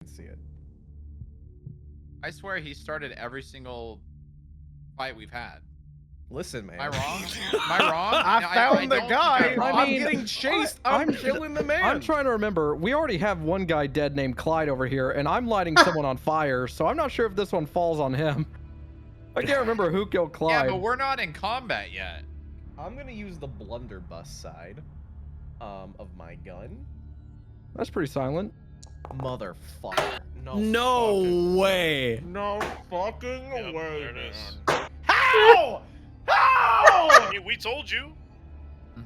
see it. I swear he started every single fight we've had. Listen, man. Am I wrong? Am I wrong? I found the guy. I'm mean, getting chased. I'm killing the man. I'm trying to remember. We already have one guy dead named Clyde over here, and I'm lighting someone on fire, so I'm not sure if this one falls on him. I can't remember who killed Clyde. Yeah, but we're not in combat yet. I'm gonna use the blunderbuss side of my gun. That's pretty silent. Motherfucker. No way. No fucking way. There it is. How? How? We told you.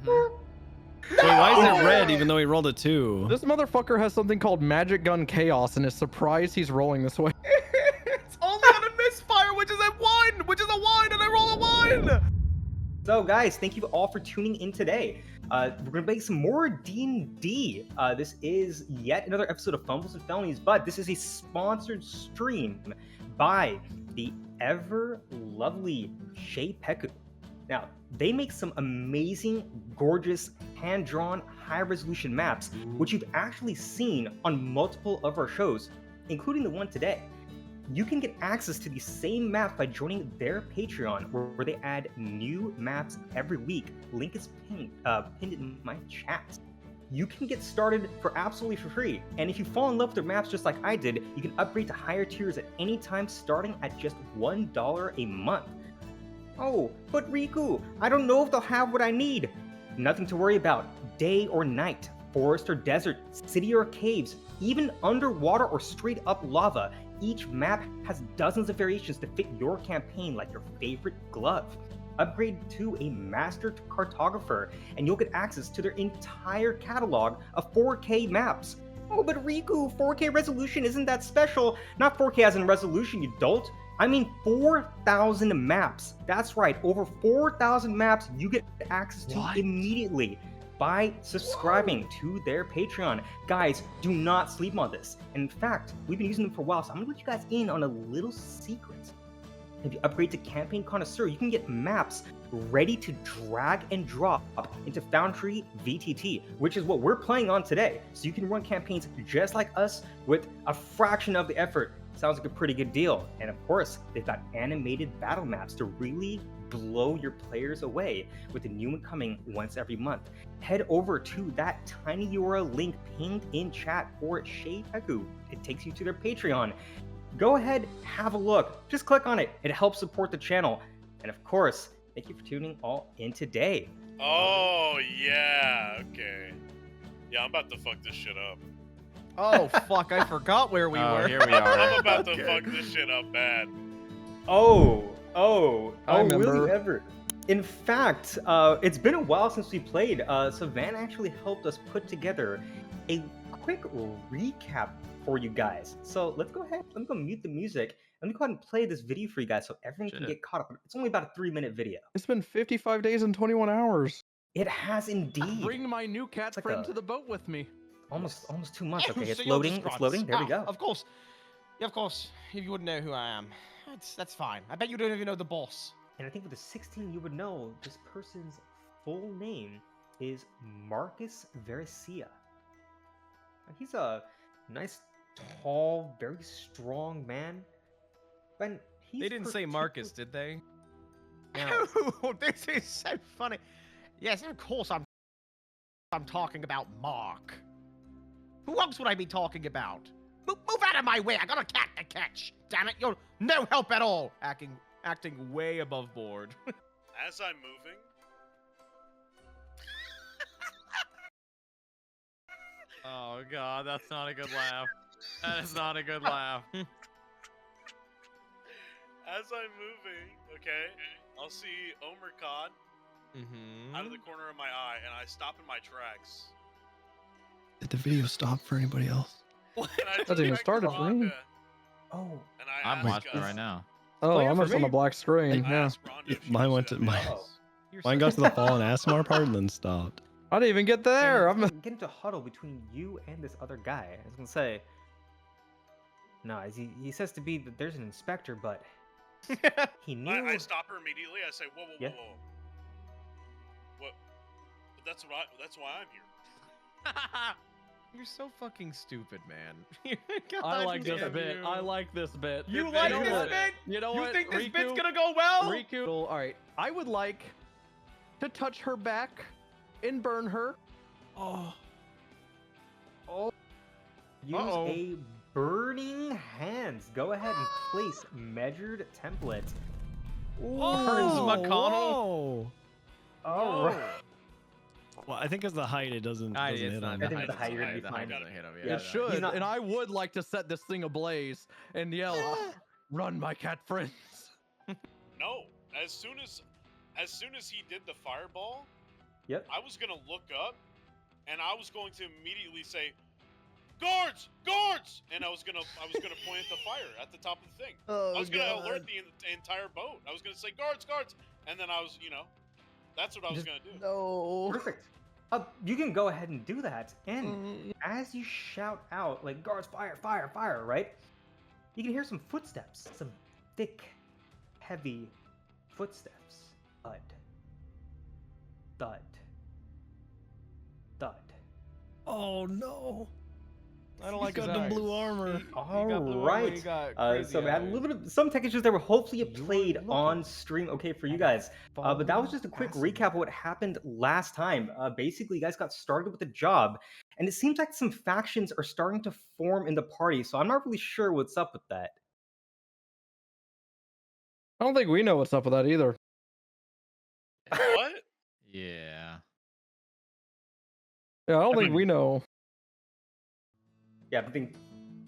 Wait, why is it red even though he rolled a 2? This motherfucker has something called Magic Gun Chaos and is surprised he's rolling this way. It's only on a misfire, which is a 1, which is a 1, and I roll a 1. So guys, thank you all for tuning in today. We're gonna play some more D&D. This is yet another episode of Fumbles and Felonies, but this is a sponsored stream by the ever lovely CZEPEKU. Now, they make some amazing, gorgeous, hand-drawn, high-resolution maps, which you've actually seen on multiple of our shows, including the one today. You can get access to these same maps by joining their Patreon, where they add new maps every week. Link is pinned in my chat. You can get started for absolutely free, and if you fall in love with their maps just like I did, you can upgrade to higher tiers at any time, starting at just $1 a month. Oh, but Riku, I don't know if they'll have what I need. Nothing to worry about. Day or night, forest or desert, city or caves, even underwater or straight up lava. Each map has dozens of variations to fit your campaign like your favorite glove. Upgrade to a master cartographer and you'll get access to their entire catalog of 4K maps. Oh, but Riku, 4K resolution isn't that special. Not 4K as in resolution, you dolt. I mean 4,000 maps. That's right, over 4,000 maps you get access to immediately by subscribing to their Patreon. Guys, do not sleep on this. And in fact, we've been using them for a while, so I'm gonna let you guys in on a little secret. If you upgrade to Campaign Connoisseur, you can get maps ready to drag and drop into Foundry VTT, which is what we're playing on today. So you can run campaigns just like us with a fraction of the effort. Sounds like a pretty good deal. And of course, they've got animated battle maps to really blow your players away, with a new one coming once every month. Head over to that tiny URL link pinned in chat for CZEPEKU. It takes you to their Patreon. Go ahead, have a look. Just click on it. It helps support the channel. And of course, thank you for tuning all in today. Oh, yeah. Okay. Yeah, I'm about to fuck this shit up. Oh, fuck, I forgot where we were. Here we are. I'm about to fuck this shit up bad. remember. Will you ever? In fact, it's been a while since we played, so Van actually helped us put together a quick recap for you guys. So let's go ahead, let me go mute the music, let me go ahead and play this video for you guys so everyone can get caught up. It's only about a 3-minute video. It's been 55 days and 21 hours. It has indeed. Bring my new cat like friend a- to the boat with me. Almost 2 months. Okay, it's So you're loading, just it's loading, there we grunts. go. Of course. Yeah, of course. If you wouldn't know who I am. That's fine. I bet you don't even know the boss. And I think with the 16, you would know this person's full name is Marcus Vericia. He's a nice, tall, very strong man. But he's They didn't say Marcus, did they? No. Oh, this is so funny. Yes, of course I'm talking about Mark. Who else would I be talking about? Move out of my way. I got a cat to catch. Damn it, you're no help at all. Acting way above board. As I'm moving, Oh god, that's not a good laugh. That is not a good laugh. as I'm moving, okay, I'll see Omercon out of the corner of my eye, and I stop in my tracks. Did the video stop for anybody else? And I Hasn't even turn back to started for me. Rhonda, Oh, and I I'm ask, watching it right now. Oh, playing I'm for just on me. the black screen. I Yeah. ask Rhonda if she Mine knows went who to that mine. is. oh. Mine got to the fallen Asmar part and then stopped. I didn't even get there. I'm Get into a huddle between you and this other guy. I was gonna say. No, he says to be that there's an inspector, but he knew. I stop her immediately. I say, whoa, whoa, whoa, Yeah. whoa. What? But that's why I'm here. You're so fucking stupid, man. I like this damn bit. you. I like this bit. You You like know this what? bit? You know You what? think this bit's Riku- gonna go well? Riku. All right. I would like to touch her back and burn her. Oh. Use a burning hands. Go ahead and place measured template. Mcconnell. Whoa. All right. Well, I think as the height, it doesn't I hit him. I think the height you're gonna be fine. doesn't hit him. Yeah, It should, not- and I would like to set this thing ablaze and yell, "Run, my cat friends!" No, as soon as he did the fireball, Yep. I was gonna look up, and I was going to immediately say, "Guards, guards!" And I was gonna point at the fire at the top of the thing. I was gonna alert the entire boat. I was gonna say, "Guards, guards!" And then I was, that's what I was gonna do. No. Perfect. You can go ahead and do that. And as you shout out, like, guards, fire, fire, fire, right? You can hear some footsteps. Some thick, heavy footsteps. Thud. Thud. Thud. Oh no! I don't like His the eyes. blue armor. All blue right. eyes, you got So we crazy had a eyes. little bit of some tech issues that were hopefully You played were on looking stream. Okay, for you guys. But that was just a quick recap of what happened last time. Basically, you guys got started with the job, and it seems like some factions are starting to form in the party. So I'm not really sure what's up with that. I don't think we know what's up with that either. What? Yeah. Yeah, I don't I think mean- we know. Yeah, but I think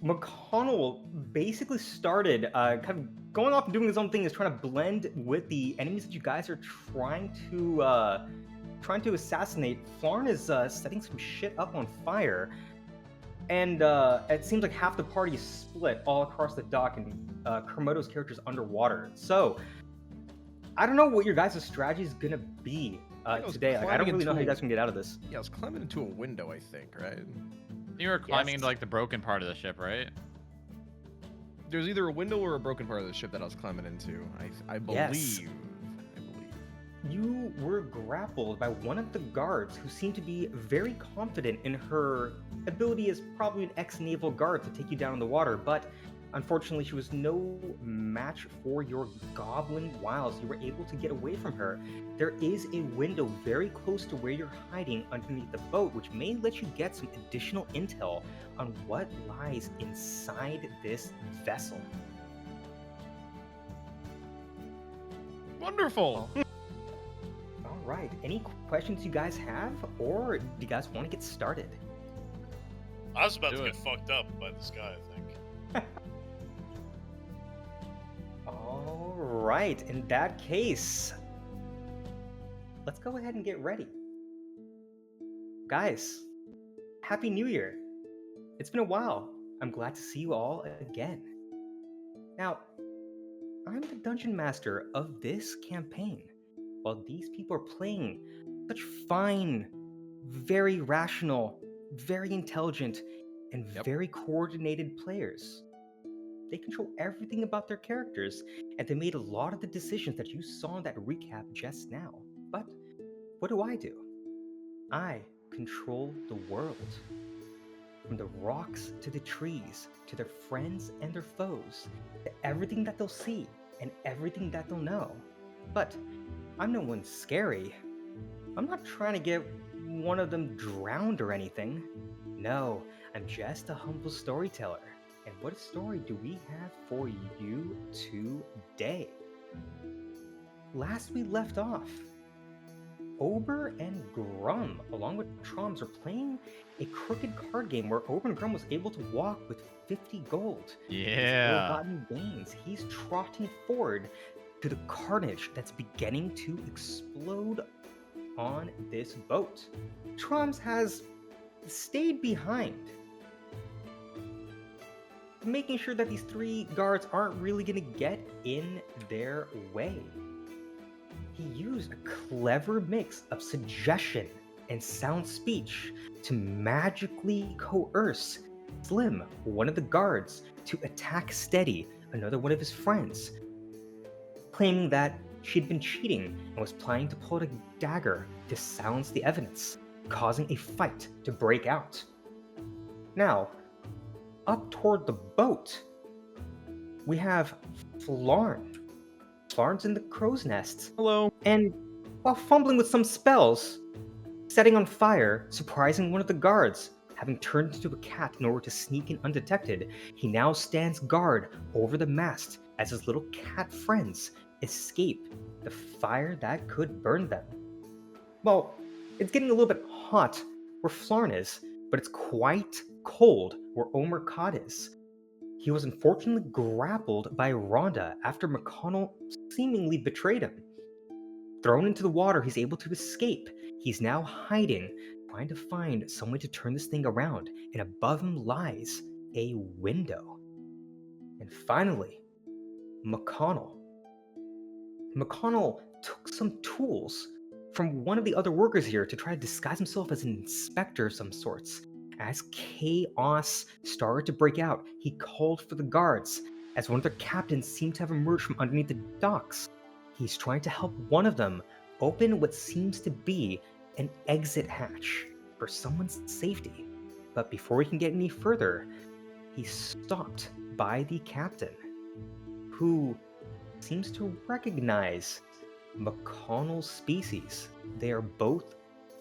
Mcconnell basically started kind of going off and doing his own thing, is trying to blend with the enemies that you guys are trying to assassinate. Flarn is setting some shit up on fire, and it seems like half the party is split all across the dock, and Kermodo's character is underwater. So I don't know what your guys' strategy is gonna be I was today. Like, I don't climbing really know how you into- guys can get out of this. Yeah, I was climbing into a window, I think, right? You were climbing Yes. into like the broken part of the ship, right? There's either a window or a broken part of the ship that I was climbing into. I believe. Yes. I believe. You were grappled by one of the guards who seemed to be very confident in her ability as probably an ex-naval guard to take you down in the water, but unfortunately she was no match for your goblin wiles. You were able to get away from her. There is a window very close to where you're hiding underneath the boat, which may let you get some additional intel on what lies inside this vessel. Wonderful. All right, any questions you guys have, or do you guys want to get started? I was about Do to it. get fucked up by this guy, I think. All right, in that case, let's go ahead and get ready. Guys, Happy New Year. It's been a while. I'm glad to see you all again. Now, I'm the dungeon master of this campaign, while these people are playing such fine, very rational, very intelligent, and very coordinated players. They control everything about their characters, and they made a lot of the decisions that you saw in that recap just now. But what do? I control the world. From the rocks to the trees, to their friends and their foes, to everything that they'll see and everything that they'll know. But I'm no one scary. I'm not trying to get one of them drowned or anything. No, I'm just a humble storyteller. And what story do we have for you today? Last we left off, Ober and Grum, along with Traumz, are playing a crooked card game where Ober and Grum was able to walk with 50 gold. His Yeah. ill-gotten gains. He's trotting forward to the carnage that's beginning to explode on this boat. Traumz has stayed behind, making sure that these three guards aren't really going to get in their way. He used a clever mix of suggestion and sound speech to magically coerce Slim, one of the guards, to attack Steady, another one of his friends, claiming that she'd been cheating and was planning to pull out a dagger to silence the evidence, causing a fight to break out. Now, up toward the boat, we have Flarn. Flarn's in the crow's nest. Hello. And while fumbling with some spells, setting on fire, surprising one of the guards, having turned into a cat in order to sneak in undetected, he now stands guard over the mast as his little cat friends escape the fire that could burn them. Well, it's getting a little bit hot where Flarn is, but it's quite cold where McconnellRet is. He was unfortunately grappled by Rhonda after McConnell seemingly betrayed him. Thrown into the water, he's able to escape. He's now hiding, trying to find some way to turn this thing around, and above him lies a window. And finally, McConnell. McConnell took some tools from one of the other workers here to try to disguise himself as an inspector of some sorts. As chaos started to break out, he called for the guards, as one of their captains seemed to have emerged from underneath the docks. He's trying to help one of them open what seems to be an exit hatch for someone's safety. But before he can get any further, he's stopped by the captain, who seems to recognize McConnell's species. They are both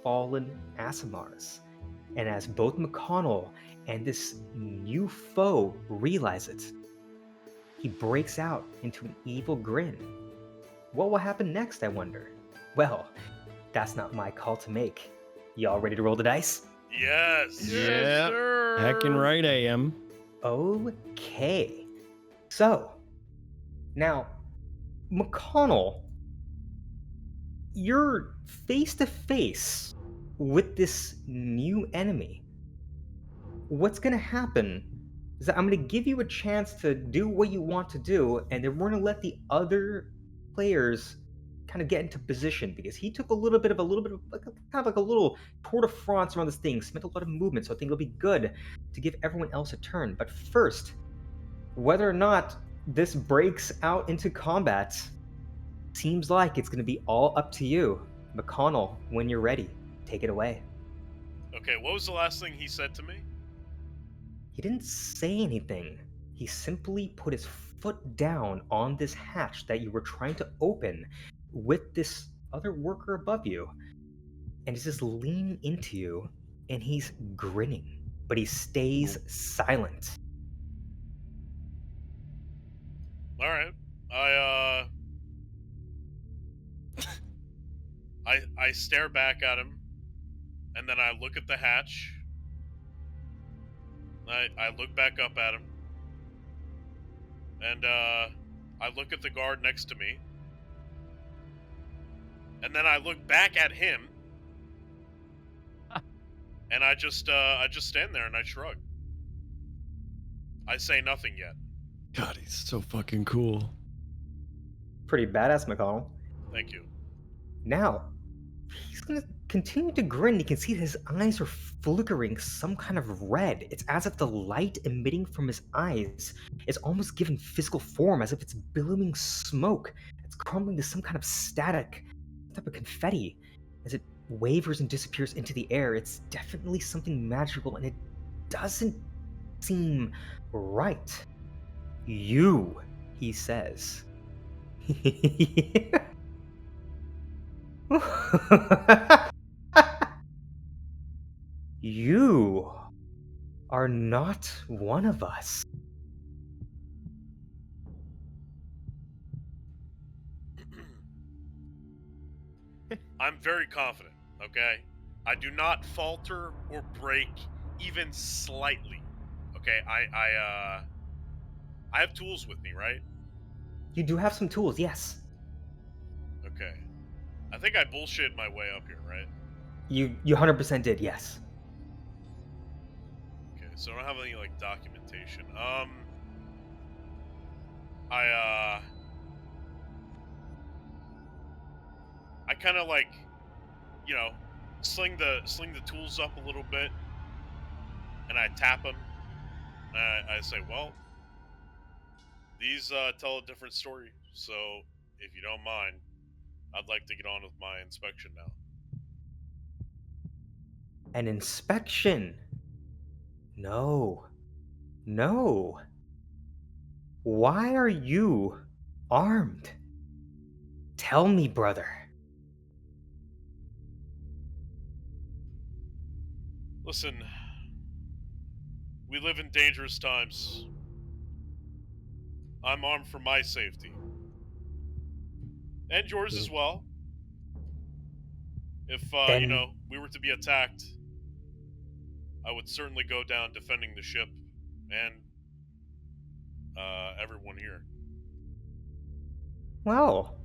fallen Aasimars. And as both McConnell and this new foe realize it, he breaks out into an evil grin. What will happen next, I wonder? Well, that's not my call to make. Y'all ready to roll the dice? Yes. Yeah. sir. Heckin' right, AM. Okay. So, now, McConnell, you're face to face with this new enemy. What's gonna happen is that I'm gonna give you a chance to do what you want to do, and then we're gonna let the other players kind of get into position, because he took a little bit of like a little tour de France around this thing, spent a lot of movement, so I think it'll be good to give everyone else a turn. But first, whether or not this breaks out into combat seems like it's going to be all up to you. McConnell, when you're ready, take it away. Okay, what was the last thing he said to me? He didn't say anything. He simply put his foot down on this hatch that you were trying to open with this other worker above you. And he's just leaning into you, and he's grinning, but he stays silent. All right. I stare back at him, and then I look at the hatch. I look back up at him, and I look at the guard next to me, and then I look back at him, and I just stand there and I shrug. I say nothing yet. God, he's so fucking cool. Pretty badass, McConnell. Thank you. Now, he's gonna continue to grin. You can see his eyes are flickering some kind of red. It's as if the light emitting from his eyes is almost given physical form, as if it's billowing smoke. It's crumbling to some kind of static, type of confetti, as it wavers and disappears into the air. It's definitely something magical, and it doesn't seem right. You, he says. You are not one of us. I'm very confident, okay? I do not falter or break even slightly. Okay, I have tools with me, right? You do have some tools, yes. Okay. I think I bullshit my way up here, right? You 100% did, yes. Okay, so I don't have any, like, documentation. I kind of, like, you know, sling the tools up a little bit, and I tap them, and I say, well, these tell a different story, so if you don't mind, I'd like to get on with my inspection now. An inspection? No. No. Why are you armed? Tell me, brother. Listen, we live in dangerous times. I'm armed for my safety. And yours as well. If, Then- we were to be attacked, I would certainly go down defending the ship and, everyone here. Well,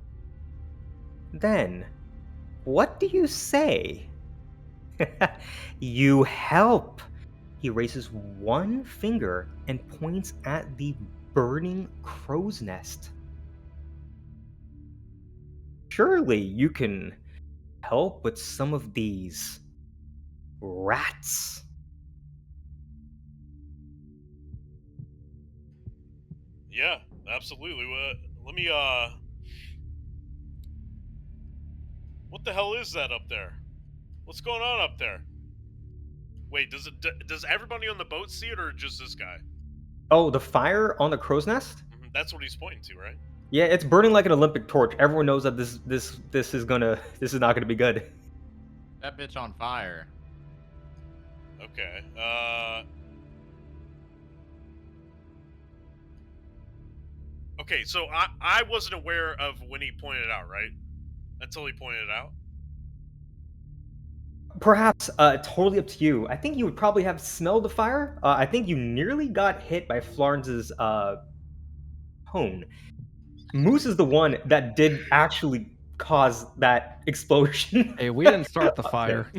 then, what do you say? You help. He raises one finger and points at the burning crow's nest. Surely you can help with some of these rats. Yeah, absolutely. Let me, what the hell is that up there? What's going on up there? Wait, does everybody on the boat see it, or just this guy? Oh, the fire on the crow's nest? That's what he's pointing to, right? Yeah, it's burning like an Olympic torch. Everyone knows that this is not gonna be good. That bitch on fire. Okay, okay, so I wasn't aware of when he pointed it out, right? Until he pointed it out? Perhaps totally up to you. I think you would probably have smelled the fire. I think you nearly got hit by Florence's hone. Moose is the one that did actually cause that explosion. Hey, we didn't start the up fire.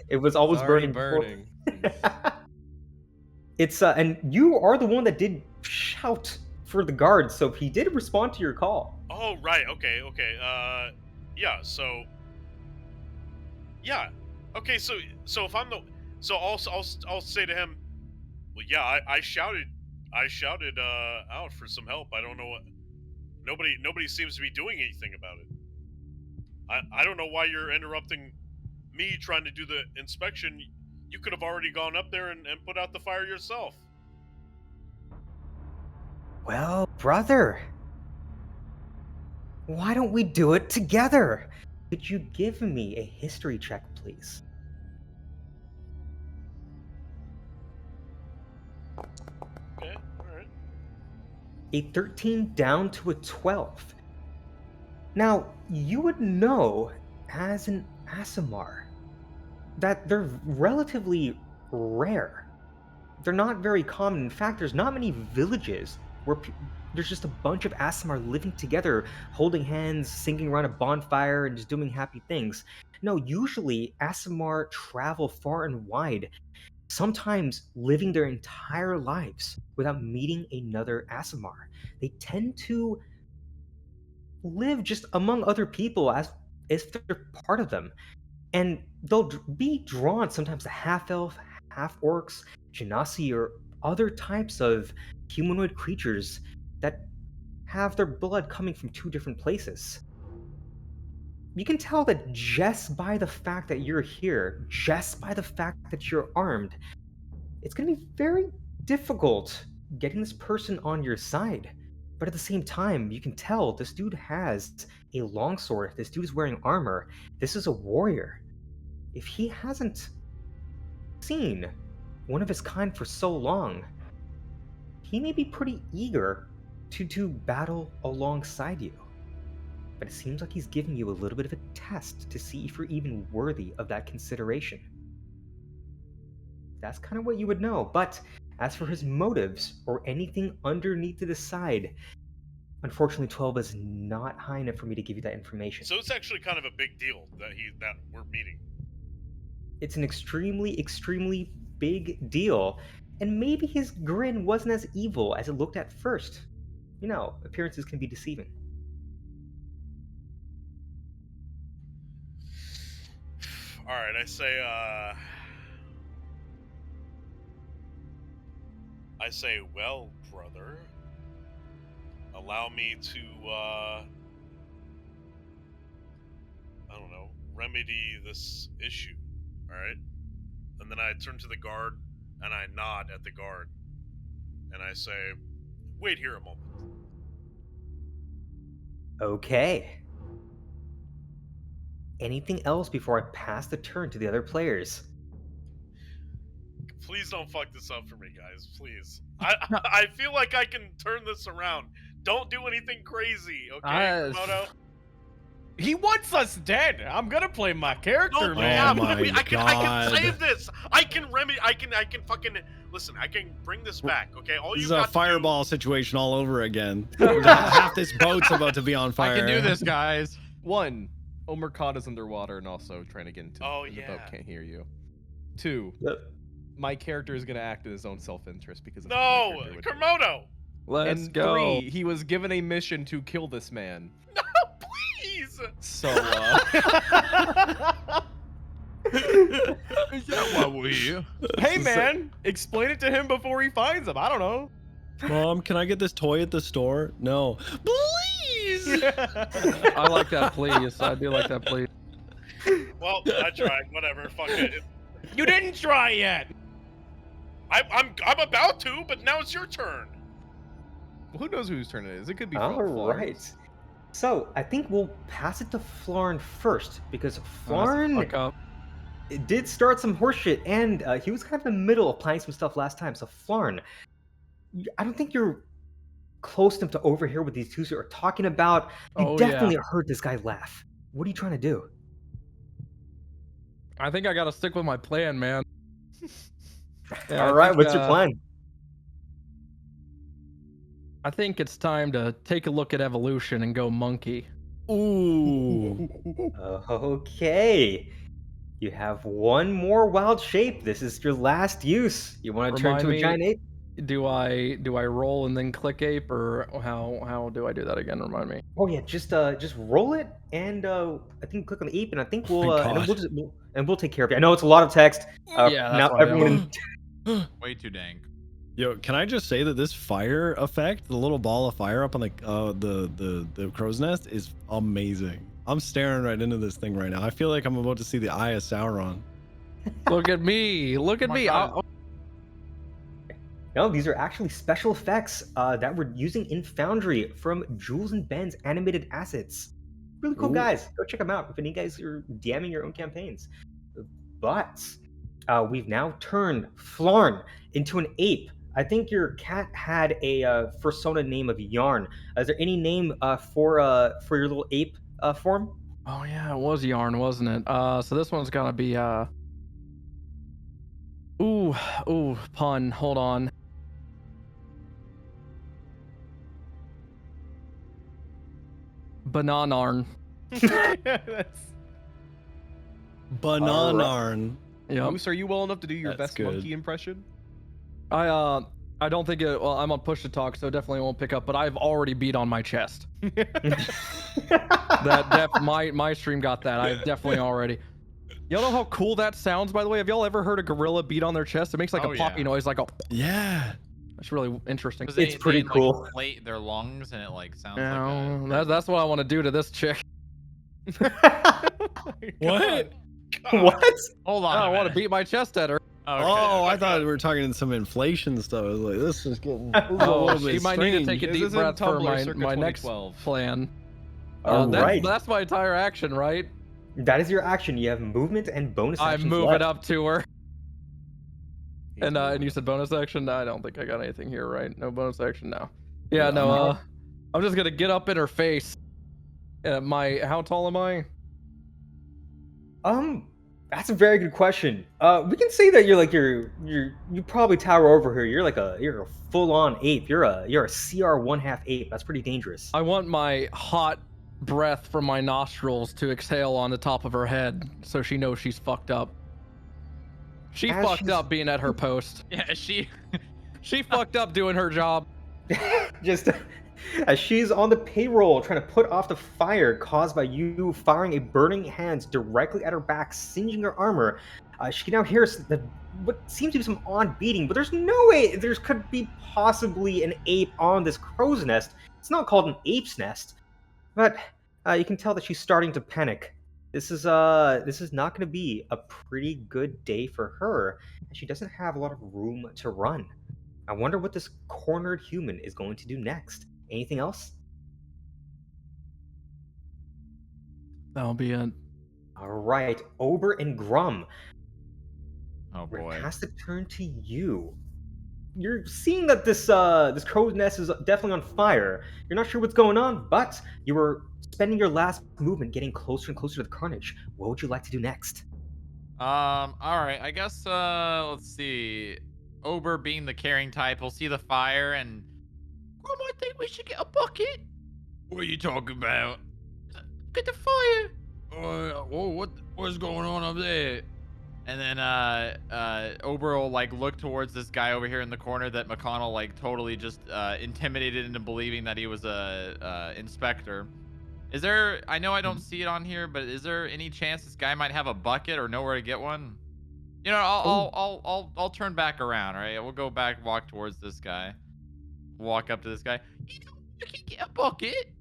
It was always Already burning. burning. It's and you are the one that did shout for the guards, so he did respond to your call. Oh, right. Okay. Yeah. So. Yeah. Okay. So if I'm the, so I'll say to him, well, yeah, I shouted out for some help. I don't know what. Nobody seems to be doing anything about it. I don't know why you're interrupting me trying to do the inspection. You could have already gone up there and put out the fire yourself. Well, brother, why don't we do it together? Could you give me a history check, please? Okay, alright. A 13 down to a 12. Now, you would know as an Aasimar that they're relatively rare. They're not very common. In fact, there's not many villages where there's just a bunch of Aasimar living together, holding hands, singing around a bonfire, and just doing happy things. No, usually Aasimar travel far and wide, sometimes living their entire lives without meeting another Aasimar. They tend to live just among other people as if they're part of them. And they'll be drawn sometimes to half-elf, half-orcs, genasi, or other types of humanoid creatures that have their blood coming from two different places. You can tell that just by the fact that you're here, just by the fact that you're armed, it's going to be very difficult getting this person on your side. But at the same time, you can tell this dude has a longsword. This dude is wearing armor. This is a warrior. If he hasn't seen one of his kind for so long, he may be pretty eager to battle alongside you. But it seems like he's giving you a little bit of a test to see if you're even worthy of that consideration. That's kind of what you would know. But as for his motives or anything underneath to decide, unfortunately 12 is not high enough for me to give you that information. So it's actually kind of a big deal that we're meeting. It's an extremely, extremely big deal. And maybe his grin wasn't as evil as it looked at first. You know, appearances can be deceiving. Alright, I say, well, brother, allow me to, I don't know, remedy this issue, alright? And then I turn to the guard and I nod at the guard, and I say, "Wait here a moment." Okay. Anything else before I pass the turn to the other players? Please don't fuck this up for me, guys. Please. I feel like I can turn this around. Don't do anything crazy, okay, Kermodo? He wants us dead. I'm gonna play my character, No, man. yeah, my I can God. save this. I can fucking listen. I can bring this back. Okay, all This you is a got to fireball situation all over again. Half this boat's about to be on fire. I can do this, guys. 1, Omercott is underwater and also trying to get into Oh, and the yeah. boat can't hear you. 2, my character is gonna act in his own self-interest because that's what my No, character would do. Kermodo. Let's And go. 3, he was given a mission to kill this man. No, please. So, Is that why we're here? hey man, explain it to him before he finds him. I don't know. Mom, can I get this toy at the store? No. Please. I like that, please. I do like that, please. Well, I tried. Whatever. Fuck it. You didn't try yet. I'm about to, but now it's your turn. Who knows whose turn it is? It could be. All Florence. right. So I think we'll pass it to Flarn first because Fuck Flarn up. did start some horseshit, and he was kind of in the middle of planning some stuff last time. So Flarn, I don't think you're close enough to overhear what these two are talking about. You Oh, definitely heard this guy laugh. What are you trying to do? I think I gotta stick with my plan, man. Yeah, All I right, think, what's your plan? I think it's time to take a look at evolution and go monkey. Ooh. Okay. You have one more wild shape. This is your last use. You want to turn Remind to a me- giant ape? Do I roll and then click ape, or how do I do that again? Remind me. Oh yeah, just roll it, and I think click on the ape, and I think we'll my and then God. we'll take care of it. I know it's a lot of text. Yeah, that's now what I everyone. Way too dank. Yo, can I just say that this fire effect, the little ball of fire up on the crow's nest, is amazing. I'm staring right into this thing right now. I feel like I'm about to see the Eye of Sauron. Look at me! Look at my me! God. No, these are actually special effects that we're using in Foundry from Jules and Ben's animated assets. Really cool Ooh. guys. Go check them out if any guys are DMing your own campaigns. But we've now turned Flarn into an ape. I think your cat had a persona name of Yarn. Is there any name for your little ape form? Oh yeah, it was yarn, wasn't it? So this one's gonna be Ooh, pun. Hold on. Bananarn. That's- Bananarn. Yep. Moose, are you well enough to do your That's best good. monkey impression? I don't think it. Well, I'm on push to talk, so definitely won't pick up. But I've already beat on my chest. My stream got that. I've definitely already. Y'all know how cool that sounds, by the way? Have y'all ever heard a gorilla beat on their chest? It makes like Oh, a poppy yeah. noise, like a. Yeah. It's really interesting. 'Cause It's pretty like, cool. inflate their lungs and it like sounds Yeah, like a... that's what I want to do to this chick. What? What? Hold on. I a want to minute. beat my chest at her. Okay, Oh, I okay. thought we were talking some inflation stuff. I was like, this is getting a Oh, little bit you might need to strange. take a This deep isn't breath for Tumblr circa my next 2012. plan. All right. That's my entire action, right? That is your action. You have movement and bonus I actions move left. it up to her. He's And moving. you said bonus action? No, I don't think I got anything here, right? No bonus action now. Yeah, no. I'm just gonna get up in her face. How tall am I? That's a very good question. We can say that you probably tower over her. You're a full-on ape. You're a CR 1/2 ape. That's pretty dangerous. I want my hot breath from my nostrils to exhale on the top of her head, so she knows she's fucked up. She As fucked she's- up being at her post. Yeah, she... She fucked up doing her job. Just as she's on the payroll trying to put off the fire caused by you firing a burning hand directly at her back, singeing her armor, she can now hear what seems to be some odd beating, but there's no way there could be possibly an ape on this crow's nest. It's not called an ape's nest, but you can tell that she's starting to panic. This is not going to be a pretty good day for her, and she doesn't have a lot of room to run. I wonder what this cornered human is going to do next. Anything else? That'll be it. All right, Ober and Grum. Oh We're boy. gonna pass the turn to you. You're seeing that this crow's nest is definitely on fire. You're not sure what's going on, but you were spending your last movement getting closer and closer to the carnage. What would you like to do next? All right. I guess let's see. Ober being the caring type, will see the fire and I think we should get a bucket. What are you talking about? Get the fire. What's going on up there? And then Ober will like look towards this guy over here in the corner that McConnell like totally just intimidated into believing that he was a inspector. Is there? I know I don't see it on here, but is there any chance this guy might have a bucket or know where to get one? You know, I'll turn back around. All right, we'll go back, walk towards this guy, walk up to this guy. You can get a bucket.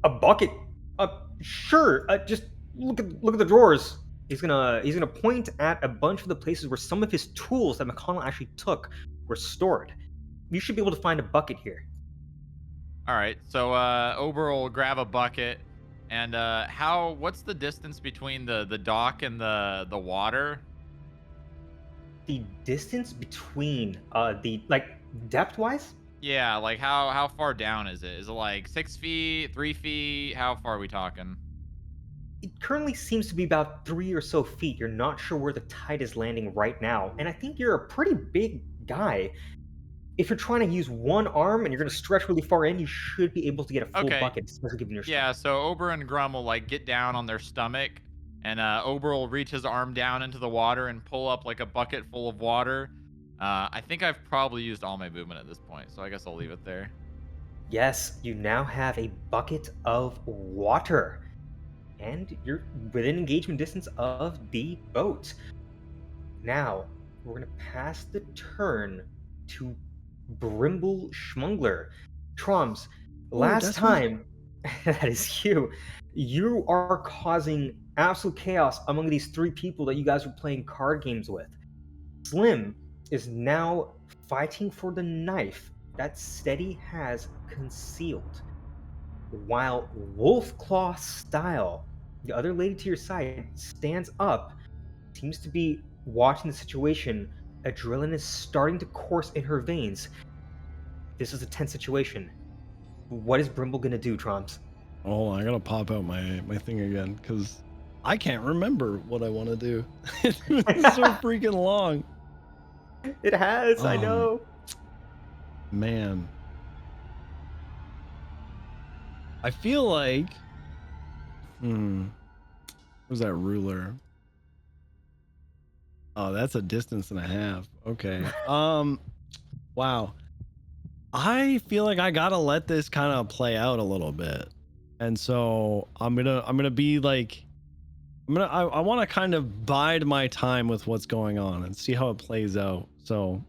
A bucket? Sure. Just look at the drawers. He's gonna point at a bunch of the places where some of his tools that McConnell actually took were stored. You should be able to find a bucket here. All right, so Ober will grab a bucket, and what's the distance between the dock and the water? The distance between the depth-wise? Yeah, like how far down is it? Is it like 6 feet, 3 feet? How far are we talking? It currently seems to be about 3 or so feet. You're not sure where the tide is landing right now, and I think you're a pretty big guy. If you're trying to use one arm and you're going to stretch really far in, you should be able to get a full bucket, especially given your strength. Yeah, so Ober and Grum will like get down on their stomach, and Ober will reach his arm down into the water and pull up like a bucket full of water. I think I've probably used all my movement at this point, so I guess I'll leave it there. Yes, you now have a bucket of water, and you're within engagement distance of the boat. Now, we're going to pass the turn to Brimble Schmungler. Traumz, last time, that is you. You are causing absolute chaos among these 3 people that you guys were playing card games with. Slim is now fighting for the knife that Steady has concealed, while Wolfclaw Style, the other lady to your side, stands up, seems to be watching the situation. Adrenaline is starting to course in her veins. This is a tense situation. What is Brimble gonna do, Traumz? Oh, hold on, I gotta pop out my thing again, because I can't remember what I want to do. It's so freaking long. It has, I know. Man. I feel like... Where's that ruler? Oh, that's a distance and a half. Okay. Wow. I feel like I gotta let this kind of play out a little bit. And so I'm gonna be like, I want to kind of bide my time with what's going on and see how it plays out. So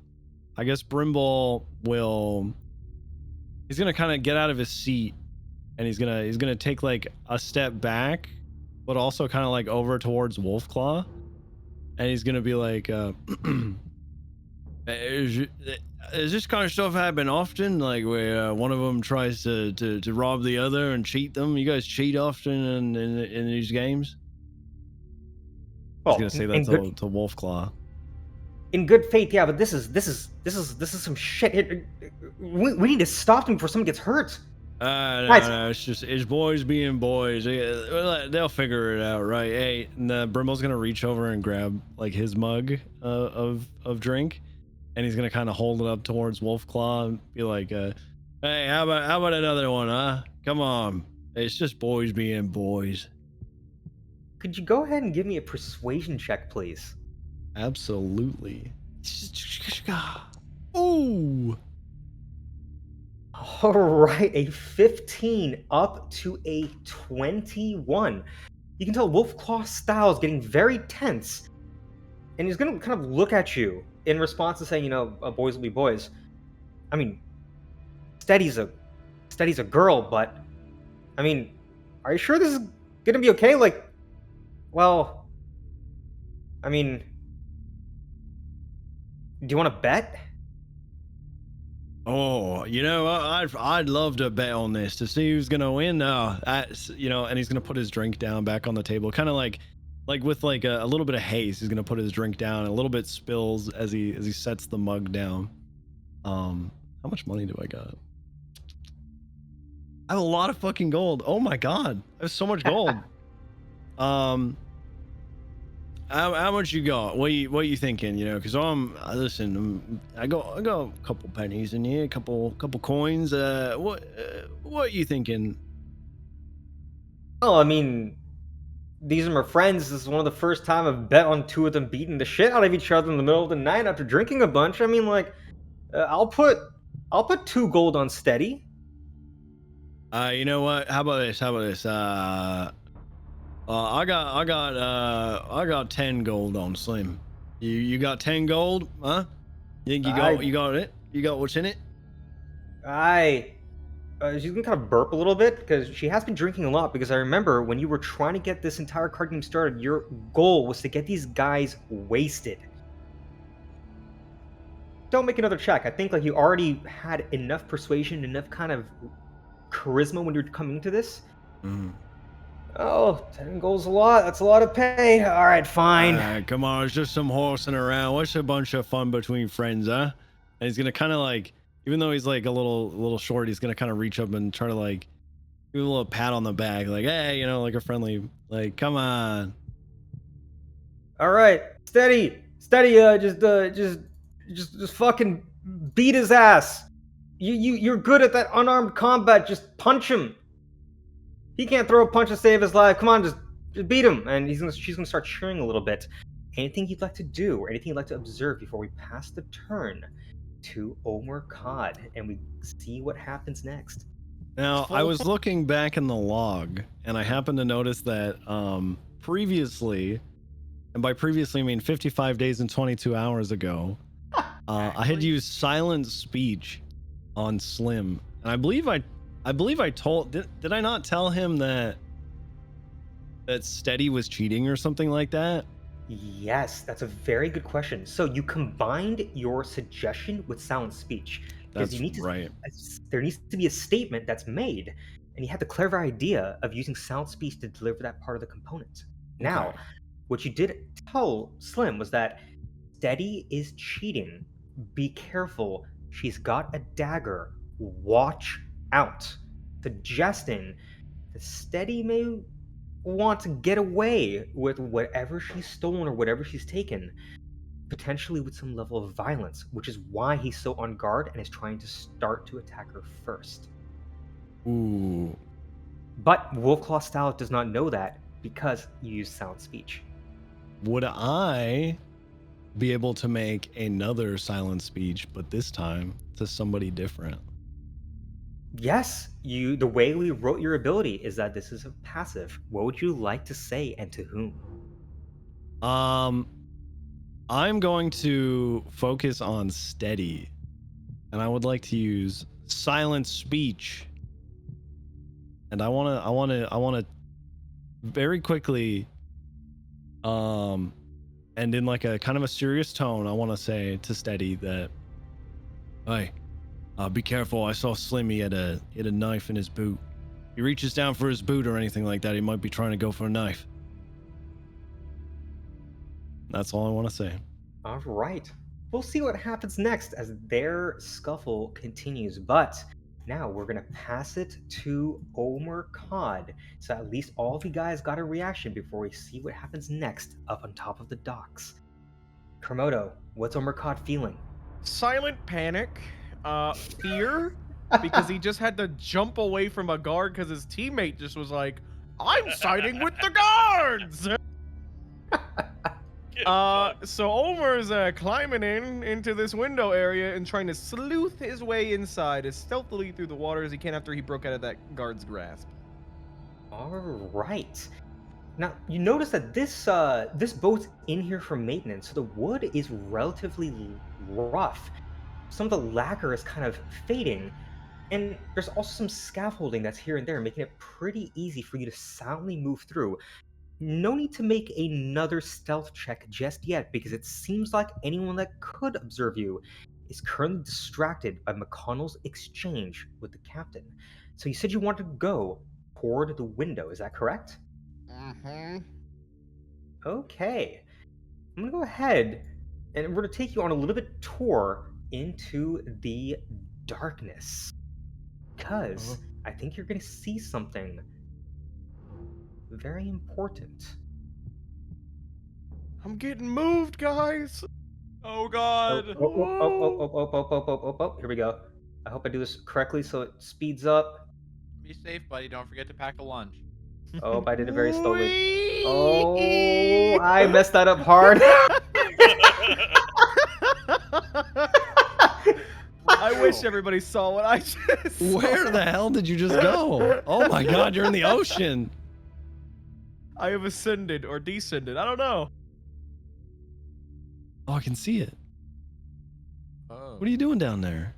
I guess Brimble he's gonna kind of get out of his seat, and he's gonna take like a step back, but also kind of like over towards Wolfclaw, and he's gonna be like, is this kind of stuff happen often? Like where one of them tries to rob the other and cheat them? You guys cheat often in these games? I was gonna say that to Wolfclaw. In good faith, yeah, but this is some shit. We need to stop them before someone gets hurt. No, it's boys being boys. They'll figure it out, right? Hey, and Brimble's gonna reach over and grab like his mug of drink, and he's gonna kind of hold it up towards Wolfclaw and be like, "Hey, how about another one, huh? Come on, it's just boys being boys." Could you go ahead and give me a persuasion check, please? Absolutely. Ooh. All right, a 15 up to a 21. You can tell Wolfclaw Styles getting very tense, and he's gonna kind of look at you in response to saying, you know, boys will be boys. I mean, Steady's a girl, but I mean, are you sure this is gonna be okay? Like, well, I mean, do you want to bet? Oh, you know, I'd love to bet on this to see who's gonna win. You know, and he's gonna put his drink down back on the table, kind of like with like a little bit of haste. He's gonna put his drink down, and a little bit spills as he sets the mug down. How much money do I got? I have a lot of fucking gold. Oh my god, I have so much gold. How much you got? What you thinking? You know, because listen, I got a couple pennies in here, a couple coins. What you thinking? Oh, I mean, these are my friends. This is one of the first time I've bet on two of them beating the shit out of each other in the middle of the night after drinking a bunch. I mean, like, I'll put 2 gold on steady. You know what? How about this? I got 10 gold on Slim. You got 10 gold, huh? You got it? You got what's in it? She's gonna kind of burp a little bit because she has been drinking a lot. Because I remember when you were trying to get this entire card game started, your goal was to get these guys wasted. Don't make another check. I think like you already had enough persuasion, enough kind of charisma when you're coming to this. Oh, 10 gold's a lot. That's a lot of pay. All right, fine. Come on, it's just some horsing around. What's a bunch of fun between friends, huh? And he's gonna kind of like, even though he's like a little short, he's gonna kind of reach up and try to like give him a little pat on the back, like, hey, you know, like a friendly, like, come on. All right, steady. Just fucking beat his ass. You're good at that unarmed combat. Just punch him. He can't throw a punch to save his life. Come on, just beat him. And she's gonna start cheering a little bit. Anything you'd like to do, or anything you'd like to observe before we pass the turn to Omer Cod and we see what happens next? Now, I was looking back in the log, and I happened to notice that previously, and by previously I mean 55 days and 22 hours ago, I had used silent speech on Slim, and I believe I told, did I not tell him that Steady was cheating or something like that? Yes, that's a very good question. So you combined your suggestion with silent speech. That's right. There needs to be a statement that's made, and you had the clever idea of using silent speech to deliver that part of the component. Now, what you did tell Slim was that Steady is cheating. Be careful. She's got a dagger. Watch out. Suggesting that Steady may want to get away with whatever she's stolen or whatever she's taken, potentially with some level of violence, which is why he's so on guard and is trying to start to attack her first. Ooh. But Wolfclaw Stallet does not know that because you use silent speech. Would I be able to make another silent speech, but this time to somebody different? Yes, the way we wrote your ability is that this is a passive. What would you like to say and to whom? I'm going to focus on Steady, and I would like to use silent speech. And I want to very quickly, and in like a kind of a serious tone, I want to say to Steady that, hey, be careful. I saw Slimmy had a knife in his boot. He reaches down for his boot or anything like that, he might be trying to go for a knife. That's all I want to say. All right. We'll see what happens next as their scuffle continues. But now we're going to pass it to Omer Cod. So at least all of you guys got a reaction before we see what happens next up on top of the docks. Kermodo, what's Omer Cod feeling? Silent panic. Fear, because he just had to jump away from a guard because his teammate just was like, I'm siding with the guards! So Omer's climbing into this window area and trying to sleuth his way inside as stealthily through the water as he can after he broke out of that guard's grasp. All right. Now, you notice that this boat's in here for maintenance, so the wood is relatively rough. Some of the lacquer is kind of fading, And there's also some scaffolding that's here and there, making it pretty easy for you to silently move through. No need to make another stealth check just yet, because it seems like anyone that could observe you is currently distracted by McConnell's exchange with the captain. So you said you wanted to go toward the window, is that correct? Mm-hmm. Okay. I'm gonna go ahead and we're gonna take you on a little bit tour into the darkness. Because I think you're gonna see something very important. I'm getting moved, guys. Oh God. Here we go. I hope I do this correctly so it speeds up. Be safe, buddy. Don't forget to pack a lunch. Oh, but I did it very slowly. Whee! Oh, I messed that up hard. I wish everybody saw what I just saw. Where the hell did you just go? Oh my God, you're in the ocean. I have ascended or descended. I don't know. Oh, I can see it. Oh. What are you doing down there?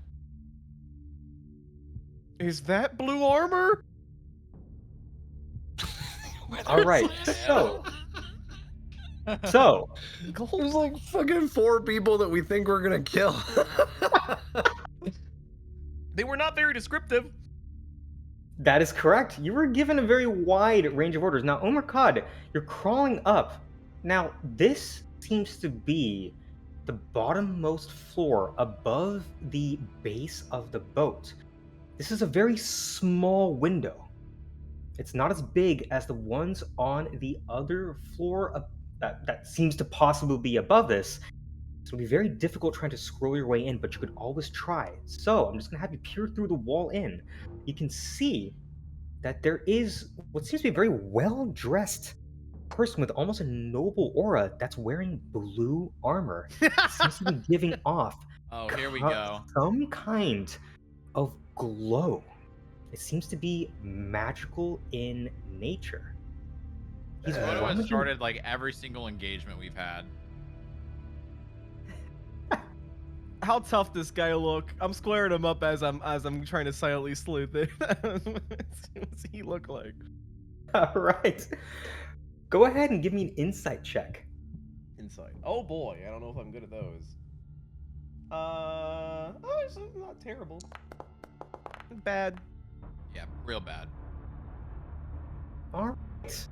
Is that blue armor? All right, so There's like fucking 4 people that we think we're gonna kill. They were not very descriptive. that is correct. You were given a very wide range of orders. Now, Omar Khad, you're crawling up. Now, this seems to be the bottommost floor above the base of the boat. This is a very small window. It's not as big as the ones on the other floor that seems to possibly be above this. So it'll be very difficult trying to scroll your way in, but you could always try. So I'm just going to have you peer through the wall in. You can see that there is what seems to be a very well-dressed person with almost a noble aura that's wearing blue armor. It seems to be giving off Oh, here we go. some kind of glow. It seems to be magical in nature. He's Kermodo has rummaging- started like every single engagement we've had. How tough this guy look? I'm squaring him up as I'm trying to silently sleuth it. What's he look like? All right. Go ahead and give me an insight check. Insight. Oh boy, I don't know if I'm good at those. It's not terrible. Bad. Yeah, real bad. All right.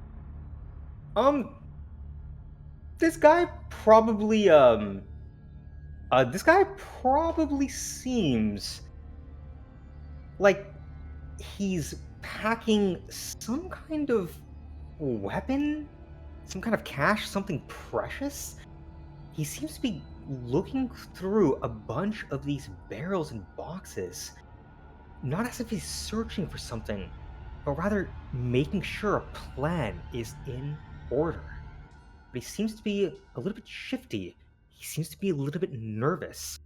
This guy probably seems like he's packing some kind of weapon, some kind of cash, something precious. He seems to be looking through a bunch of these barrels and boxes, not as if he's searching for something, but rather making sure a plan is in order. But he seems to be a little bit shifty. He seems to be a little bit nervous.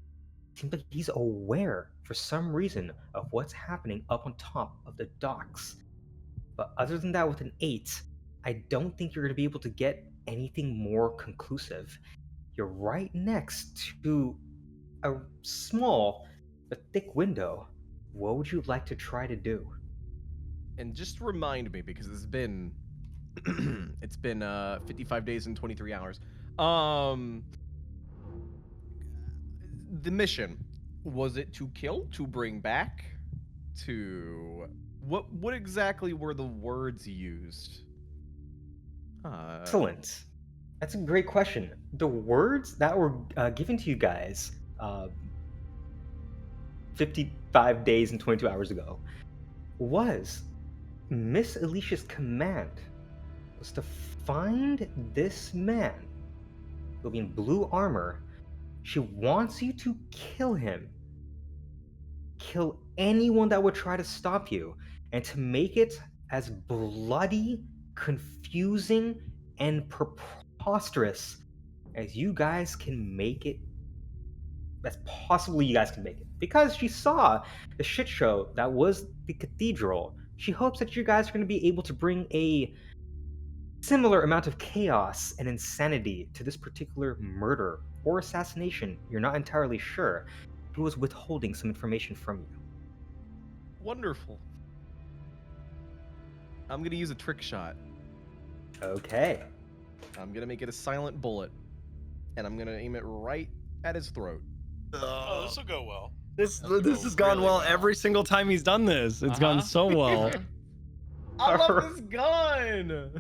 It seems like he's aware, for some reason, of what's happening up on top of the docks. But other than that, with an 8, I don't think you're going to be able to get anything more conclusive. You're right next to a small but thick window. What would you like to try to do? And just remind me, because it's been it's been 55 days and 23 hours. The mission, was it to kill, to bring back, to what exactly were the words used? Excellent. That's a great question. The words that were given to you guys 55 days and 22 hours ago was Miss Alicia's command was to find this man. He'll be in blue armor. She wants you to kill him. Kill anyone that would try to stop you. And to make it as bloody, confusing, and preposterous as you guys can make it, as possibly you guys can make it. Because she saw the shit show that was the cathedral, she hopes that you guys are going to be able to bring a similar amount of chaos and insanity to this particular murder or assassination. You're not entirely sure who was withholding some information from you. Wonderful. I'm gonna use a trick shot. Okay. I'm gonna make it a silent bullet, and I'm gonna aim it right at his throat. Oh, this will go well. This That'll this go has gone really well well. every single time he's done this. It's gone so well. I love this gun.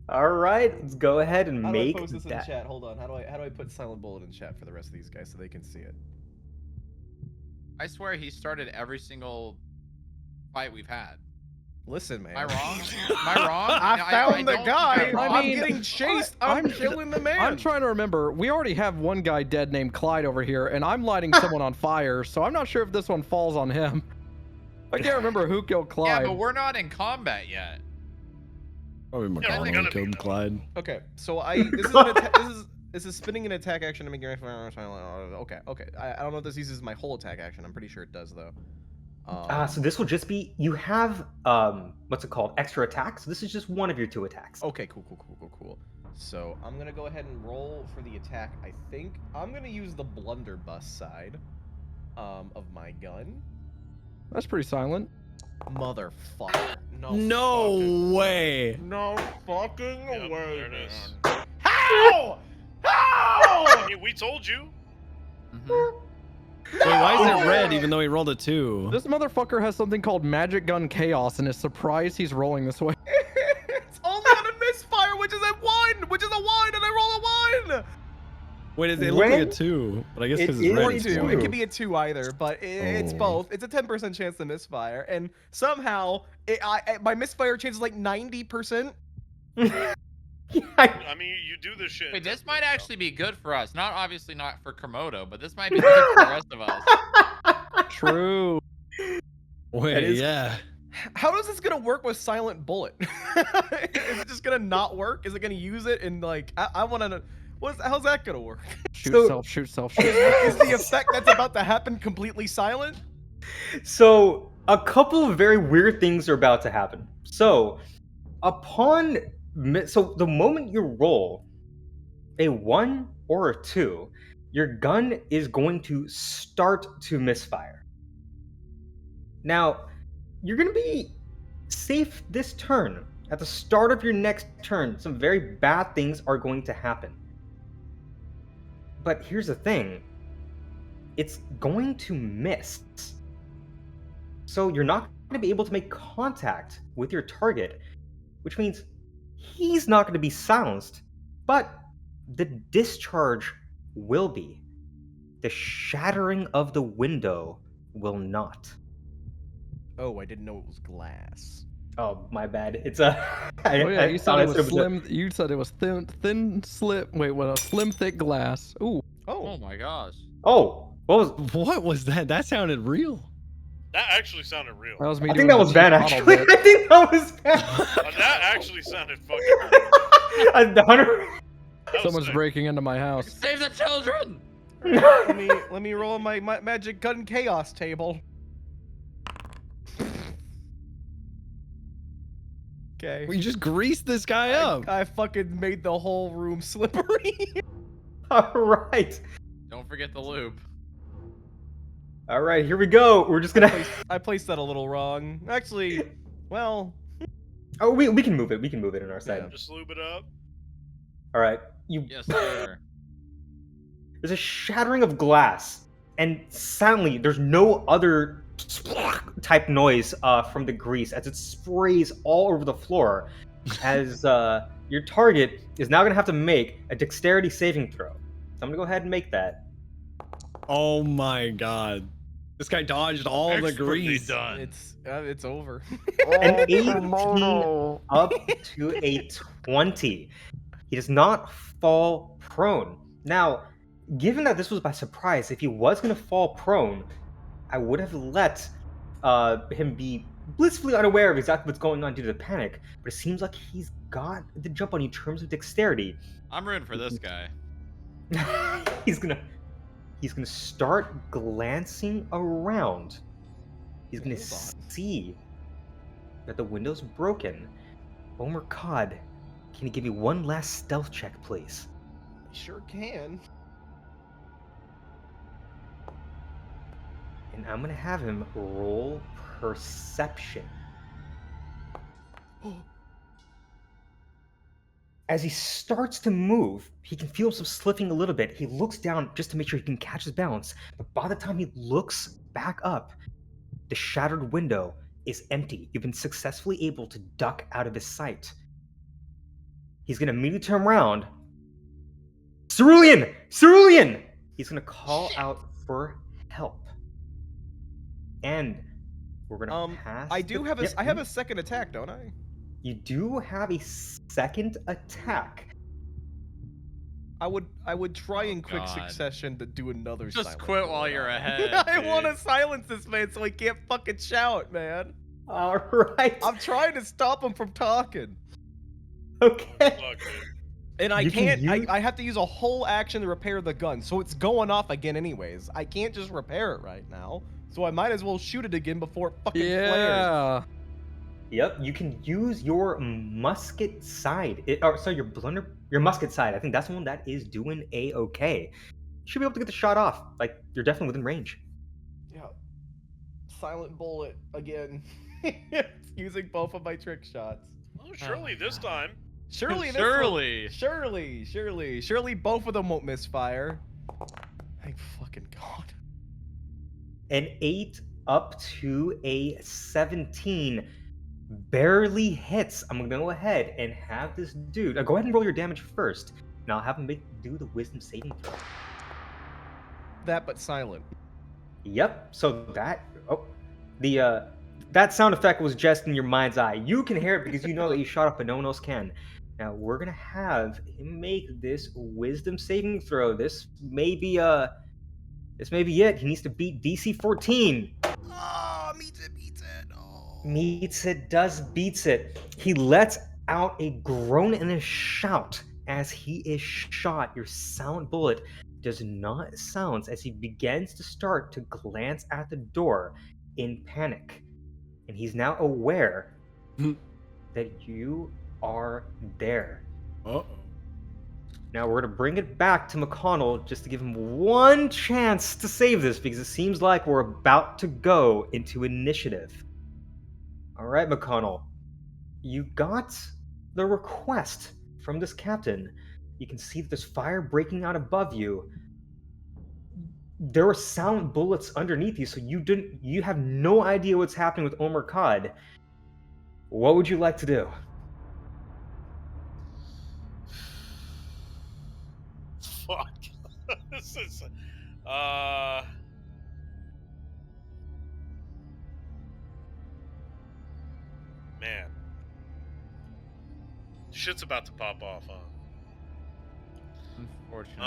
All right, let's go ahead and How do I make post this in that. chat? Hold on. How do I put silent bullet in chat for the rest of these guys so they can see it? I swear he started every single fight we've had. Listen, man. Am I wrong? Am I wrong? I found the don't guy. think I'm I'm wrong. getting chased. I'm killing the man. I'm trying to remember. We already have one guy dead named Clyde over here, and I'm lighting someone on fire, so I'm not sure if this one falls on him. I can't remember who killed Yeah, Clyde. but we're not in combat yet. Probably Yeah, we're Mcconnell gonna killed be, though. Clyde. Okay, so this is spinning an attack action to make your okay. I don't know if this uses my whole attack action. I'm pretty sure it does though. So this will just be, you have, what's it called? Extra attacks. So this is just one of your 2 attacks. Okay, cool. So I'm gonna go ahead and roll for the attack. I think I'm gonna use the blunderbuss side of my gun. That's pretty silent. Motherfucker. No fucking way. No fucking Yep, way. there it is. man. How? How? We told you. Mhm. Wait, why is it red even though he rolled a 2? This motherfucker has something called Magic Gun Chaos, and is surprised he's rolling this way. It's only on a misfire, which is a 1, and I roll a 1. Wait, it looked like a When? 2, but I guess It because is it's red. Or a it's 2. one. It could be a 2 either, but it's Oh. both. It's a 10% chance to misfire, and somehow my misfire chance is like 90%. I mean, you do this shit. Wait, this might actually be good for us. Not obviously not for Kermodo, but this might be good for the rest of us. True. Wait, is- yeah. How is this gonna work with silent bullet? Is it just gonna not work? Is it gonna use it and like I want to? How's that gonna work? Shoot So- self, shoot self, shoot Is self. the effect that's about to happen completely silent? So a couple of very weird things are about to happen. So so the moment you roll a 1 or a 2, your gun is going to start to misfire. Now, you're going to be safe this turn. At the start of your next turn, some very bad things are going to happen. But here's the thing. It's going to miss. So you're not going to be able to make contact with your target, which means he's not going to be silenced, but the discharge will be. The shattering of the window will not. Oh, I didn't know it was glass. Oh, my bad. It's a. Oh yeah, you said it was a- slim. You said it was thin slip. Wait, what? A slim, thick glass. Ooh. Oh Oh, my gosh. Oh, What was that? That sounded real. That actually sounded real. That was me. I doing think that the was Van cheap bottle actually. bit. I think that was Van. That actually sounded fucking. 100. That was Someone's sick. breaking into my house. Save the children! let me roll my magic gun chaos table. Okay. We just greased this guy up. I fucking made the whole room slippery. All right. Don't forget the loop. All right, here we go. We're just gonna. I placed that a little wrong. Actually, well, Oh, we can move it. We can move it on our side. Yeah. Just lube it up. All right. Yes, sir. There's a shattering of glass, and suddenly there's no other type noise from the grease as it sprays all over the floor. As your target is now gonna have to make a dexterity saving throw. So I'm gonna go ahead and make that. Oh my god. This guy dodged all the Expertly grease. done. it's over. An 18 up to a 20. He does not fall prone. Now, given that this was by surprise, if he was going to fall prone, I would have let him be blissfully unaware of exactly what's going on due to the panic. But it seems like he's got the jump on you in terms of dexterity. I'm rooting for this guy. He's gonna start glancing around. He's gonna Hold on. see that the window's broken. Omer Cod, can you give me one last stealth check, please? Sure can. And I'm gonna have him roll perception. As he starts to move, he can feel himself slipping a little bit. He looks down just to make sure he can catch his balance. But by the time he looks back up, the shattered window is empty. You've been successfully able to duck out of his sight. He's going to immediately turn around. Cerulean! Cerulean! He's going to call out for help. And we're going to pass. I do have I have a second attack, don't I? You do have a second attack. I would try in quick God. succession to do another Just silent quit bullet. while you're ahead. I want to dude. silence this man so he can't fucking shout, man. All right. I'm trying to stop him from talking. Okay. Look, dude. And I You can can't, use- I have to use a whole action to repair the gun, so it's going off again anyways. I can't just repair it right now, so I might as well shoot it again before it fucking flares. Yeah. Yep, you can use your musket side. Your musket side. I think that's the one that is doing a-okay. You should be able to get the shot off. Like, you're definitely within range. Yeah. Silent bullet again. Using both of my trick shots. Oh, surely this time. Surely, surely both of them won't misfire. Thank fucking God. An 8 up to a 17 barely hits. I'm gonna go ahead and have this dude. Go ahead and roll your damage first, and I'll have him do the wisdom saving throw. That but silent. Yep. So that that sound effect was just in your mind's eye. You can hear it because you know that you shot up, but no one else can. Now we're gonna have him make this wisdom saving throw. This may be it. He needs to beat DC 14. Oh, meets it. Oh. Beats it. He lets out a groan and a shout as he is shot. Your silent bullet does not sound as he begins to start to glance at the door in panic. And he's now aware that you are there. Uh-oh. Now we're going to bring it back to McConnell just to give him one chance to save this because it seems like we're about to go into initiative. All right, McConnell. You got the request from this captain. You can see that there's fire breaking out above you. There are silent bullets underneath you, so you have no idea what's happening with Omar Khad. What would you like to do? Fuck. This is. Man. Shit's about to pop off, huh? Unfortunately.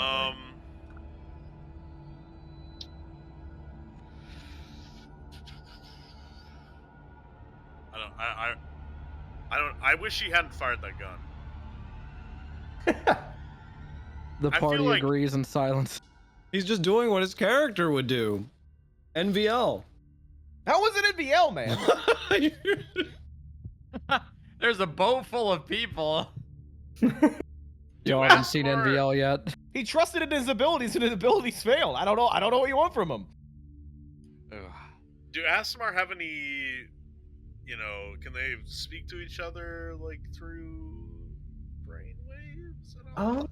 I wish he hadn't fired that gun. The I feel party like- agrees in silence. He's just doing what his character would do. NVL. That was an NBL, man. There's a boat full of people. Y'all haven't seen NVL yet. He trusted in his abilities, and his abilities failed. I don't know what you want from him. Do Asmar have any, can they speak to each other, like, through brainwaves at all?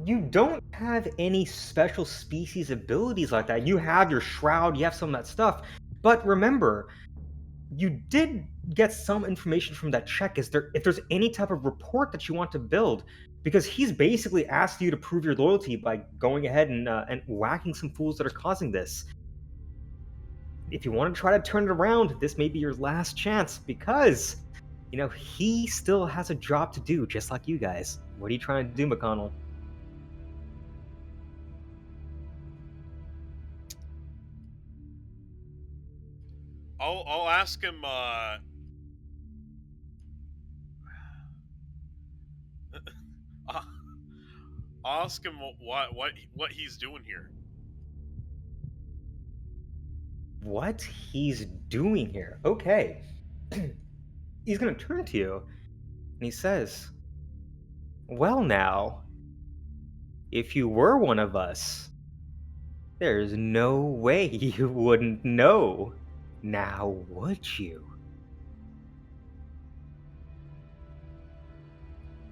You don't have any special species abilities like that. You have your shroud, you have some of that stuff. But remember, you did get some information from that check. If there's any type of report that you want to build, because he's basically asked you to prove your loyalty by going ahead and whacking some fools that are causing this. If you want to try to turn it around, this may be your last chance because, he still has a job to do, just like you guys. What are you trying to do, McConnell? I'll ask him. I'll ask him what he's doing here. What he's doing here? Okay. He's gonna turn to you, and he says, "Well, now, if you were one of us, there's no way you wouldn't know Now, would you?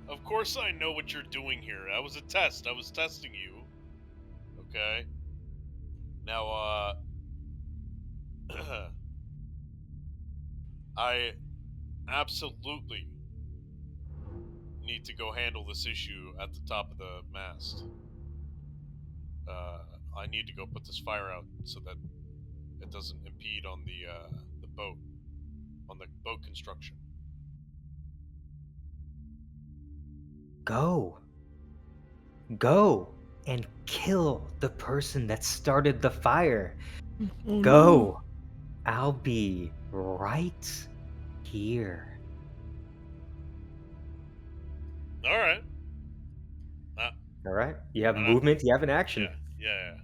Of course I know what you're doing here. That was a test. I was testing you. Okay? Now, I absolutely need to go handle this issue at the top of the mast. I need to go put this fire out so that it doesn't impede on the boat, on the boat construction. Go. Go and kill the person that started the fire. Oh, Go. I'll be right here. All right. All right. You have Uh, movement. You have an action. Yeah.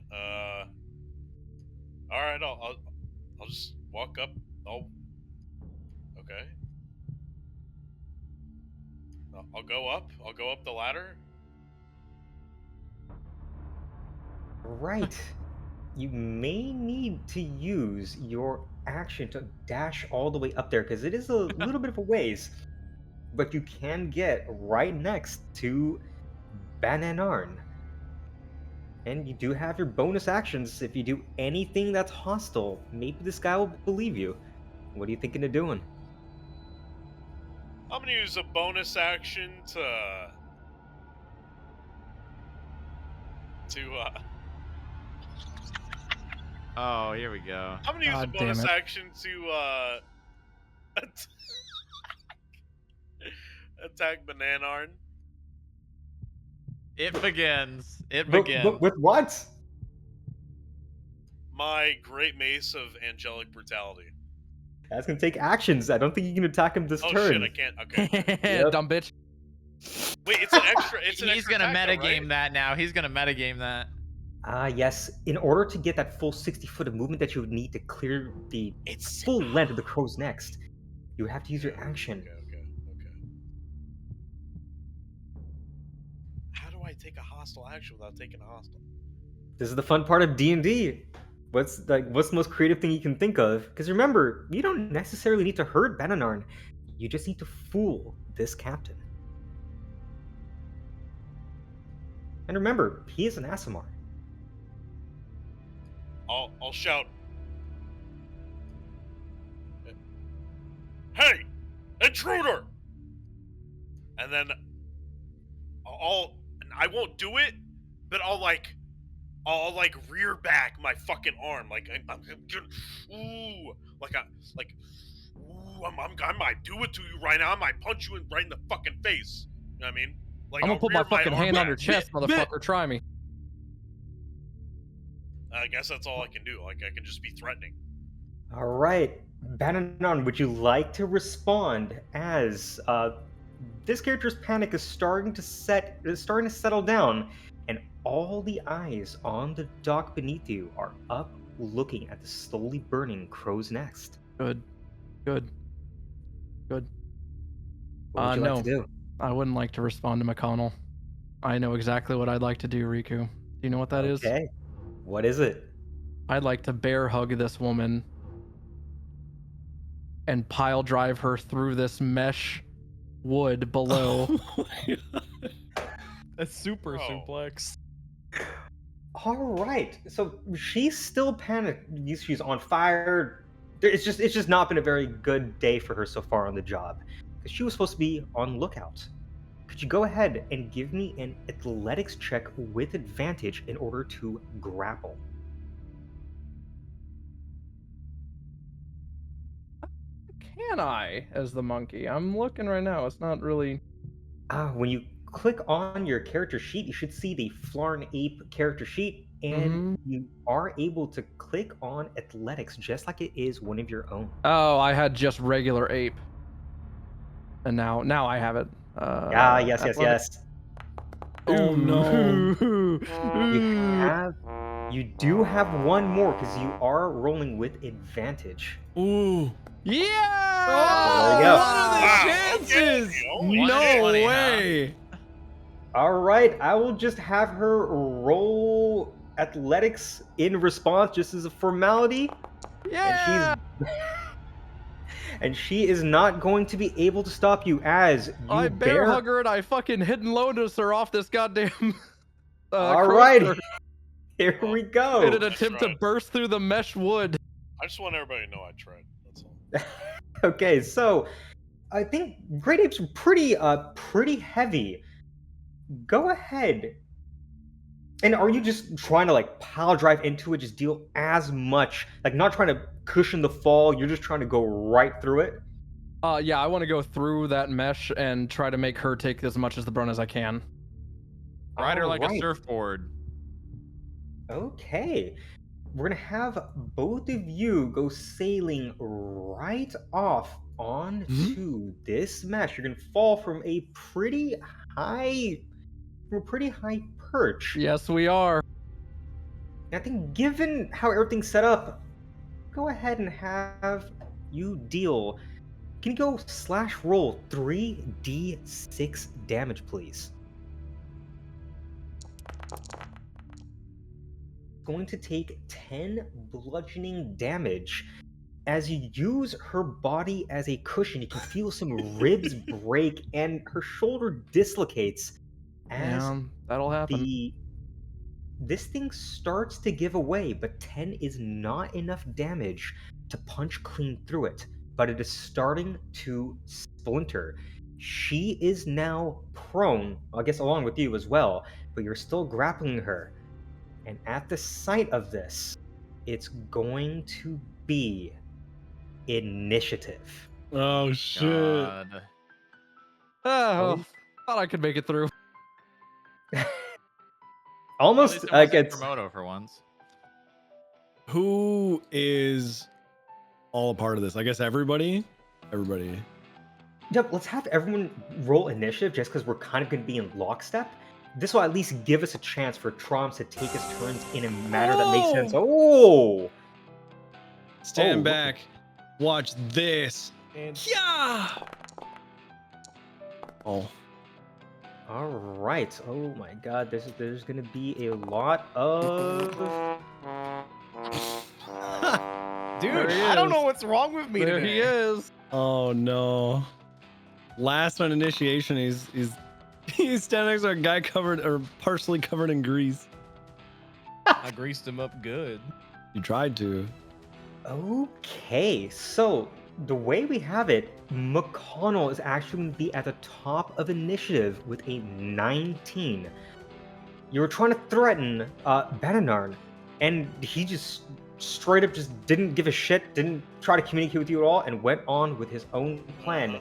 All right. I'll just walk up. Okay. I'll go up. I'll go up the ladder. Right. You may need to use your action to dash all the way up there because it is a little bit of a ways. But you can get right next to Bananarn. And you do have your bonus actions if you do anything that's hostile. Maybe this guy will believe you. What are you thinking of doing? I'm gonna use a bonus action to Oh, here we go. I'm gonna use a God damn bonus it. action to attack Bananarn. It begins. It But begins. with what? My great mace of angelic brutality. That's gonna take actions. I don't think you can attack him this Oh turn. shit! I can't. Okay. Yep. Dumb bitch. Wait, it's an extra. It's an He's extra gonna attack, though, metagame right? that now. He's gonna metagame that. Yes. In order to get that full 60 foot of movement that you would need to clear the It's full length of the crow's next, you have to use your action. Okay. How do I take a hostile action without taking a hostile? This is the fun part of D&D. What's the most creative thing you can think of? Because remember, you don't necessarily need to hurt Bananarn. You just need to fool this captain. And remember, he is an Aasimar. I'll shout. Hey, intruder! And then I won't do it, but I'll rear back my fucking arm, like I'm gonna, ooh, I might do it to you right now. I might punch you right in the fucking face. You know what I mean? Like I'm gonna I'll put my rear fucking arm hand on back. your chest, motherfucker. Try me. I guess that's all I can do. Like I can just be threatening. All right, Bananarn, would you like to respond as this character's panic is starting to settle down, and all the eyes on the dock beneath you are up, looking at the slowly burning crow's nest? Good. What would you No. like to do? I wouldn't like to respond to McConnell. I know exactly what I'd like to do, Riku. Do you know what that is? Okay. What is it? I'd like to bear hug this woman and pile drive her through this mesh wood below. Oh my God. A super Oh. suplex. All right. So she's still panicked. She's on fire. It's just not been a very good day for her so far on the job, because she was supposed to be on lookout. Could you go ahead and give me an athletics check with advantage in order to grapple? Can I, as the monkey? I'm looking right now. It's not really. When you click on your character sheet, you should see the Flarn Ape character sheet, and you are able to click on athletics just like it is one of your own. Oh, I had just regular ape, and now I have it. Yes. athletics. Oh no. You do have one more because you are rolling with advantage. Ooh. Yeah! There you go. What are the Wow, chances? okay. Holy No shit. Funny, huh? way. All right, I will just have her roll athletics in response, just as a formality. Yeah. And she is not going to be able to stop you as you I bear hug her and I fucking hidden lotus her off this goddamn. Alrighty, crossroad here we in go. an attempt to burst through the mesh wood. I just want everybody to know I tried. That's all. Okay, so I think great apes are pretty heavy. Go ahead. And are you just trying to like pile drive into it, just deal as much, like not trying to cushion the fall, you're just trying to go right through it? Yeah, I want to go through that mesh and try to make her take as much as the brunt as I can. Ride her like a Alright. surfboard. Okay. We're gonna have both of you go sailing right off onto this mesh. You're gonna fall from a pretty high perch. Yes, we are. And I think given how everything's set up, go ahead and have you deal. Can you go /roll 3d6 damage, please? Going to take 10 bludgeoning damage. As you use her body as a cushion, you can feel some ribs break and her shoulder dislocates as Yeah, that'll happen. this thing starts to give away, but 10 is not enough damage to punch clean through it, but it is starting to splinter. She is now prone, I guess along with you as well, but you're still grappling her. And at the sight of this, it's going to be initiative. Oh shit. God. Oh, thought I could make it through. Almost At least it like wasn't it's Kermodo for once. Who is all a part of this? I guess everybody. Everybody. Yep, let's have everyone roll initiative just because we're kind of going to be in lockstep. This will at least give us a chance for Traumz to take his turns in a manner that makes sense. Oh! Stand Oh, back. Watch this. And Yeah. Oh. All right. Oh my God, there's going to be a lot of... dude, There he I don't is. know what's wrong with me There today. he is. Oh no. Last on initiation, he's standing next to a guy covered or partially covered in grease. I greased him up good. You tried to. Okay, so the way we have it, McConnell is actually going to be at the top of initiative with a 19. You were trying to threaten Bananarn, and he just straight up just didn't give a shit, didn't try to communicate with you at all, and went on with his own plan.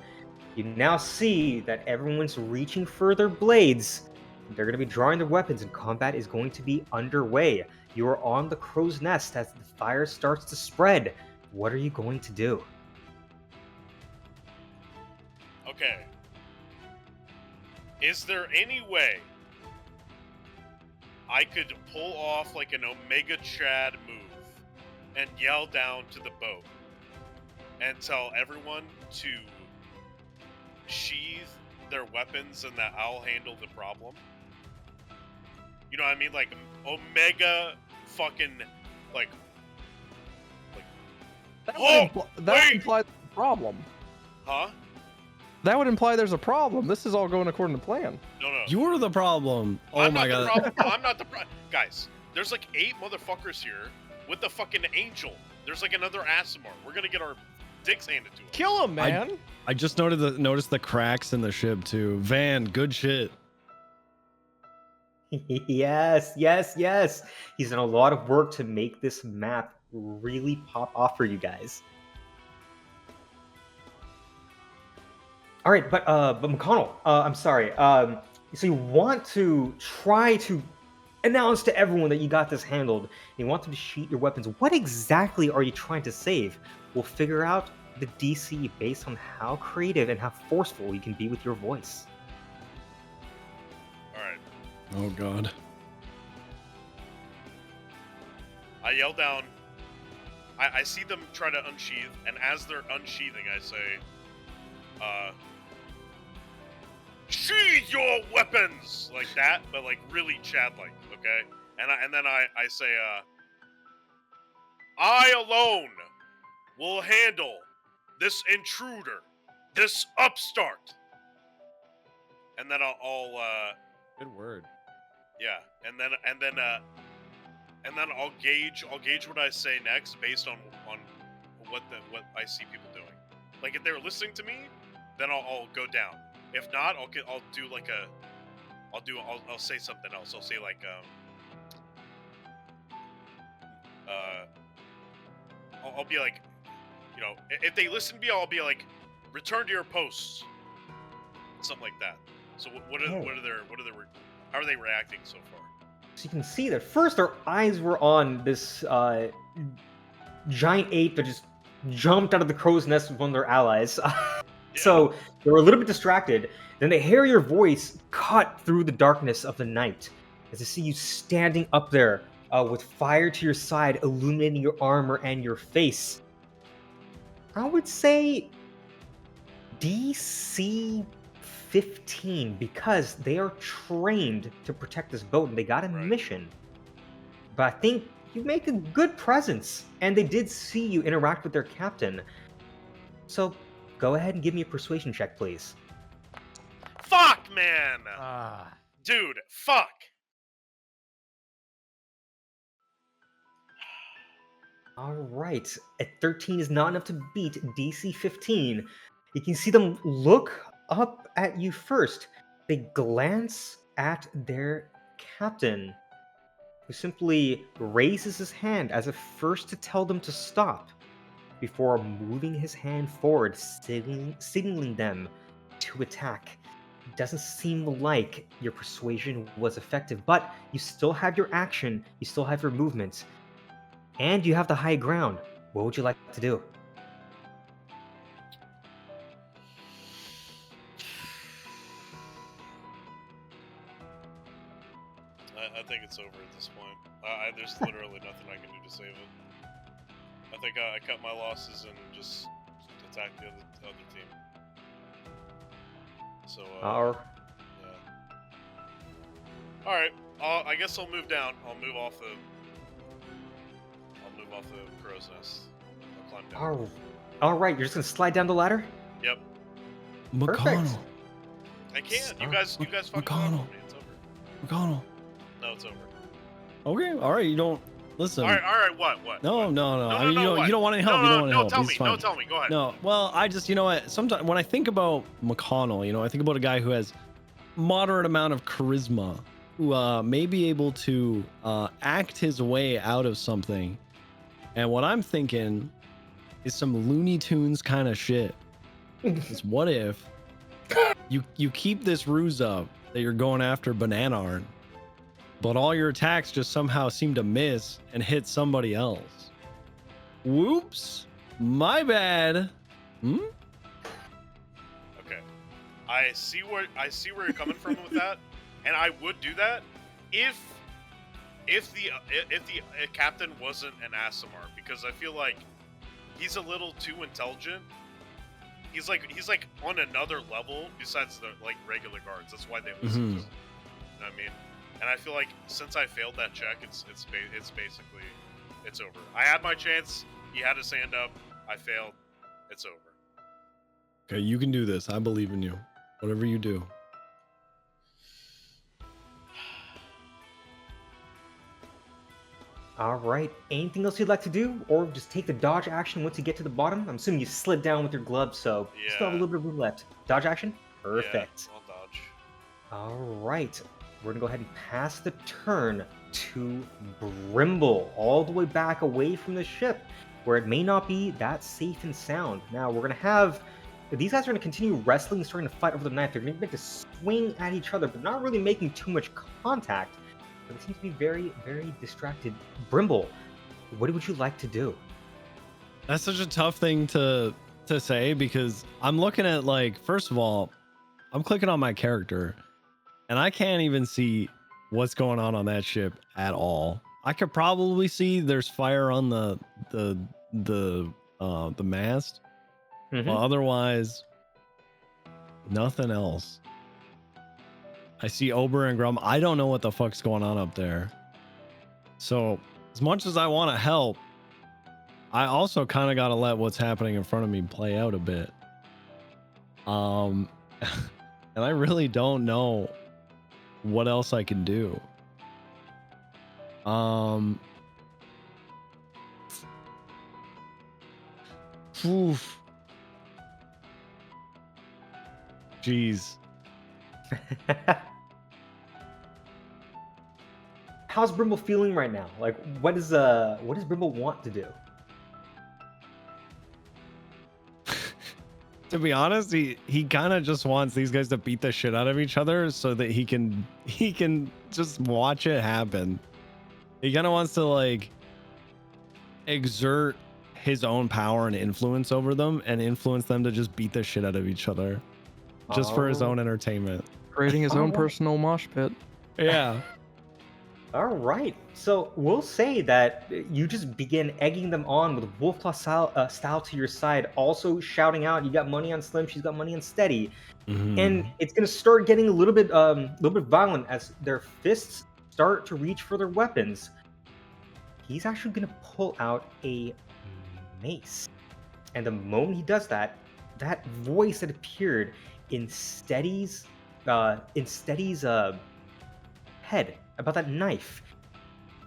You now see that everyone's reaching for their blades. They're going to be drawing their weapons, and combat is going to be underway. You are on the crow's nest as the fire starts to spread. What are you going to do? Okay. Is there any way I could pull off like an Omega Chad move and yell down to the boat and tell everyone to sheathe their weapons and that I'll handle the problem? You know what I mean? Like Omega fucking like That Oh, would wait! imply there's a problem. huh? That would imply there's a problem. This is all going according to plan. No. You're the problem. Oh I'm my not god. The problem. I'm not the problem. Guys, there's like 8 motherfuckers here with the fucking angel. There's like another Asimar. We're gonna get our dicks handed to us. Kill him, man. I just noticed the cracks in the ship too. Van, good shit. Yes. He's done a lot of work to make this map really pop off for you guys. All right, but McConnell, I'm sorry. So you want to try to announce to everyone that you got this handled. You want them to sheath your weapons. What exactly are you trying to save? We'll figure out the DC based on how creative and how forceful you can be with your voice. All right. Oh god. I yell down. I see them try to unsheath, and as they're unsheathing, I say, sheathe your weapons! Like that, but like really Chad-like, okay? And then I say, I alone will handle this intruder, this upstart. And then I'll Good word. yeah, and then I'll gauge what I say next based on what I see people doing. Like if they're listening to me, then I'll go down. If not, I'll do like I'll say something else. I'll say like I'll be like, you know, if they listen to me, I'll be like, return to your posts, something like that. So how are they reacting so far? So you can see that first our eyes were on this giant ape that just jumped out of the crow's nest with one of their allies. So they were a little bit distracted. Then they hear your voice cut through the darkness of the night as they see you standing up there with fire to your side, illuminating your armor and your face. I would say DC 15 because they are trained to protect this boat and they got a mission. But I think you make a good presence, and they did see you interact with their captain. So go ahead and give me a persuasion check, please. Fuck, man! Dude, fuck! Alright, at 13 is not enough to beat DC 15. You can see them look up at you first. They glance at their captain, who simply raises his hand as if first to tell them to stop, before moving his hand forward, signaling them to attack. It doesn't seem like your persuasion was effective, but you still have your action, you still have your movement, and you have the high ground. What would you like to do? I think it's over at this point. There's literally nothing I can do to save it. I think I cut my losses and just attack the other team. So, yeah. Alright, I guess I'll move down. I'll move off the crow's nest. I'll climb down. Alright, you're just gonna slide down the ladder? Yep. McConnell. I can't. You guys fucking McConnell. It's over. McConnell. No, it's over. Okay, all right. You don't listen. All right. What? No. What? You don't want any help. You don't want any help. Tell It's me. fine. No, tell me. Go ahead. No, well, I just, you know what? Sometimes when I think about McConnell, I think about a guy who has moderate amount of charisma, who may be able to act his way out of something. And what I'm thinking is some Looney Tunes kind of shit. Is what if you keep this ruse up that you're going after Bananarn, but all your attacks just somehow seem to miss and hit somebody else. Whoops. My bad. Okay. I see where you're coming from with that, and I would do that if the captain wasn't an Aasimar, because I feel like he's a little too intelligent. He's like on another level besides the regular guards. That's why they listen to him. You know what I mean? And I feel like since I failed that check, it's basically over. I had my chance. He had his hand up. I failed. It's over. Okay, you can do this. I believe in you. Whatever you do. All right. Anything else you'd like to do, or just take the dodge action once you get to the bottom? I'm assuming you slid down with your gloves, so you still have a little bit of room left. Dodge action. Perfect. Yeah, I'll dodge. All right. We're gonna go ahead and pass the turn to Brimble, all the way back away from the ship, where it may not be that safe and sound. Now we're gonna have these guys are gonna continue wrestling, starting to fight over the knife. They're gonna make to swing at each other, but not really making too much contact. But it seems to be very, very distracted. Brimble, what would you like to do? That's such a tough thing to say, because I'm looking at, like, first of all, I'm clicking on my character and I can't even see what's going on that ship at all. I could probably see there's fire on the mast, but otherwise nothing else. I see Ober and Grum. I don't know what the fuck's going on up there. So as much as I want to help, I also kind of got to let what's happening in front of me play out a bit. And I really don't know what else I can do. Oof. Jeez. How's Brimble feeling right now? Like, what does Brimble want to do? To be honest, he kind of just wants these guys to beat the shit out of each other so that he can just watch it happen. He kind of wants to like exert his own power and influence over them and influence them to just beat the shit out of each other just for his own entertainment. Creating his own personal mosh pit. Yeah. All right. So we'll say that you just begin egging them on with Wolfclaw style to your side, also shouting out, "You got money on Slim, she's got money on Steady," and it's gonna start getting a little bit violent as their fists start to reach for their weapons. He's actually gonna pull out a mace, and the moment he does that, that voice that appeared in Steady's head about that knife.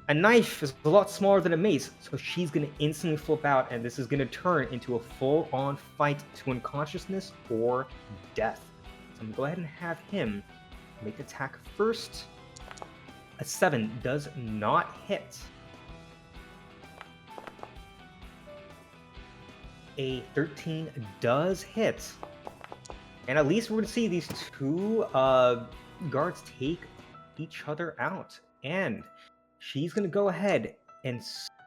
A knife is a lot smaller than a mace, so she's going to instantly flip out, and this is going to turn into a full-on fight to unconsciousness or death. So I'm going to go ahead and have him make the attack first. A 7 does not hit. A 13 does hit. And at least we're going to see these two guards take each other out, and she's gonna go ahead and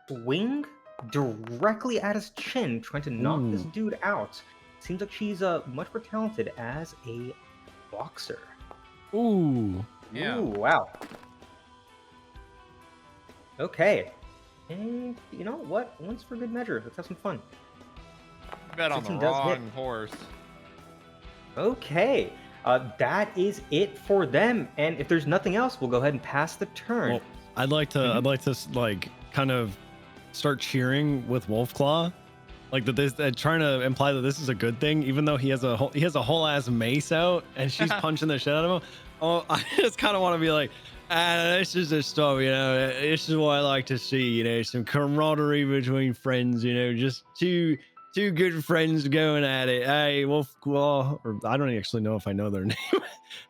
swing directly at his chin, trying to knock this dude out. Seems like she's much more talented as a boxer. Ooh. Yeah. Ooh, wow. Okay, and you know what? Once for good measure, let's have some fun. Bet on the 16 does hit. wrong horse. Okay. That is it for them, and if there's nothing else, we'll go ahead and pass the turn. Well, I'd like to like kind of start cheering with Wolfclaw, like that this trying to imply that this is a good thing, even though he has a whole ass mace out and she's punching the shit out of him. Oh, I just kind of want to be like, this is a story, you know. This is what I like to see, you know, some camaraderie between friends, you know, just two good friends going at it. Hey, Wolfclaw, or I don't actually know if I know their name.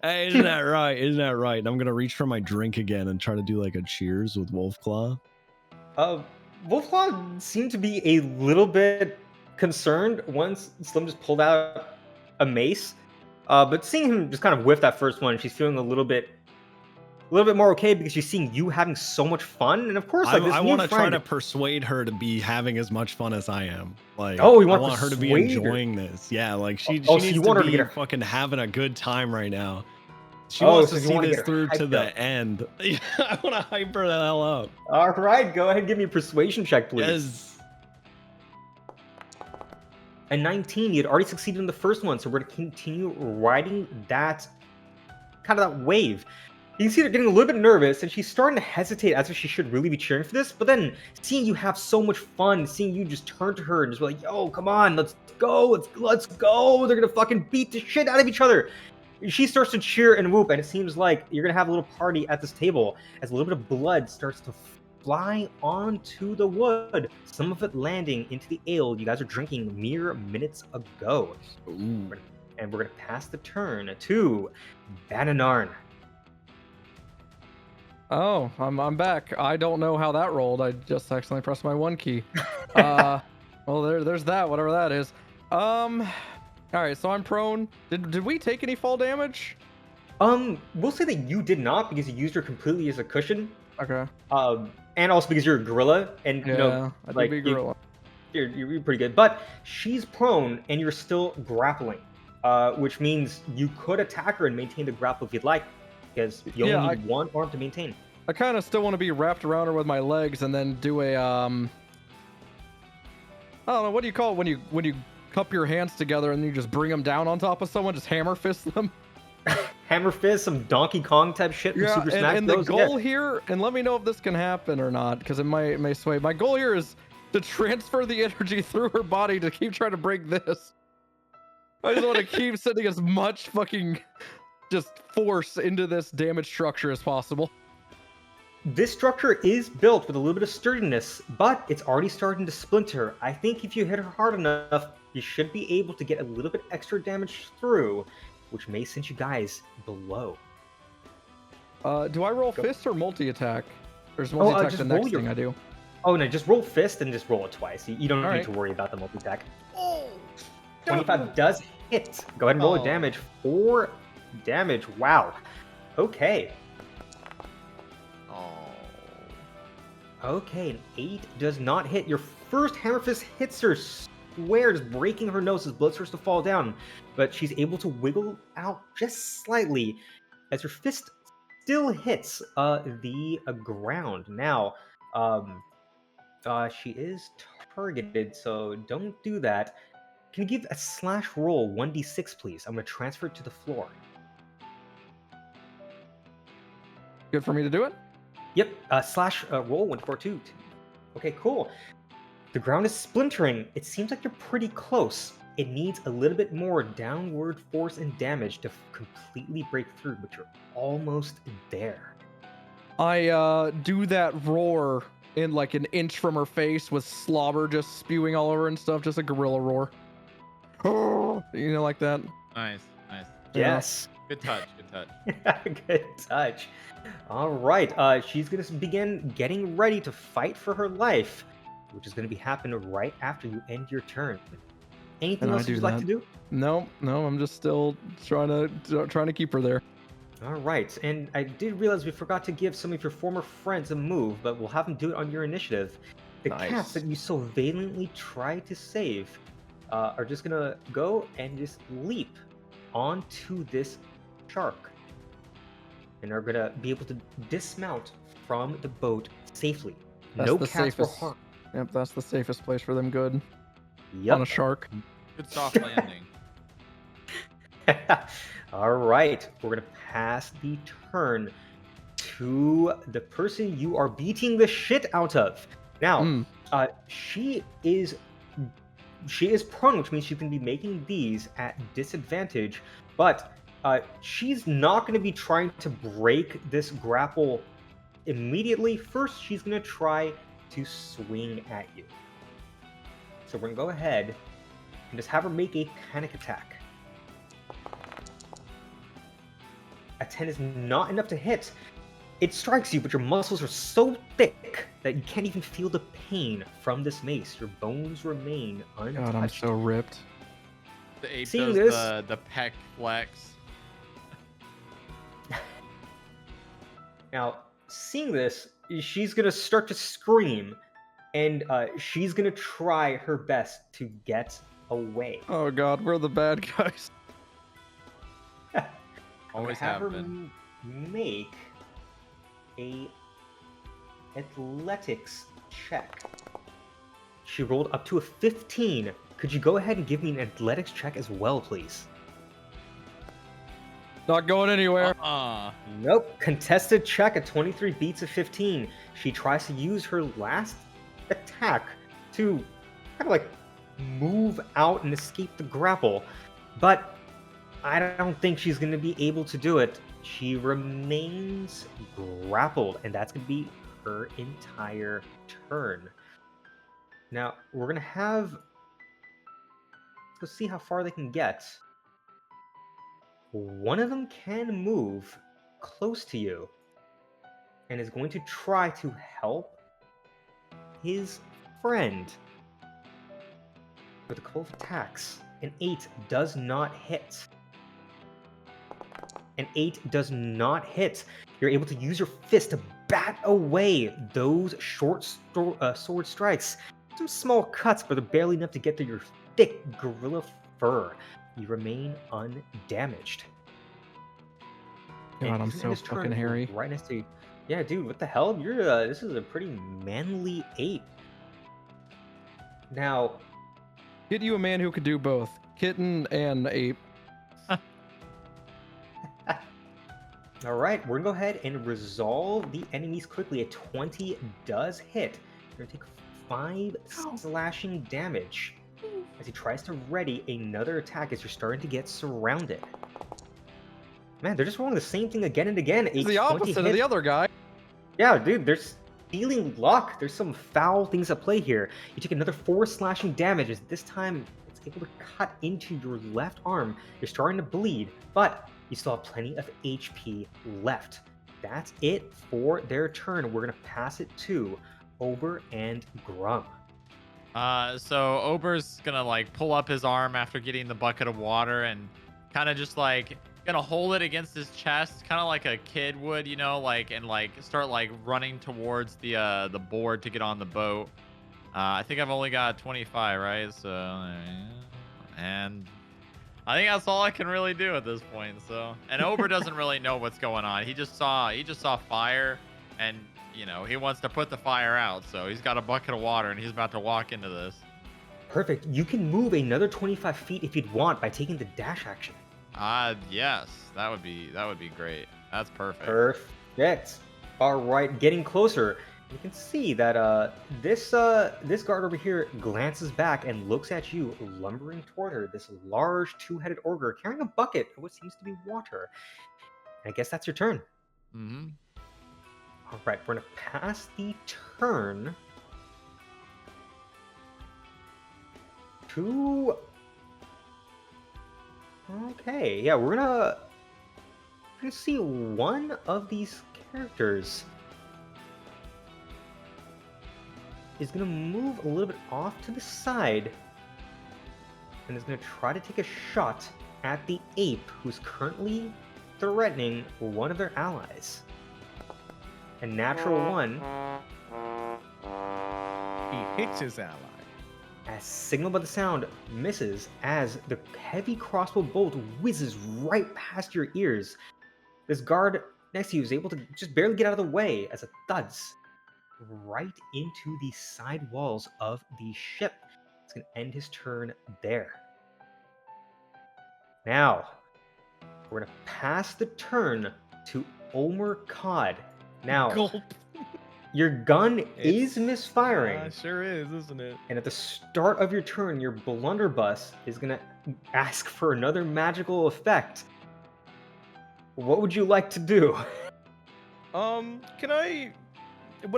Hey, isn't that right? Isn't that right? And I'm gonna reach for my drink again and try to do like a cheers with Wolfclaw. Wolfclaw seemed to be a little bit concerned once Slim just pulled out a mace. But seeing him just kind of whiff that first one, she's feeling a little bit more okay because she's seeing you having so much fun, and of course, like, I want to try to persuade her to be having as much fun as I am. Like, oh, you I want want her to be enjoying this. Yeah, like she so needs you to want her be to get her fucking having a good time right now. She wants to see this through to the end. I want to hype her the hell up. All right, go ahead and give me a persuasion check, please. Yes. A 19, you had already succeeded in the first one, so we're going to continue riding that kind of that wave. You can see they're getting a little bit nervous, and she's starting to hesitate as if she should really be cheering for this. But then, seeing you have so much fun, seeing you just turn to her and just be like, "Yo, come on, let's go, let's go!" They're gonna fucking beat the shit out of each other. She starts to cheer and whoop, and it seems like you're gonna have a little party at this table as a little bit of blood starts to fly onto the wood. Some of it landing into the ale you guys are drinking mere minutes ago. Ooh. And we're gonna pass the turn to Bananarn. Oh, I'm back. I don't know how that rolled. I just accidentally pressed my 1 key. Well, there's that, whatever that is. All right, so I'm prone. Did we take any fall damage? We'll say that you did not because you used her completely as a cushion. Okay. And also because you're a gorilla, and Yeah, you know, I like did be gorilla. you're pretty good. But she's prone, and you're still grappling, which means you could attack her and maintain the grapple if you'd like, because you only need one arm to maintain. I kind of still want to be wrapped around her with my legs and then do a I don't know, what do you call it when you cup your hands together and you just bring them down on top of someone, just hammer fist them? Hammer fist, some Donkey Kong type shit from Super Smash and Bros. The goal here, and let me know if this can happen or not, because it may sway. My goal here is to transfer the energy through her body to keep trying to break this. I just want to keep sending as much fucking just force into this damaged structure as possible. This structure is built with a little bit of sturdiness, but it's already starting to splinter. I think if you hit her hard enough, you should be able to get a little bit extra damage through, which may send you guys below. Do I roll fist or multi-attack? There's multi-attack the next thing I do. Oh no, just roll fist and just roll it twice. You don't need right. to worry about the multi-attack. Oh, 25 does hit. Go ahead and roll a damage. 4 damage. Wow. Okay. Okay, an 8 does not hit. Your first hammer fist hits her square, just breaking her nose as blood starts to fall down. But she's able to wiggle out just slightly as her fist still hits the ground. Now, she is targeted, so don't do that. Can you give a slash roll 1d6, please? I'm going to transfer it to the floor. Good for me to do it? Yep, slash roll 1, 4, 2. Okay, cool. The ground is splintering. It seems like you're pretty close. It needs a little bit more downward force and damage to completely break through, but you're almost there. I do that roar in like an inch from her face with slobber just spewing all over and stuff, just a gorilla roar. You know, like that. Nice, nice. Yes. Good touch, good touch. Good touch. All right, she's going to begin getting ready to fight for her life, which is going to be happening right after you end your turn. Anything else you'd like to do? No, I'm just still trying to keep her there. All right, and I did realize we forgot to give some of your former friends a move, but we'll have them do it on your initiative. The cats that you so valiantly tried to save are just going to go and just leap onto this shark. And are going to be able to dismount from the boat safely. That's no the cats were safest. harmed. Yep, that's the safest place for them. Good. Yep. On a shark. Good soft landing. All right, we're going to pass the turn to the person you are beating the shit out of. Now, she is prone, which means she can be making these at disadvantage, but she's not going to be trying to break this grapple immediately. First, she's going to try to swing at you. So we're going to go ahead and just have her make a panic attack. A 10 is not enough to hit. It strikes you, but your muscles are so thick that you can't even feel the pain from this mace. Your bones remain untouched. God, I'm so ripped. The ape Seeing does this- the pec flex. Now, seeing this, she's going to start to scream, and she's going to try her best to get away. Oh God, we're the bad guys. Always have her have been. make a athletics check. She rolled up to a 15. Could you go ahead and give me an athletics check as well, please? Not going anywhere. Nope. Contested check at 23 beats a 15. She tries to use her last attack to kind of like move out and escape the grapple, but I don't think she's going to be able to do it. She remains grappled, and that's going to be her entire turn. Now, we're going to have... Let's go see how far they can get. One of them can move close to you and is going to try to help his friend with a couple of attacks. An 8 does not hit. An 8 does not hit. You're able to use your fist to bat away those short sword strikes. Some small cuts, but they're barely enough to get through your thick gorilla fur. You remain undamaged. God, I'm he's so in his turn fucking hairy. Right next to you. Yeah, dude, what the hell? You're this is a pretty manly ape. Now, Get you a man who could do both, kitten and ape. all right, we're gonna go ahead and resolve the enemies quickly. A 20 does hit. You're gonna take 5 slashing damage as he tries to ready another attack as you're starting to get surrounded. Man, they're just rolling the same thing again and again. It's the opposite of the other guy. Yeah, dude, they're stealing luck. There's some foul things at play here. You take another 4 slashing damage as this time it's able to cut into your left arm. You're starting to bleed, but you still have plenty of HP left. That's it for their turn. We're going to pass it to Ober and Grum. So Ober's gonna like pull up his arm after getting the bucket of water and kind of just like gonna hold it against his chest, kind of like a kid would, you know, like, and like start like running towards the board to get on the boat. I think I've only got 25, right? So, and I think that's all I can really do at this point. So, and Ober doesn't really know what's going on. He just saw fire, and you know he wants to put the fire out. So he's got a bucket of water, and he's about to walk into this. Perfect. You can move another 25 feet if you'd want by taking the dash action. Yes, that would be great. That's perfect. Perfect. All right, getting closer. You can see that this guard over here glances back and looks at you, lumbering toward her. This large two-headed ogre carrying a bucket of what seems to be water. And I guess that's your turn. Mm-hmm. All right, we're gonna pass the turn to. Okay, yeah, we're gonna see one of these characters is gonna move a little bit off to the side and is gonna try to take a shot at the ape who's currently threatening one of their allies. A natural 1. He hits his ally. As signaled by the sound, misses as the heavy crossbow bolt whizzes right past your ears. This guard next to you is able to just barely get out of the way as it thuds right into the side walls of the ship. It's going to end his turn there. Now, we're going to pass the turn to Omer Cod. Now, Gulp. your gun is misfiring. Sure is, isn't it? And at the start of your turn, your blunderbuss is going to ask for another magical effect. What would you like to do? Would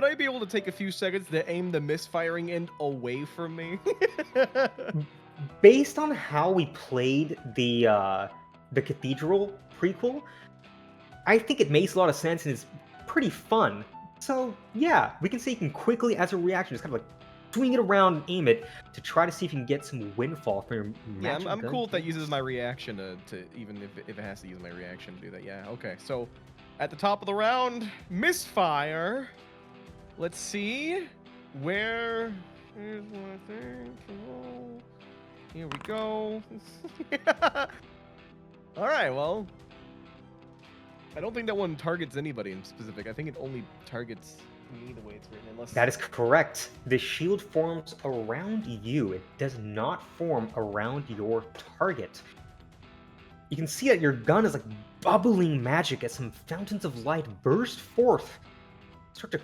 I be able to take a few seconds to aim the misfiring end away from me? Based on how we played the Cathedral prequel, I think it makes a lot of sense and it's pretty fun. So yeah, we can say you can quickly, as a reaction, just kind of like swing it around and aim it to try to see if you can get some windfall from your magic I'm gun. cool if that uses my reaction to even if it has to use my reaction to do that. Yeah, okay. So at the top of the round, misfire. Let's see where. Here's one thing. Here we go. All right, well, I don't think that one targets anybody in specific. I think it only targets me the way it's written. Unless That is correct. The shield forms around you. It does not form around your target. You can see that your gun is like bubbling magic as some fountains of light burst forth. Start to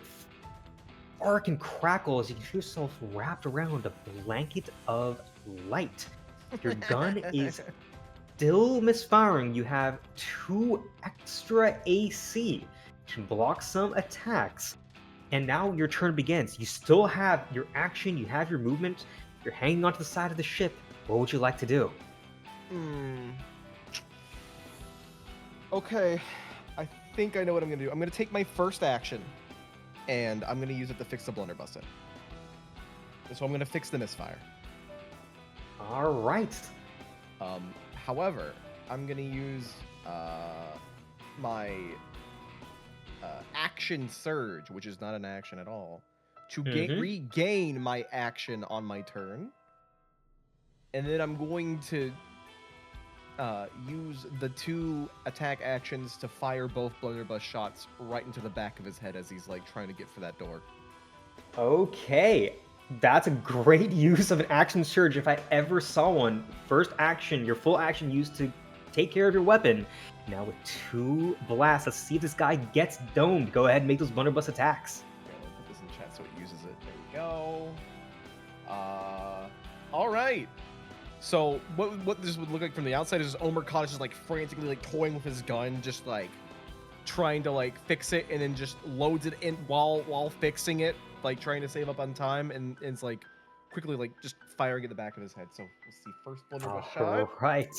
arc and crackle as you feel yourself wrapped around a blanket of light. Your gun is still misfiring. You have 2 extra AC to block some attacks. And now your turn begins. You still have your action, you have your movement, you're hanging onto the side of the ship. What would you like to do? Okay, I think I know what I'm gonna do. I'm gonna take my first action, and I'm gonna use it to fix the blunderbuss in. So I'm gonna fix the misfire. All right. However, I'm gonna use my action surge, which is not an action at all, to regain my action on my turn, and then I'm going to use the 2 attack actions to fire both blunderbuss shots right into the back of his head as he's like trying to get for that door. Okay. That's a great use of an action surge if I ever saw one. First action, your full action used to take care of your weapon. Now with 2 blasts, let's see if this guy gets domed. Go ahead and make those blunderbuss attacks. Okay, I'll put this in chat so it uses it. There we go. All right. So what this would look like from the outside is Omurcon is just like frantically like toying with his gun, just like trying to like fix it, and then just loads it in while fixing it, like trying to save up on time, and it's like quickly like just firing at the back of his head. So we'll see first vulnerable shot. All right.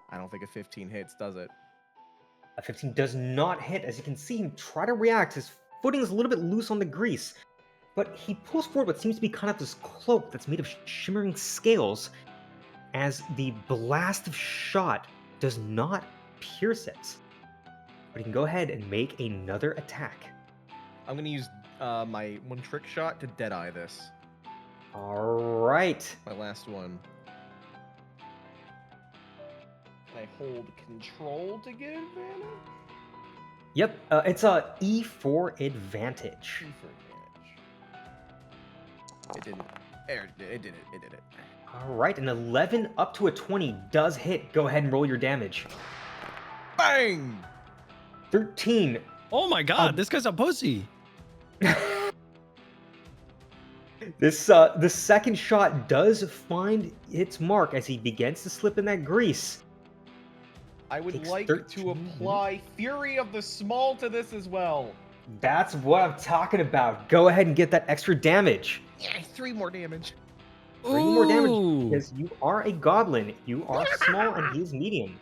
I don't think a 15 hits, does it? A 15 does not hit. As you can see him try to react, his footing is a little bit loose on the grease. But he pulls forward what seems to be kind of this cloak that's made of shimmering scales, as the blast of shot does not pierce it. But he can go ahead and make another attack. I'm gonna use my one trick shot to deadeye this. All right. My last one. Can I hold control to get advantage? Yep, it's a E for advantage. E for advantage. It didn't. It did it. It did it. All right, an 11 up to a 20 does hit. Go ahead and roll your damage. Bang! 13. Oh my god, this guy's a pussy. The second shot does find its mark as he begins to slip in that grease. I would Takes like 13. to apply Fury of the Small to this as well. That's what I'm talking about. Go ahead and get that extra damage. Yeah, 3 more damage. 3 more damage Ooh. because you are a goblin. You are small and he's medium.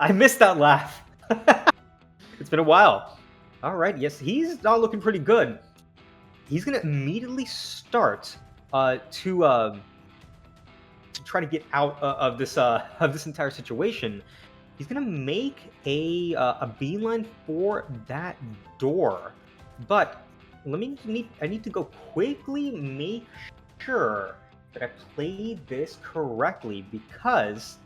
I missed that laugh. It's been a while. All right, yes, he's not looking pretty good. He's gonna immediately start to try to get out of this entire situation. He's gonna make a beeline for that door, but I need to go quickly make sure that I played this correctly because.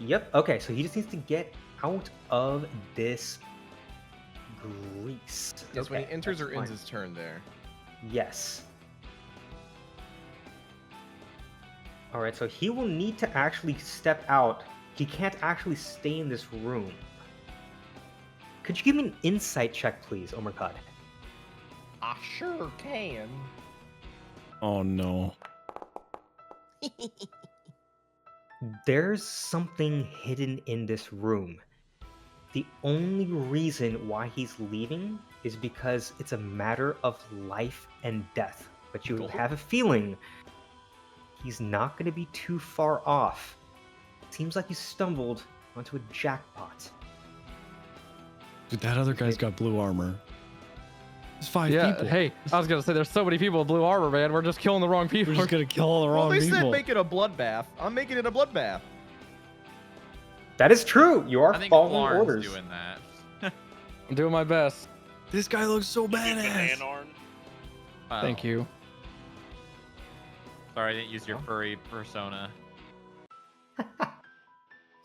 Yep. Okay. So he just needs to get out of this grease. Yes, when he Okay, enters or that's ends fine. his turn there. Yes. All right, so he will need to actually step out. He can't actually stay in this room. Could you give me an insight check, please, Omurcon? I sure can. Oh no. There's something hidden in this room. The only reason why he's leaving is because it's a matter of life and death. But you have a feeling he's not going to be too far off. Seems like he stumbled onto a jackpot. Dude, that other guy's got blue armor. There's 5 Yeah, people. hey, I was gonna say there's so many people with blue armor, man. We're just killing the wrong people. We're just gonna kill all the Well, wrong they people. said make it a bloodbath. I'm making it a bloodbath. That is true. You are I think following Lauren's orders. doing that. I'm doing my best. This guy looks so You mean badass. Banarn? Thank Oh, you. Sorry, I didn't use your furry persona.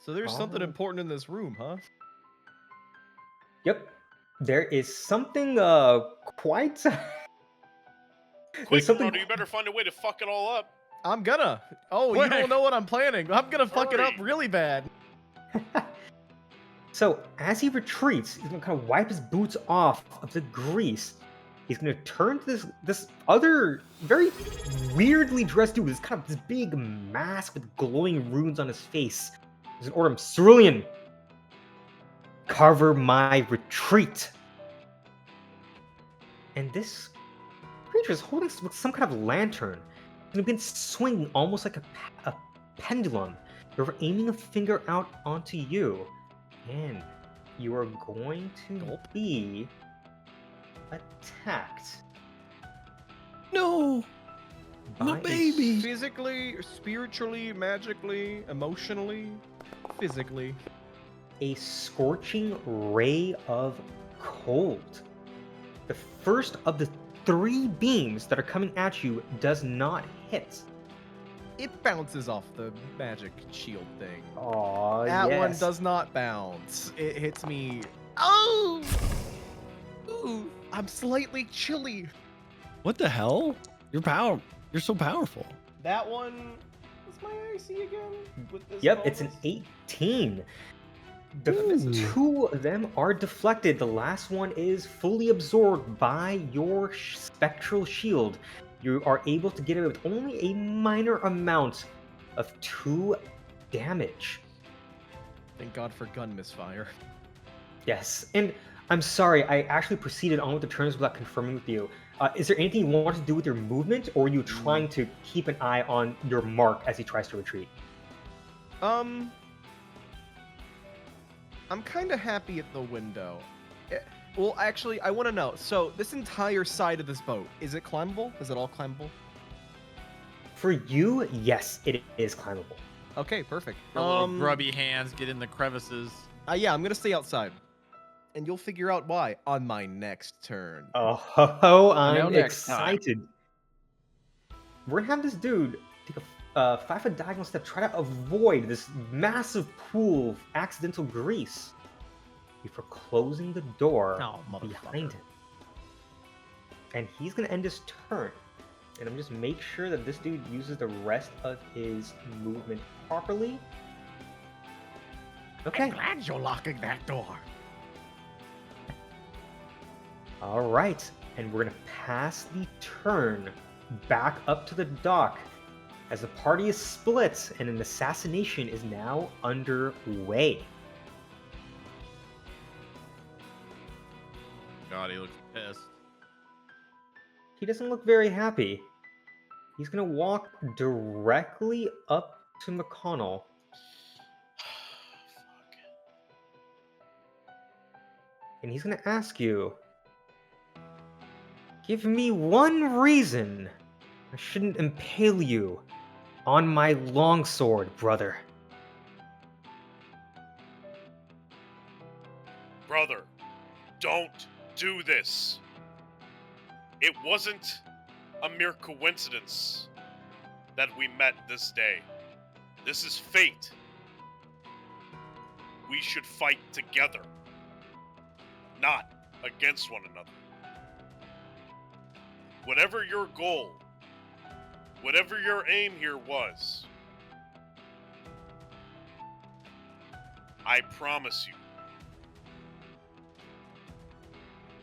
So there's something Oh. important in this room, huh? Yep. There is something quite. Quick, There's something. Kermodo, you better find a way to fuck it all up. I'm gonna. Oh, Quick. you don't know what I'm planning. I'm gonna fuck it up Hurry. really bad. So as he retreats, he's gonna kind of wipe his boots off of the grease. He's gonna turn to this other very weirdly dressed dude with this kind of this big mask with glowing runes on his face. He's gonna order him, Cerulean, cover my retreat. And this creature is holding some kind of lantern. He's gonna begin swinging almost like a pendulum. You're aiming a finger out onto you, and you are going to be attacked. No. My by a baby. Physically, spiritually, magically, emotionally, physically. a scorching ray of cold. The first of the 3 beams that are coming at you does not hit. It bounces off the magic shield thing. Oh, That one does not bounce. It hits me. Oh! Ooh, I'm slightly chilly. What the hell? You're so powerful. That one. What's my AC again? With this Yep, it's an bonus? 18. Two of them are deflected. The last one is fully absorbed by your spectral shield. You are able to get away with only a minor amount of 2 damage. Thank God for gun misfire. Yes, and I'm sorry, I actually proceeded on with the turns without confirming with you. Is there anything you want to do with your movement, or are you trying to keep an eye on your mark as he tries to retreat? I'm kind of happy at the window. Well, actually, I want to know. So, this entire side of this boat, is it climbable? Is it all climbable? For you, yes, it is climbable. Okay, perfect. Your little grubby hands get in the crevices. Yeah, I'm gonna stay outside, and you'll figure out why on my next turn. Oh, Now I'm next time. excited. We're gonna have this dude take a 5-foot diagonal step, try to avoid this massive pool of accidental grease before closing the door Oh, behind motherfucker. him. And he's gonna end his turn. And I'm just make sure that this dude uses the rest of his movement properly. Okay. I'm glad you're locking that door. All right, and we're gonna pass the turn back up to the dock as the party is split and an assassination is now underway. God, he looks pissed. He doesn't look very happy. He's gonna walk directly up to McConnell. And he's gonna ask you, give me one reason I shouldn't impale you on my longsword, brother. Brother, don't do this. It wasn't a mere coincidence that we met this day. This is fate. We should fight together, not against one another. Whatever your goal, whatever your aim here was, I promise you,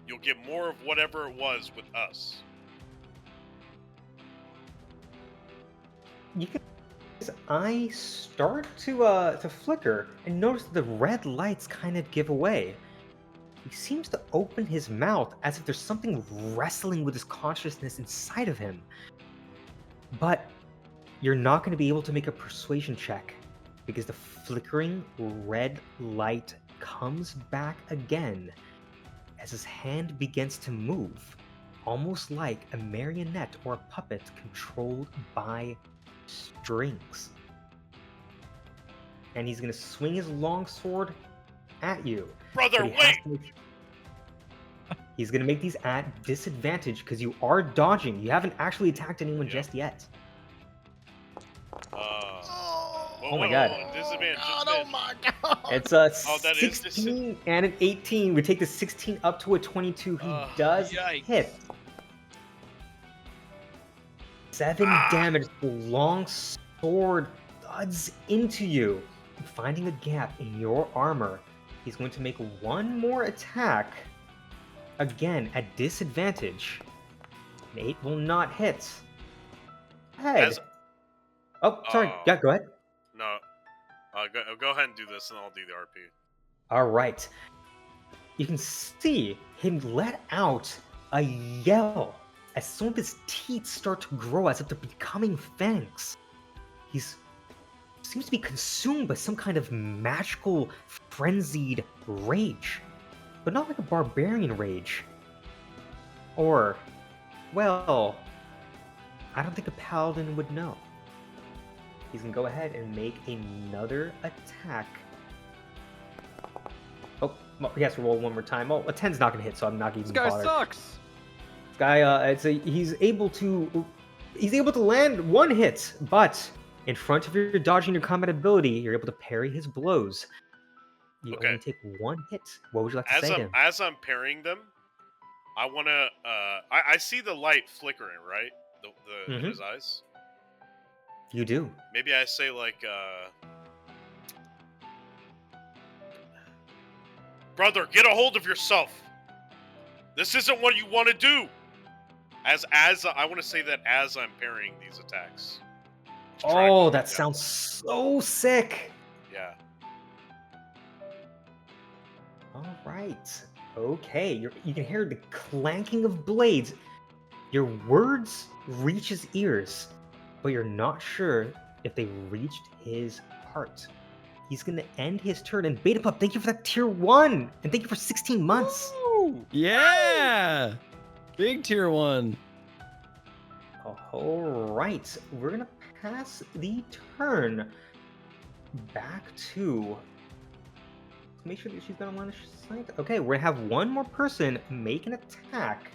you'll get more of whatever it was with us. You can. His eye start to flicker and notice the red lights kind of give away. He seems to open his mouth as if there's something wrestling with his consciousness inside of him. But you're not going to be able to make a persuasion check because the flickering red light comes back again as his hand begins to move, almost like a marionette or a puppet controlled by strings. And he's gonna swing his longsword at you. Brother, but he has wait! to- He's gonna make these at disadvantage because you are dodging. You haven't actually attacked anyone Yep. just yet. Oh my God. Disadvantage, God, disadvantage. oh my God. It's a Oh, that is 16 and an 18. We take the 16 up to a 22. He does yikes. hit. 7 damage. The long sword thuds into you, finding a gap in your armor. He's going to make one more attack. Again, at disadvantage. An 8 will not hit. Head. As- Oh, sorry. Oh. Yeah, go ahead. No. Go ahead and do this, and I'll do the RP. All right. You can see him let out a yell as some of his teeth start to grow as if they're becoming fangs. He's seems to be consumed by some kind of magical, frenzied rage, but not like a barbarian rage. Or, well, I don't think a paladin would know. He's gonna go ahead and make another attack. Oh, well, he has to roll one more time. Oh, a 10's not gonna hit, so I'm not even This guy bothered. sucks. This guy, he's able to land one hit, but in front of your dodging your combat ability, you're able to parry his blows. You Okay. only take one hit. What would you like to say to him? As I'm parrying them, I wanna I see the light flickering, right? The in Mhm. his eyes. You do. Maybe I say like Brother, get a hold of yourself. This isn't what you want to do. As I want to say that as I'm parrying these attacks. Oh, that sounds so sick. Yeah. All right. Okay, you can hear the clanking of blades. Your words reach his ears, but you're not sure if they reached his heart. He's gonna end his turn. And Beta Pup, thank you for that tier 1, and thank you for 16 months. Woo! Yeah, big tier 1. All right, we're gonna pass the turn back to. Make sure that she's gonna line of sight. Okay, we're gonna have one more person make an attack.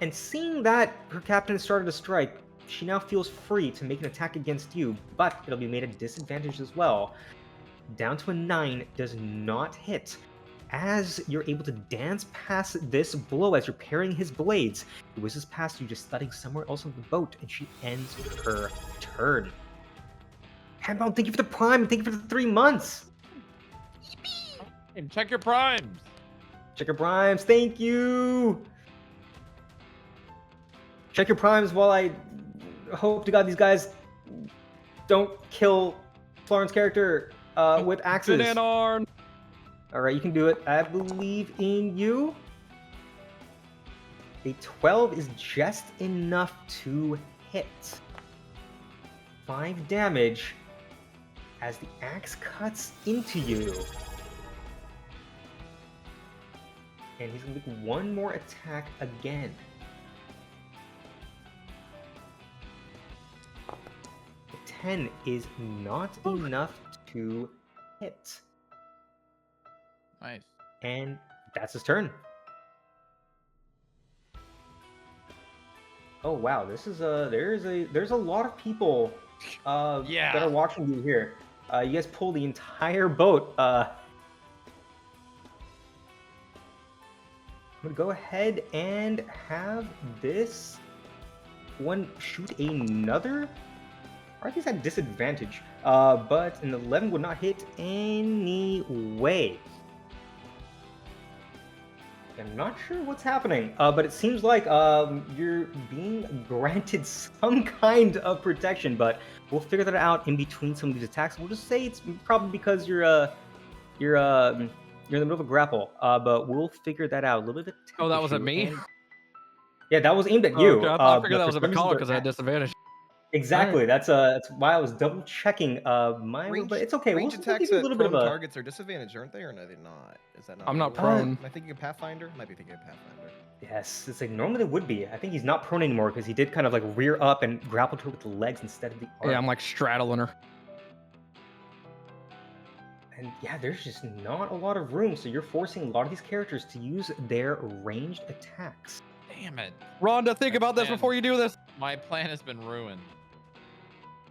And seeing that her captain started to strike, she now feels free to make an attack against you, but it'll be made at disadvantage as well. Down to a 9, does not hit. As you're able to dance past this blow as you're parrying his blades, he whizzes past you, just thudding somewhere else on the boat, and she ends her turn. Handbound, thank you for the prime, and thank you for the 3 months. And check your primes. Check your primes, thank you. Check your primes while I hope to God these guys don't kill Florence character with axes. Arn. All right, you can do it. I believe in you. A 12 is just enough to hit. 5 damage as the axe cuts into you. And he's gonna make one more attack again. A 10 is not enough to hit. Nice. And that's his turn. Oh wow, this is there's a lot of people that are watching you here. You guys pull the entire boat. I'm gonna go ahead and have this one shoot another. I think it's at disadvantage, but an 11 would not hit anyway. I'm not sure what's happening, but it seems like you're being granted some kind of protection, but we'll figure that out in between some of these attacks. We'll just say it's probably because you're in the middle of a grapple, but we'll figure that out a little bit. Oh, that was at me? Yeah, that was aimed at you. Okay, I figured that but was a for some reason Mcconnell because I had disadvantage. Exactly. That's why I was double checking mine. But it's okay. Range We'll attacks give you a at little bit of prone a. targets are disadvantaged, aren't they, or no, they're not? Is that not? I'm not right? prone. Am I thinking of Pathfinder? Might be thinking of Pathfinder. Yes, it's like normally it would be. I think he's not prone anymore because he did kind of like rear up and grapple to her with the legs instead of the arm. Yeah, I'm like straddling her. And yeah, there's just not a lot of room, so you're forcing a lot of these characters to use their ranged attacks. Damn it. Rhonda, think about this Man. before you do this. My plan has been ruined.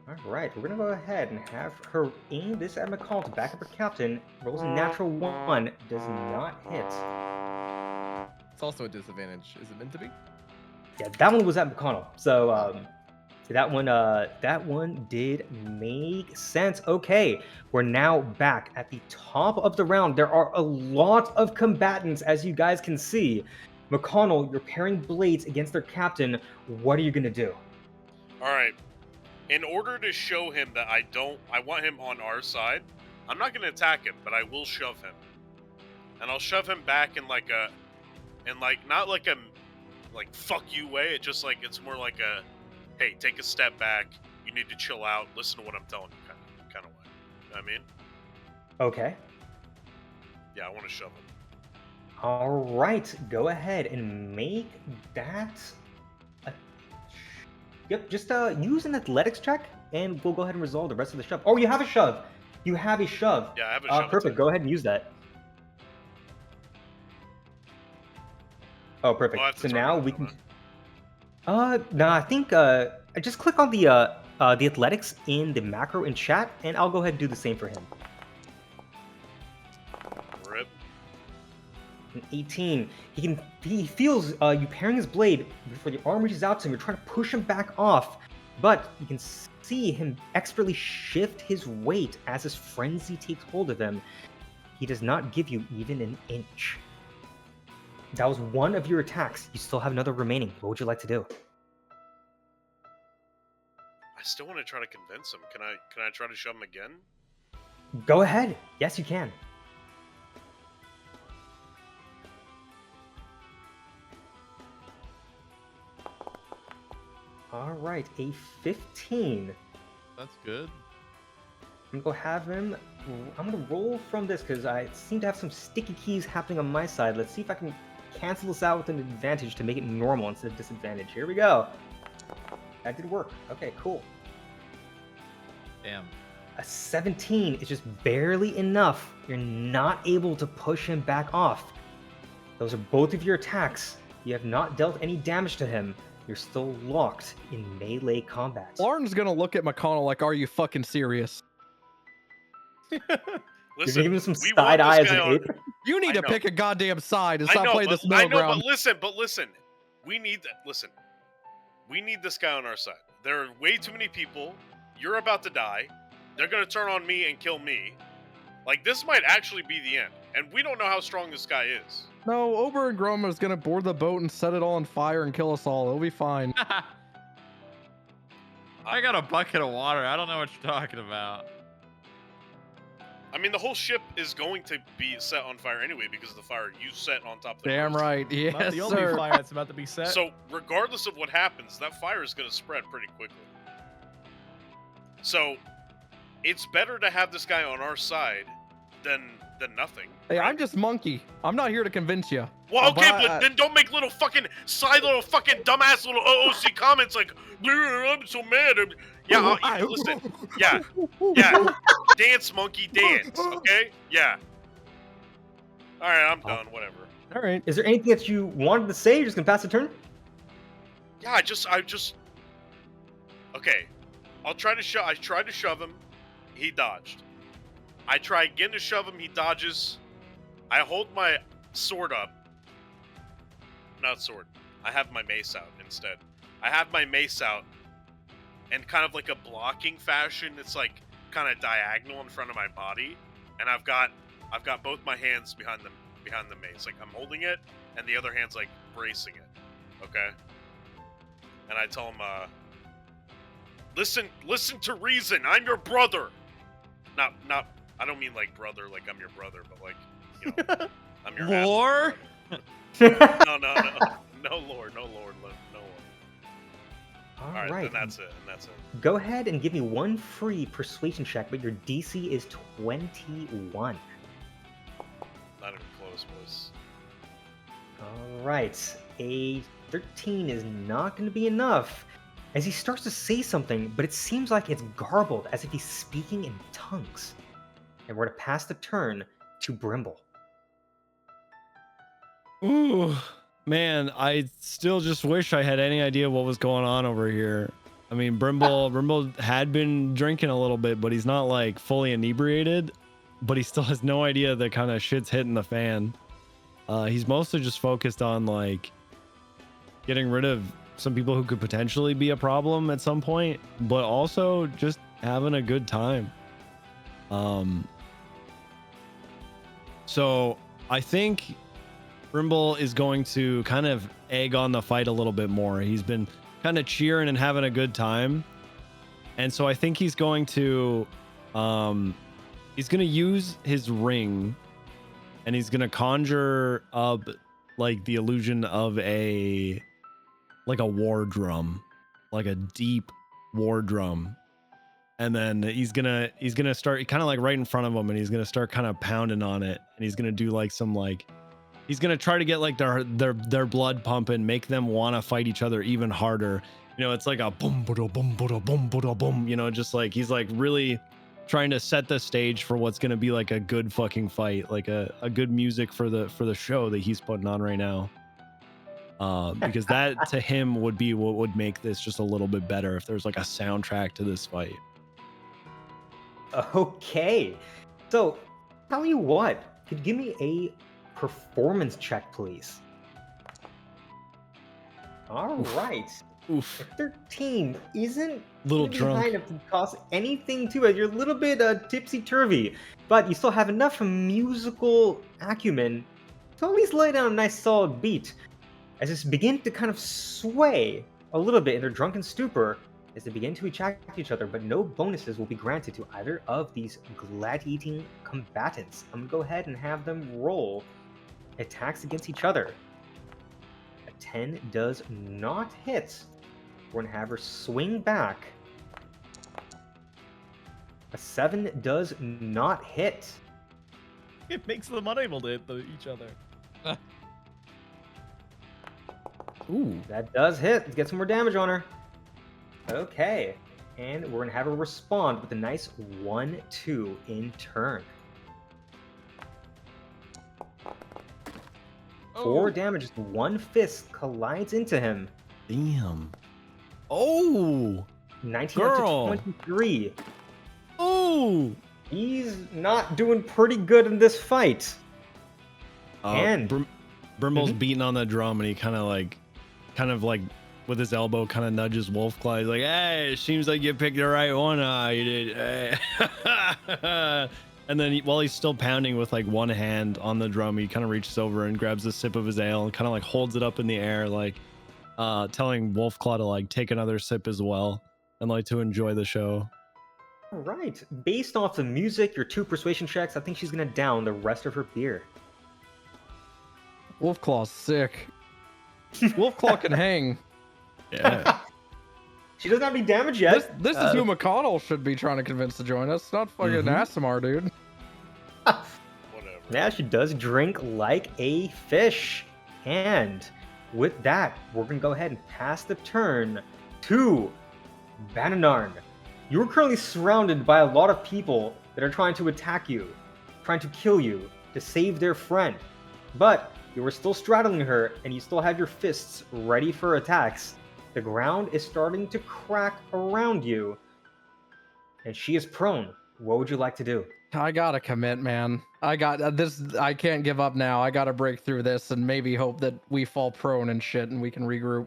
All right, we're gonna go ahead and have her aim this at Mcconnell to back up her captain. Rolls a natural 1, does not hit. It's also a disadvantage. Is it meant to be? Yeah, that one was at Mcconnell. So that one did make sense. Okay, we're now back at the top of the round. There are a lot of combatants, as you guys can see. Mcconnell, you're pairing blades against their captain. What are you gonna do? All right. In order to show him that I want him on our side, I'm not going to attack him, but I will shove him. And I'll shove him back in not like a fuck you way. It's just like, it's more like a, hey, take a step back. You need to chill out. Listen to what I'm telling you kind of way. You know what I mean? Okay. Yeah, I want to shove him. All right, go ahead and make that. Yep, just use an athletics check, and we'll go ahead and resolve the rest of the shove. Oh, you have a shove. You have a shove. Yeah, I have a shove. Perfect. Go ahead and use that. Oh, perfect. So now we can. No, I think I just click on the athletics in the macro in chat, and I'll go ahead and do the same for him. Rip. An 18. He feels you parrying his blade before the arm reaches out to him. You're trying to push him back off, but you can see him expertly shift his weight as his frenzy takes hold of him. He does not give you even an inch. That was one of your attacks. You still have another remaining. What would you like to do? I still want to try to convince him. Can I try to shove him again? Go ahead. Yes, you can. All right, a 15. That's good. I'm gonna go have him. I'm gonna roll from this because I seem to have some sticky keys happening on my side. Let's see if I can cancel this out with an advantage to make it normal instead of disadvantage. Here we go. That did work. Okay, cool. Damn. A 17 is just barely enough. You're not able to push him back off. Those are both of your attacks. You have not dealt any damage to him. You're still locked in melee combat. Lauren's gonna look at McConnell like, "Are you fucking serious? Listen, You're giving him some we want side this eye as guy an on- ape. You need I to know. pick a goddamn side and I stop know, playing but, this middle ground." but listen. We need that. Listen, we need this guy on our side. There are way too many people. You're about to die. They're gonna turn on me and kill me. Like, this might actually be the end, and we don't know how strong this guy is. No, Ober and Groma is gonna board the boat and set it all on fire and kill us all. It'll be fine. I got a bucket of water. I don't know what you're talking about. I mean, the whole ship is going to be set on fire anyway because of the fire you set on top of the Damn coast. right. Not Yes, the only sir. fire that's about to be set. So, regardless of what happens, that fire is going to spread pretty quickly. So, it's better to have this guy on our side than nothing. Hey, right? I'm just monkey. I'm not here to convince you. Well, okay, but but then don't make little fucking dumbass little OOC comments like, I'm so mad. Yeah, listen. Yeah. Dance, monkey, dance. Okay? Yeah. All right, I'm done. Whatever. All right. Is there anything that you wanted to say? You're just gonna pass the turn? Yeah, I just. Okay, I'll try to shove. I tried to shove him. He dodged. I try again to shove him. He dodges. I hold my sword up. Not sword. I have my mace out instead. I have my mace out, and kind of like a blocking fashion. It's like kind of diagonal in front of my body, and I've got both my hands behind the mace. Like, I'm holding it, and the other hand's like bracing it. Okay. And I tell him, listen to reason. I'm your brother. Not. I don't mean like brother, like I'm your brother, but like, you know, I'm your half War? brother. No, Lord. All right, then that's it. Go ahead and give me one free persuasion check, but your DC is 21. Not even close, boys. All right, a 13 is not going to be enough. As he starts to say something, but it seems like it's garbled, as if he's speaking in tongues. And we're to pass the turn to Brimble. Ooh, man, I still just wish I had any idea what was going on over here. I mean, Brimble had been drinking a little bit, but he's not like fully inebriated. But he still has no idea the kind of shit's hitting the fan. He's mostly just focused on like getting rid of some people who could potentially be a problem at some point, but also just having a good time. So I think Brimble is going to kind of egg on the fight a little bit more. He's been kind of cheering and having a good time. And so I think he's going to use his ring, and he's going to conjure up like the illusion of a war drum, like a deep war drum. And then he's gonna start kind of like right in front of him, and he's gonna start kind of pounding on it, and he's gonna do like some like, he's gonna try to get like their blood pumping, make them want to fight each other even harder. You know, it's like a boom, boom, boom, boom, boom, boom, boom. You know, just like he's like really trying to set the stage for what's gonna be like a good fucking fight, like a good music for the show that he's putting on right now. Because that to him would be what would make this just a little bit better if there's like a soundtrack to this fight. Okay, so tell you what, could you give me a performance check, please? All right, Oof. 13 isn't Little gonna be drunk. high enough to cause anything to it. You're a little bit tipsy-turvy, but you still have enough musical acumen to at least lay down a nice solid beat. As this begin to kind of sway a little bit in their drunken stupor, as they begin to attract each other, but no bonuses will be granted to either of these gladiating combatants. I'm gonna go ahead and have them roll attacks against each other. A 10 does not hit. We're gonna have her swing back. A 7 does not hit. It makes them unable to hit each other. Ooh. That does hit. Let's get some more damage on her. Okay. And we're gonna have her respond with a nice 1-2 in turn. 4 damage, just one fist collides into him. Damn. Oh. 19 Girl. up to 23. Oh. He's not doing pretty good in this fight. And- Brimble's Mhm. beating on the drum, and he kind of like with his elbow kind of nudges Wolfclaw. He's like, "Hey, it seems like you picked the right one. You did." Hey. And then while he's still pounding with like one hand on the drum, he kind of reaches over and grabs a sip of his ale and kind of like holds it up in the air, like telling Wolfclaw to like take another sip as well and like to enjoy the show. All right. Based off the music, your 2 persuasion checks, I think she's gonna down the rest of her beer. Wolfclaw's sick. Wolfclaw can hang. Yeah. She doesn't have any damage yet. This is who Mcconnell should be trying to convince to join us, not fucking Mhm. Asimar, dude. Whatever. Yeah, she does drink like a fish. And with that, we're gonna go ahead and pass the turn to Bananarn. You're currently surrounded by a lot of people that are trying to attack you, trying to kill you, to save their friend. But you are still straddling her, and you still have your fists ready for attacks. The ground is starting to crack around you, and she is prone. What would you like to do? I gotta commit, man. I got this. I can't give up now. I gotta break through this and maybe hope that we fall prone and shit and we can regroup.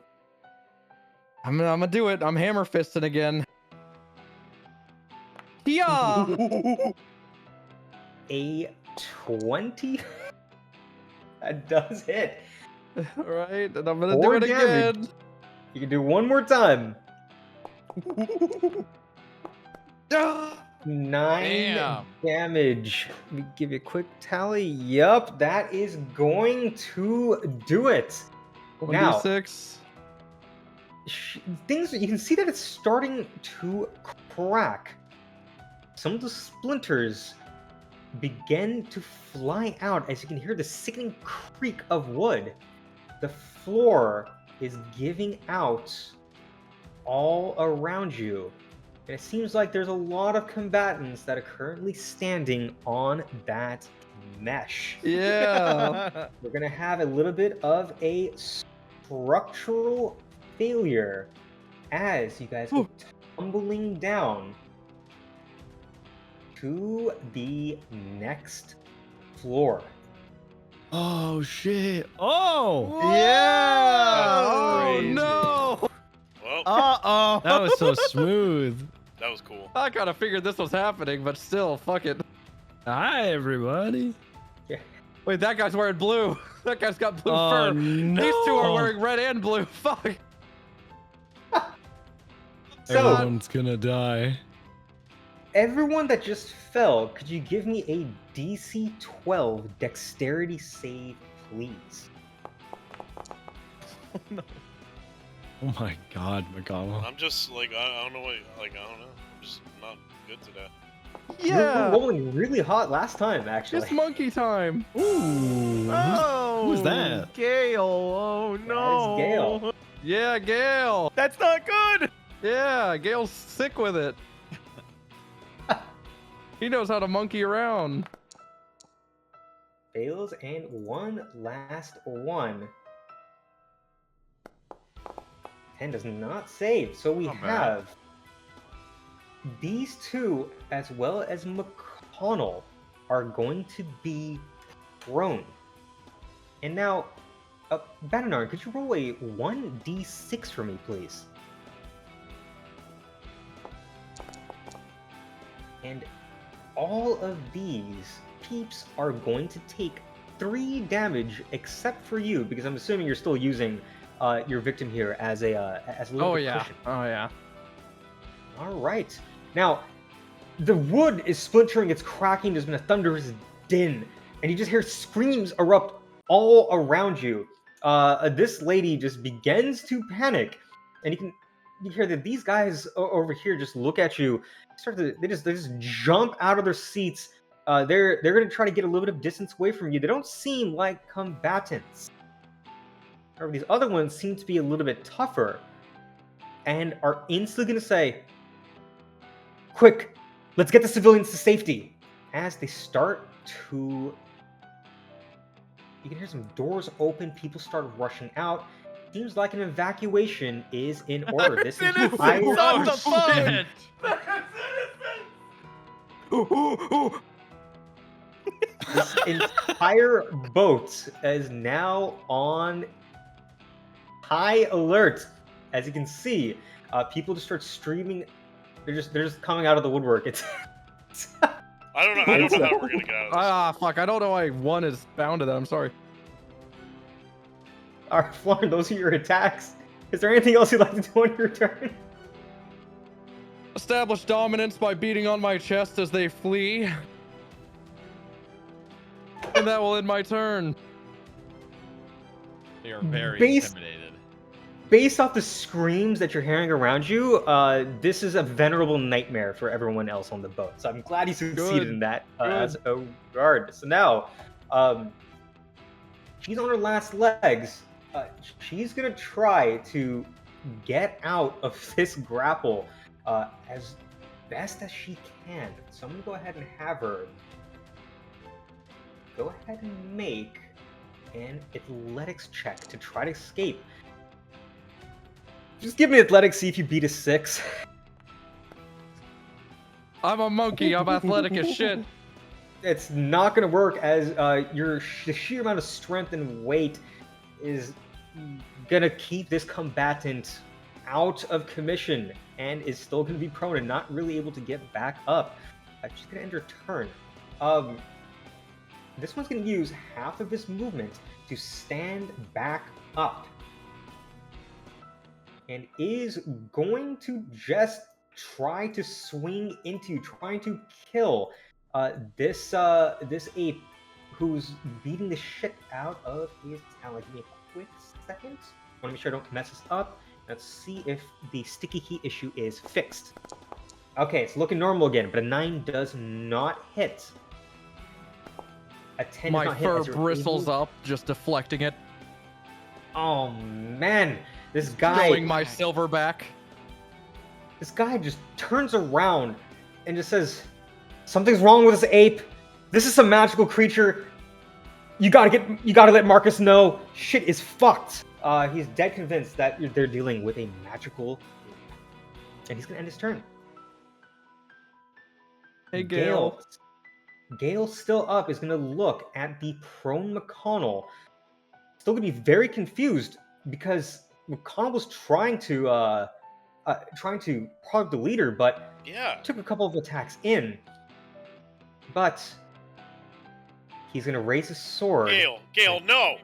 I'm gonna do it. I'm hammer fisting again. Yeah. A 20? That does hit. All right, and I'm gonna do 4 it damage. again. You can do one more time. Ah! 9 Damn. damage. Let me give you a quick tally. Yup, that is going to do it. Now, 1d6. things you can see that it's starting to crack. Some of the splinters begin to fly out as you can hear the sickening creak of wood. The floor is giving out all around you. And it seems like there's a lot of combatants that are currently standing on that mesh. Yeah. We're gonna have a little bit of a structural failure as you guys go tumbling down to the next floor. Oh shit. Oh. Yeah. That's Oh crazy. no. Well, Uh-oh. That was so smooth. that was cool. I kind of figured this was happening, but still, fuck it. Hi everybody. Wait, that guy's wearing blue. That guy's got blue Oh fur. no. These two are wearing red and blue. Fuck. So, Everyone's gonna die. everyone that just fell, could you give me a DC 12 dexterity save, please? Oh my god, Mcconnell. I'm just like I don't know what I don't know. I'm just not good today. We were Yeah. rolling really hot last time, actually. It's monkey time. Ooh. Oh, Who's that? Gale. Oh no. Gale. Yeah, Gale. That's not good. Yeah, Gale's sick with it. He knows how to monkey around. Fails, and one last one. 10 does not save. So we Not bad. have these two, as well as Mcconnell, are going to be prone. And now, Bananar, could you roll a 1d6 for me, please? And all of these peeps are going to take 3 damage, except for you, because I'm assuming you're still using your victim here as a little Oh bit yeah. cushion. Oh yeah. All right. Now, the wood is splintering, it's cracking, there's been a thunderous din, and you just hear screams erupt all around you. This lady just begins to panic, and you hear that these guys over here just look at you, they just jump out of their seats. They're gonna try to get a little bit of distance away from you. They don't seem like combatants. However, these other ones seem to be a little bit tougher, and are instantly gonna say, "Quick, let's get the civilians to safety." As they start to, you can hear some doors open, people start rushing out. Seems like an evacuation is in order. This entire Sons of fun! this entire boat is now on high alert. As you can see, people just start streaming. They're just coming out of the woodwork. It's I don't know how we're gonna get out of this. Ah, fuck. I don't know why 1 is bound to that. I'm sorry. all right, Florin, those are your attacks. Is there anything else you'd like to do on your turn? Establish dominance by beating on my chest as they flee. And that will end my turn. They are very Based- intimidated. Based off the screams that you're hearing around you, this is a venerable nightmare for everyone else on the boat. So I'm glad you succeeded Good. in that Good. as a guard. So now, she's on her last legs. She's gonna try to get out of this grapple as best as she can. So I'm gonna go ahead and have her go ahead and make an athletics check to try to escape. Just give me athletics, see if you beat a 6. I'm a monkey. I'm athletic as shit. It's not going to work, as the sheer amount of strength and weight is going to keep this combatant out of commission and is still going to be prone and not really able to get back up. She's going to end her turn. This one's going to use half of this movement to stand back up, and is going to just try to swing into, trying to kill this ape who's beating the shit out of his talent. Give me a quick second. I want to make sure I don't mess this up. Let's see if the sticky key issue is fixed. Okay, it's looking normal again, but a 9 does not hit. A 10 My does not hit. fur as you're bristles able- up, just deflecting it. Oh man, this guy. Showing my silverback. This guy just turns around and just says, "Something's wrong with this ape. This is some magical creature. You gotta let Marcus know. Shit is fucked." He's dead convinced that they're dealing with a magical ape. And he's gonna end his turn. Hey, Gale. Gale still up, is gonna look at the prone McConnell. Still gonna be very confused because McConnell was trying to prod the leader, but Yeah. took a couple of attacks in. But he's gonna raise his sword. Gale, no!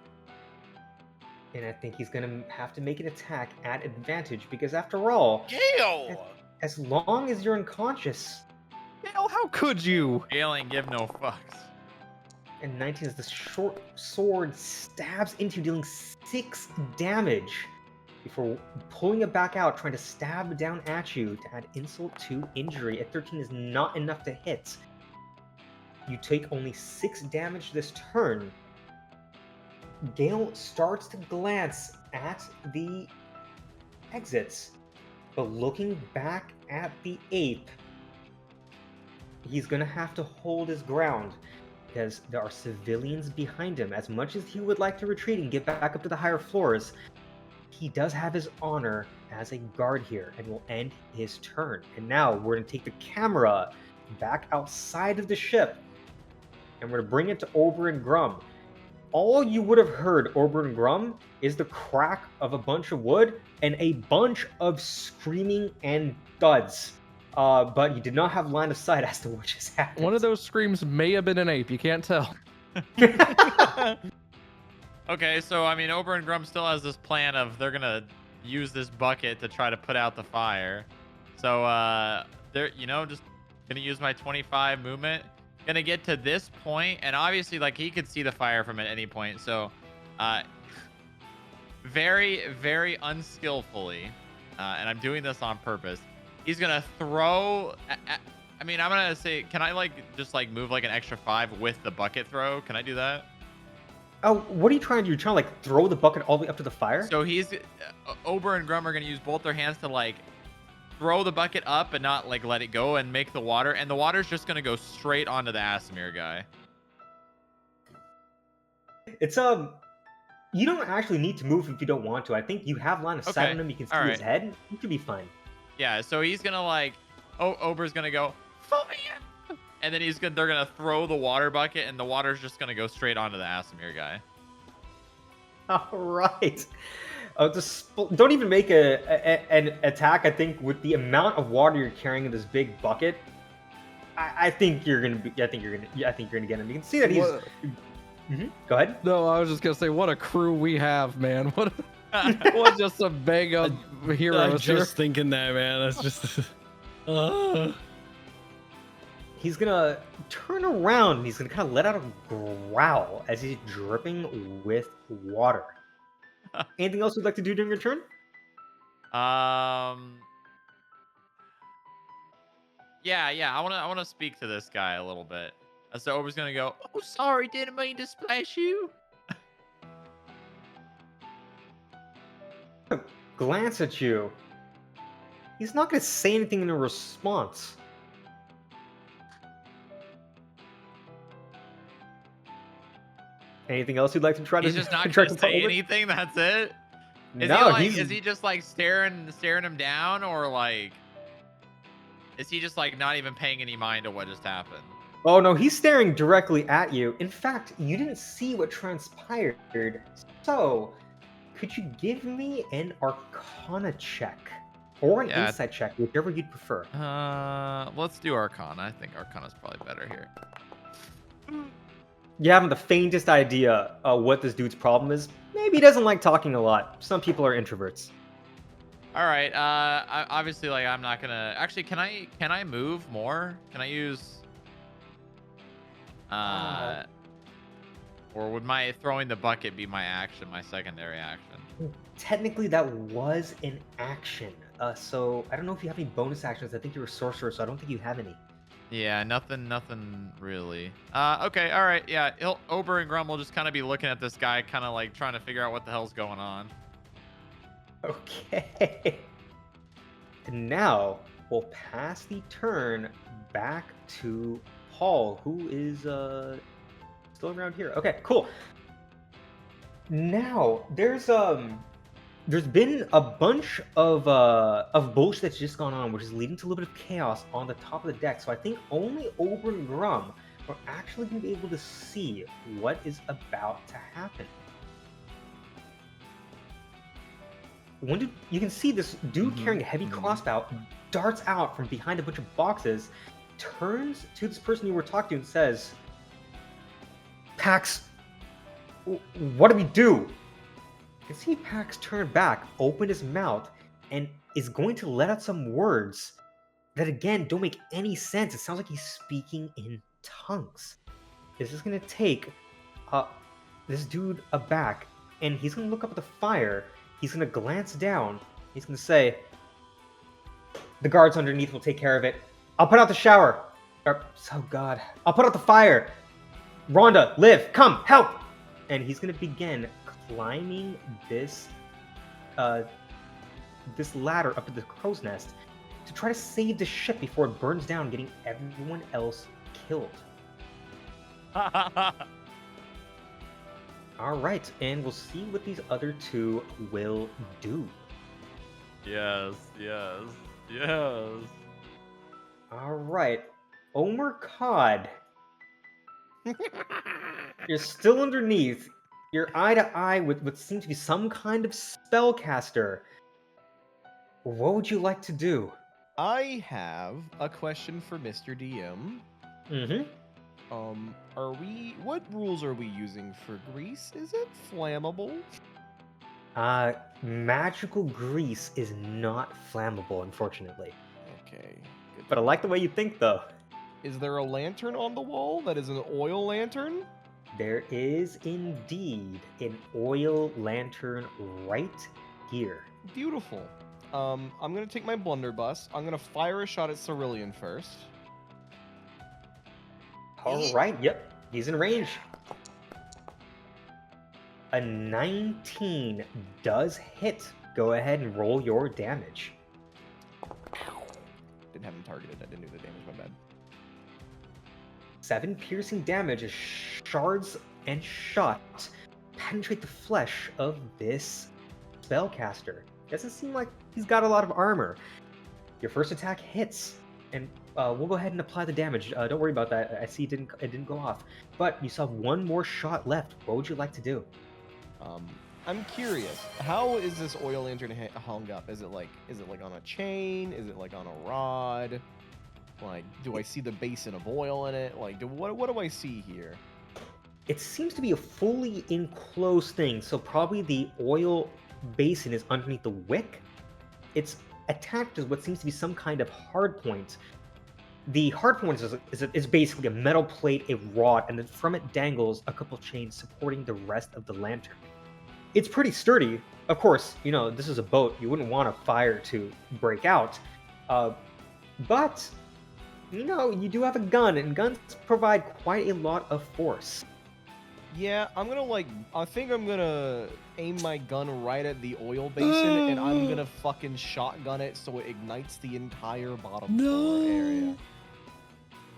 And I think he's gonna have to make an attack at advantage, because after all, Gale! as long as you're unconscious, Gale, how could you? Gale ain't give no fucks. and 19 as the short sword stabs into, dealing 6 damage before pulling it back out, trying to stab down at you to add insult to injury. At 13 is not enough to hit. You take only 6 damage this turn. Gale starts to glance at the exits, but looking back at the ape, he's gonna have to hold his ground, because there are civilians behind him. As much as he would like to retreat and get back up to the higher floors, he does have his honor as a guard here and will end his turn. And now we're going to take the camera back outside of the ship, and we're going to bring it to Ober and Grum. all you would have heard, Oberon Grum, is the crack of a bunch of wood and a bunch of screaming and thuds. But you did not have line of sight as to what just happened. One of those screams may have been an ape. You can't tell. Okay, so I mean, Oberon Grum still has this plan of they're gonna use this bucket to try to put out the fire. So they're just gonna use my 25 movement. Gonna get to this point, and obviously, like, he could see the fire from at any point. So, very, very unskillfully, and I'm doing this on purpose. He's gonna throw. I mean, I'm gonna say, can I just move like an extra 5 with the bucket throw? Can I do that? Oh, what are you trying to do? You're trying to throw the bucket all the way up to the fire? So Ober and Grum are gonna use both their hands to throw the bucket up and not let it go and make the water, and the water's just gonna go straight onto the Asimir guy. It's you don't actually need to move if you don't want to. I think you have line of sight on him. You can see his head. You should be fine. Yeah. So he's gonna Ober's gonna go fire, and then they're gonna throw the water bucket, and the water's just gonna go straight onto the Asimir guy. All right. Don't even make an attack. I think with the amount of water you're carrying in this big bucket, I think you're gonna get him. You can see that he's. Go ahead. No, I was just gonna say, what a crew we have, man. What just a bag of heroes. I'm just thinking that, man. That's just. He's gonna turn around and he's gonna kind of let out a growl as he's dripping with water. Anything else you'd like to do during your turn? Yeah. I wanna speak to this guy a little bit. So Ober's gonna go, "Oh, sorry, didn't mean to splash you." Glance at you. He's not gonna say anything in a response. Anything else you'd like to try to? He's just not gonna say anything. That's it. Is he just staring him down, or is he just not even paying any mind to what just happened? Oh no, he's staring directly at you. In fact, you didn't see what transpired. So, could you give me an Arcana check or an Insight check, whichever you'd prefer? Let's do Arcana. I think Arcana's probably better here. You haven't the faintest idea what this dude's problem is. Maybe he doesn't like talking a lot. Some people are introverts. All right. Obviously, I'm not gonna. Actually, can I move more? Can I use? Or would my throwing the bucket be my action, my secondary action? Technically, that was an action. So I don't know if you have any bonus actions. I think you're a sorcerer, so I don't think you have any. Yeah, nothing really. Okay, all right, yeah. Ober and Grum will just kind of be looking at this guy, kind of trying to figure out what the hell's going on. Okay. And now we'll pass the turn back to Paul, who is still around here. Okay, cool. Now there's been a bunch of bullshit that's just gone on, which is leading to a little bit of chaos on the top of the deck. So I think only Ober and Grum are actually going to be able to see what is about to happen. You can see this dude carrying a heavy crossbow darts out from behind a bunch of boxes, turns to this person you were talking to and says, "Pax, what do we do?" You can see Pax turn back, open his mouth, and is going to let out some words that, again, don't make any sense. It sounds like he's speaking in tongues. This is going to take this dude aback, and he's going to look up at the fire. He's going to glance down. He's going to say, "The guards underneath will take care of it. I'll put out the shower. Oh, God. I'll put out the fire. Rhonda, Liv, come, help!" And he's going to begin climbing this ladder up to the crow's nest to try to save the ship before it burns down, getting everyone else killed. All right, and we'll see what these other two will do. Yes. All right, Omer Cod, you're still underneath. You're eye to eye with what seems to be some kind of spellcaster. What would you like to do? I have a question for Mr. DM. Mm-hmm. What rules are we using for grease? Is it flammable? Magical grease is not flammable, unfortunately. Okay. Good But I like the way you think, though. Is there a lantern on the wall that is an oil lantern? There is indeed an oil lantern right here. Beautiful. I'm gonna take my blunderbuss. I'm gonna fire a shot at Cerulean first. All right, yep, he's in range. A 19 does hit. Go ahead and roll your damage. Didn't have him targeted. I didn't do the damage. My bad. 7 piercing damage as shards and shot penetrate the flesh of this spellcaster. Doesn't seem like he's got a lot of armor. Your first attack hits, and we'll go ahead and apply the damage. Don't worry about that. I see it didn't go off. But you saw one more shot left. What would you like to do? I'm curious. How is this oil lantern hung up? Is it like on a chain? Is it like on a rod? Like, do I see the basin of oil in it? Like, what do I see here? It seems to be a fully enclosed thing, so probably the oil basin is underneath the wick. It's attached to what seems to be some kind of hard point. The hard point is basically a metal plate, a rod, and then from it dangles a couple chains supporting the rest of the lantern. It's pretty sturdy. Of course, you know, this is a boat. You wouldn't want a fire to break out. But, you know, you do have a gun, and guns provide quite a lot of force. Yeah, I think I'm gonna aim my gun right at the oil basin, and I'm gonna fucking shotgun it so it ignites the entire bottom floor area.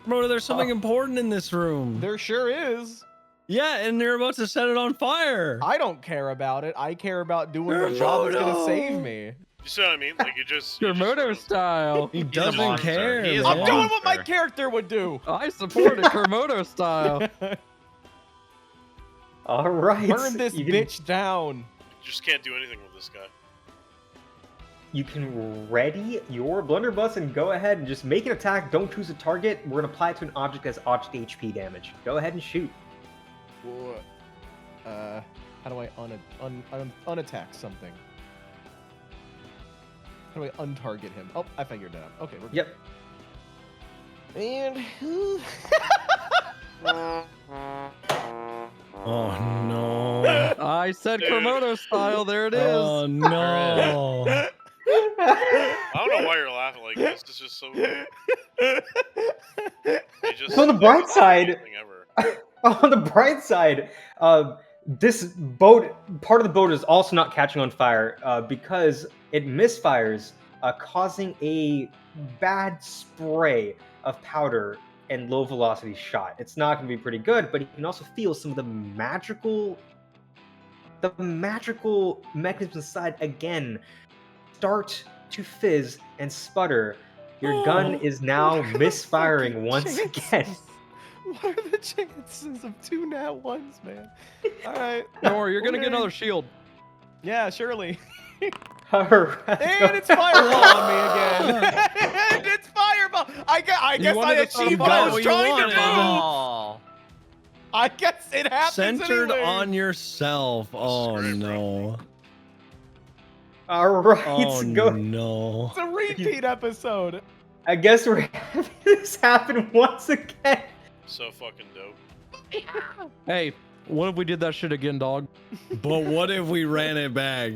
Bro, there's something important in this room. There sure is. Yeah, and they're about to set it on fire. I don't care about it. I care about doing the job that's gonna save me. You see what I mean? Like you just Kermodo style. He doesn't monster. care. He is a I'm man. doing what my monster. character would do. I support it Kermodo style. All right. Burn this you can, bitch down. You just can't do anything with this guy. You can ready your blunderbuss and go ahead and just make an attack. Don't choose a target. We're going to apply it to an object that's object HP damage. Go ahead and shoot. How do I unattack something? How do I untarget him? Oh, I figured it out. Okay, we're good. Yep. And Oh no. I said Dude. Kermodo style. There it is. Oh no. I don't know why you're laughing like this. It's just so weird. On the bright side, Ever. on the bright side, this boat, part of the boat is also not catching on fire because it misfires, causing a bad spray of powder and low velocity shot. It's not going to be pretty good, but you can also feel some of the magical mechanisms inside again start to fizz and sputter. Your gun is now misfiring once again. what are the chances of 2 nat ones, man? All right. Don't worry, you're gonna get Okay. another shield. Yeah, surely. All right. And it's fireball on me again. And it's fireball. I guess I wanted to start achieved a what I fight. was You trying to wanted. do. Oh. I guess it happens Centered anyway. on yourself. Oh great, no. All right. Oh Go. no. It's a repeat episode. I guess we're having this happen once again. So fucking dope. Hey, what if we did that shit again, dog? But what if we ran it back?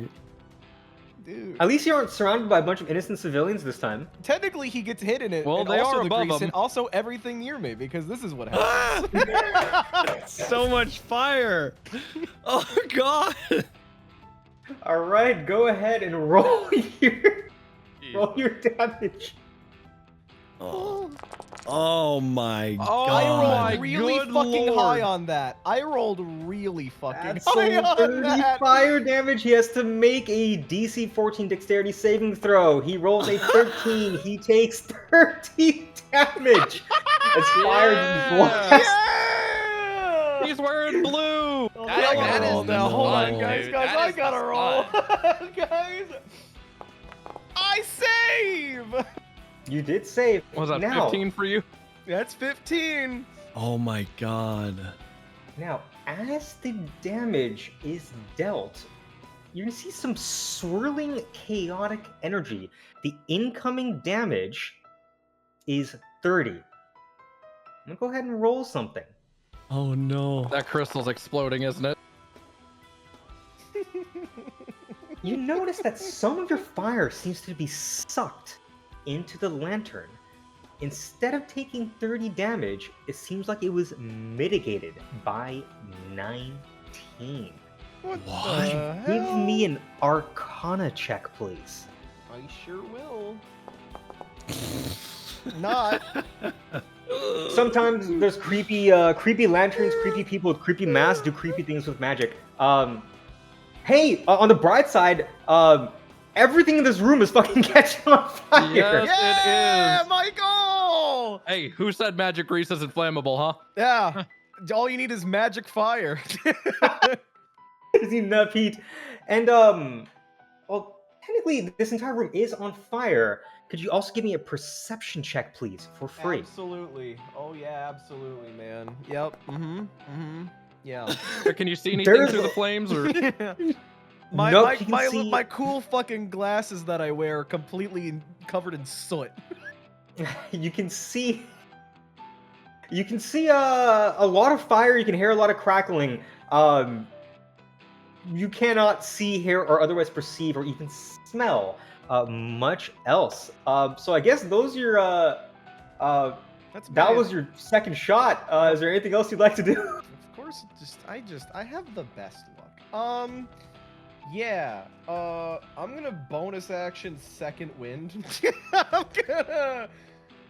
Dude. At least you aren't surrounded by a bunch of innocent civilians this time. Technically, he gets hit in it. Well, and they also are the above grease, him. and also everything near me, because this is what happens. So much fire. Oh god. All right, go ahead and roll your damage. Oh, oh my Oh, I god. rolled really good fucking lord. high on that. I rolled really fucking That's high so on 30 that. fire damage. He has to make a DC 14 dexterity saving throw. He rolls a 13. He takes 30 damage. As fire just blasts. Yeah! He's wearing blue. Oh That- I that gotta roll is now. Hold on, fun, guys. dude. Guys, That I is gotta roll. Guys, I save. You did save. Was that now, 15 for you? That's 15. Oh my god. Now, as the damage is dealt, you're gonna see some swirling, chaotic energy. The incoming damage is 30. I'm gonna go ahead and roll something. Oh no. That crystal's exploding, isn't it? You notice that some of your fire seems to be sucked into the lantern. Instead of taking 30 damage, it seems like it was mitigated by 19. What? What? the Give hell? me an Arcana check, please. I sure will. Not. Sometimes there's creepy lanterns, creepy people with creepy masks do creepy things with magic. Hey, on the bright side, everything in this room is fucking catching on fire. Yes, Yeah, it is. Michael. Hey, who said magic grease isn't flammable, huh? Yeah. All you need is magic fire. Is enough heat, and well, technically this entire room is on fire. Could you also give me a perception check, please, for free? Absolutely. Oh yeah, absolutely, man. Yep. Yeah. Or can you see anything There's through a- the flames? Or My Nope, my, you can my, see- my cool fucking glasses that I wear are completely covered in soot. You can see a lot of fire. You can hear a lot of crackling. You cannot see, hear, or otherwise perceive, or even smell much else. So I guess those are your That's that bad. was your second shot. Is there anything else you'd like to do? Of course, I have the best luck. Yeah. I'm gonna bonus action second wind.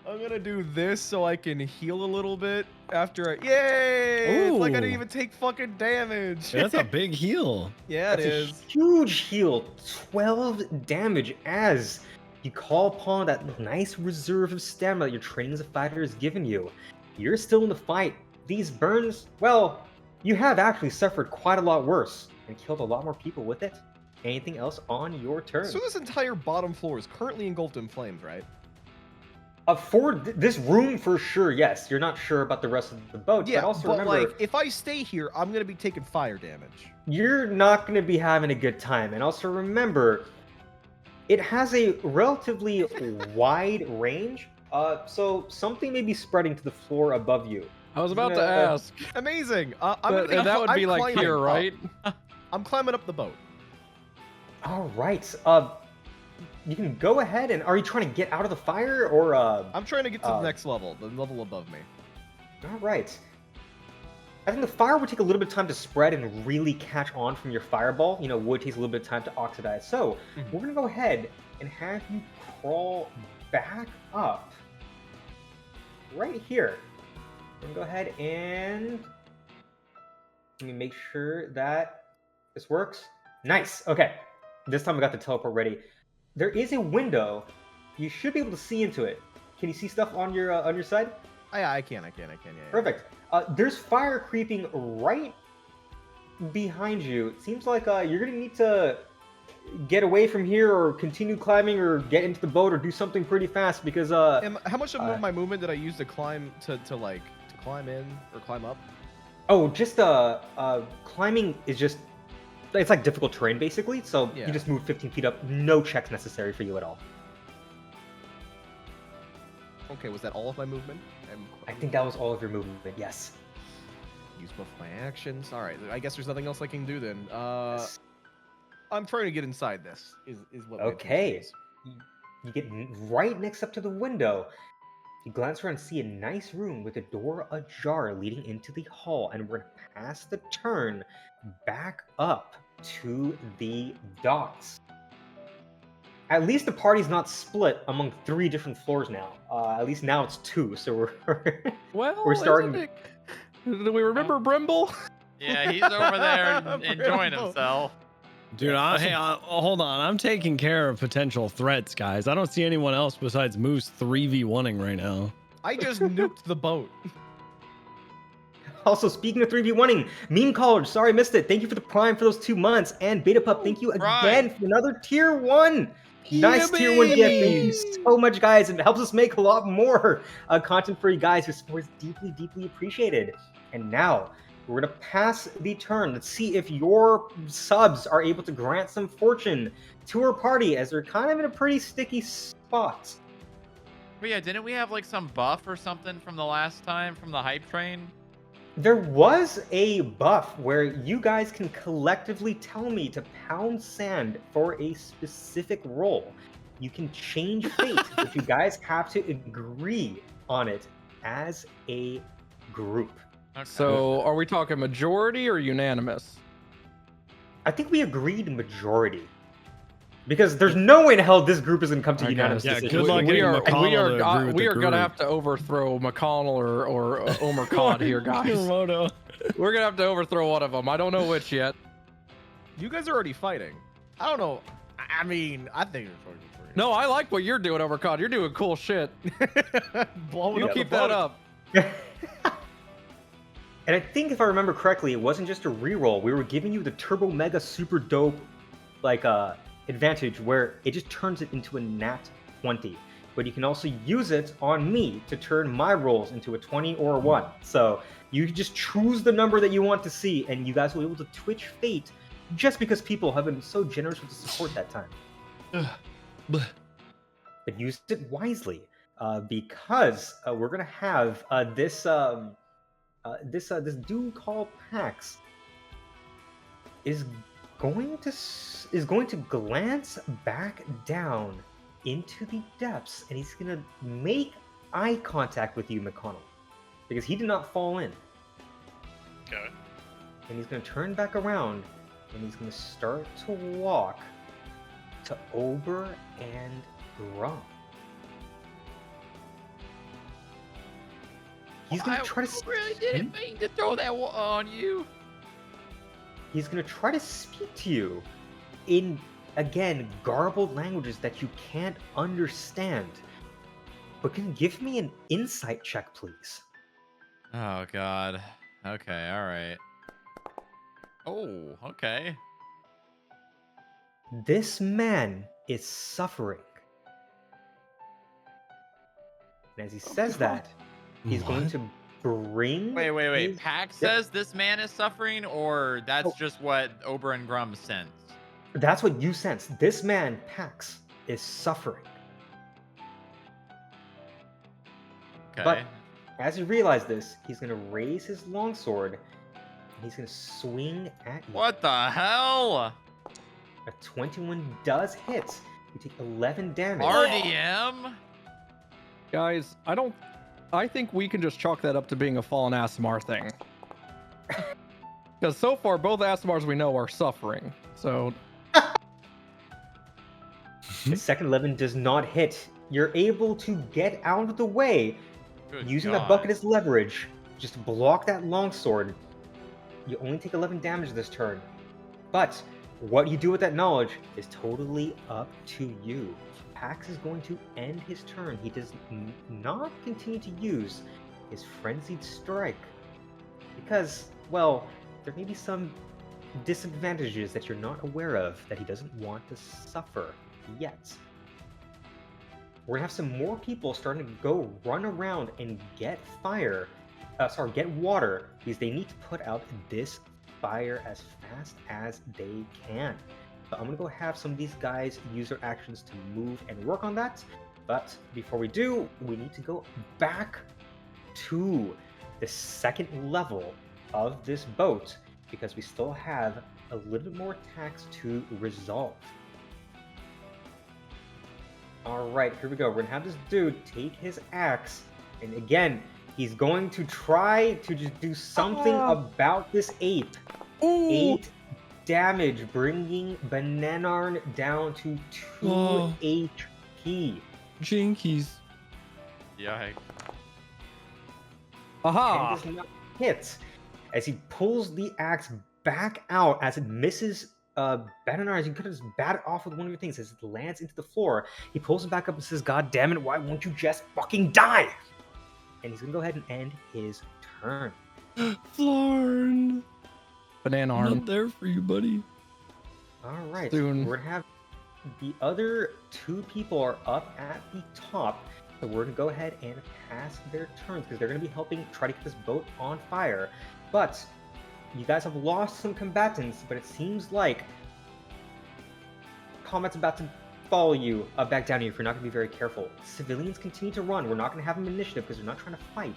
I'm gonna do this so I can heal a little bit after I. Yay! It's like I didn't Ooh. even take fucking damage. That's a big heal. Yeah, it That's a is. huge heal, 12 damage as you call upon that nice reserve of stamina that your training as a fighter has given you. You're still in the fight. These burns, well, you have actually suffered quite a lot worse and killed a lot more people with it. Anything else on your turn? So this entire bottom floor is currently engulfed in flames, right? For this room, for sure, yes. You're not sure about the rest of the boat, Yeah, but also but remember, like, if I stay here, I'm gonna be taking fire damage. you're not going to be having a good time. And also remember, it has a relatively wide range, so something may be spreading to the floor above you. I was about to Yeah. ask. Amazing. But that would be like here, right? I'm climbing up the boat. All right. You can go ahead and are you trying to get out of the fire or I'm trying to get to the next level, the level above me. All right. I think the fire would take a little bit of time to spread and really catch on from your fireball. You know, wood takes a little bit of time to oxidize. So we're gonna go ahead and have you crawl back up right here. We're gonna go ahead and let me make sure that this works. Nice. Okay. This time I got the teleport ready. There is a window. You should be able to see into it. Can you see stuff on your side? Yeah, I can. Yeah. Perfect. There's fire creeping right behind you. It seems like you're gonna need to get away from here, or continue climbing, or get into the boat, or do something pretty fast because How much of my movement did I use to climb to climb in or climb up? oh, just climbing is just it's like difficult terrain basically. So Yeah. you just move 15 feet up. No checks necessary for you at all. Okay, was that all of my movement? I think that was all of your movement. Yes. Use both my actions. All right, I guess there's nothing else I can do then. Yes. I'm trying to get inside this. Is what. my intention Okay. is. You get right next up to the window. You glance around and see a nice room with a door ajar leading into the hall, and we're gonna pass the turn back up to the docks. At least the party's not split among 3 different floors now. At least now it's 2, so we're Well, We're starting- isn't it- Do we remember Brimble? Yeah, he's over there enjoying Brimble. himself. Dude, hold on. I'm taking care of potential threats, guys. I don't see anyone else besides Moose 3v1ing right now. I just nuked the boat. Also, speaking of 3v1ing, Meme College, sorry I missed it. Thank you for the Prime for those 2 months. And Beta Pup, thank you again for another tier 1. Nice tier 1 gift. Thank you so much, guys. It helps us make a lot more content for you guys. Your support is deeply, deeply appreciated. And now, we're going to pass the turn. Let's see if your subs are able to grant some fortune to our party, as they're kind of in a pretty sticky spot. But yeah, didn't we have like some buff or something from the last time from the hype train? There was a buff where you guys can collectively tell me to pound sand for a specific role. You can change fate, but you guys have to agree on it as a group. Okay. So, are we talking majority or unanimous? I think we agreed majority. Because there's no way in hell this group is going to come to Okay. unanimous Yeah, decision. good luck we getting are Mcconnell to agree with we the are gonna group. have to overthrow Mcconnell or Omer Cod here, guys. Kermodo. We're gonna have to overthrow one of them. I don't know which yet. You guys are already fighting. I don't know. I mean, I think you're fighting. No, I like what you're doing, Omer Cod. You're doing cool shit. Blowing You up keep the that boat. up. And I think if I remember correctly, it wasn't just a reroll. We were giving you the turbo mega super dope like advantage where it just turns it into a nat 20. But you can also use it on me to turn my rolls into a 20 or a 1. So you just choose the number that you want to see, and you guys will be able to twitch fate just because people have been so generous with the support that time. But use it wisely, because we're gonna have this dude called Pax is going to glance back down into the depths, and he's gonna make eye contact with you, Mcconnell, because he did not fall in. Okay. And he's gonna turn back around, and he's gonna start to walk to Ober and Grum. He's gonna try to. really didn't mean to throw that on you. He's gonna try to speak to you in, again, garbled languages that you can't understand. But can you give me an insight check, please? Oh god. Okay, all right. Oh, okay. This man is suffering. And as he says that, he's going to bring. Wait. his- Pack Yeah. says this man is suffering, or that's Oh. just what Ober and Grum sense? That's what you sense. This man, Pax, is suffering. Okay. But as you realize this, he's going to raise his longsword and he's going to swing at you. What the hell? A 21 does hit. You take 11 damage. RDM? Guys, I think we can just chalk that up to being a fallen Asimar thing. Because so far, both Asimars we know are suffering. So, The second 11 does not hit. You're able to get out of the way Good using God. that bucket as leverage. Just block that longsword. You only take 11 damage this turn. But what you do with that knowledge is totally up to you. Pax is going to end his turn. He does not continue to use his Frenzied Strike. Because, well, there may be some disadvantages that you're not aware of that he doesn't want to suffer yet. We're gonna have some more people starting to go run around and get get water, because they need to put out this fire as fast as they can. So I'm gonna go have some of these guys use their actions to move and work on that. But before we do, we need to go back to the second level of this boat, because we still have a little bit more attacks to resolve. All right, here we go. We're gonna have this dude take his axe, and again, he's going to try to just do something about this ape. 8 damage, bringing Bananarn down to 2 Oh. HP. Jinkies. Yikes. aha! And does not hit as he pulls the axe back out as it misses Bananarn. As you could just bat it off with one of your things as it lands into the floor. He pulls it back up and says, "God damn it, why won't you just fucking die?" And he's gonna go ahead and end his turn. Flarn. Banana I'm arm. not there for you, buddy. All right. Soon. We're gonna have the other two people are up at the top. So we're gonna go ahead and pass their turns because they're gonna be helping try to get this boat on fire. But you guys have lost some combatants, but it seems like combat's about to follow you back down here if you're not gonna be very careful. Civilians continue to run. We're not gonna have them initiative because they're not trying to fight.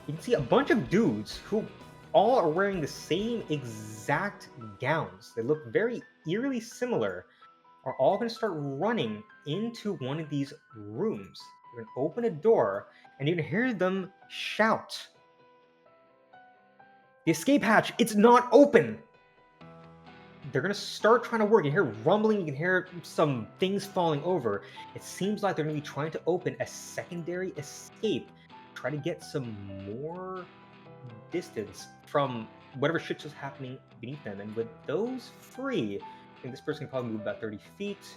You can see a bunch of dudes who all are wearing the same exact gowns. They look very eerily similar. Are all going to start running into one of these rooms. You're going to open a door, and you're going to hear them shout. The escape hatch, it's not open! They're going to start trying to work. You hear rumbling, you can hear some things falling over. It seems like they're going to be trying to open a secondary escape. Try to get some more distance from whatever shit's just happening beneath them. And with those free, I think this person can probably move about 30 feet.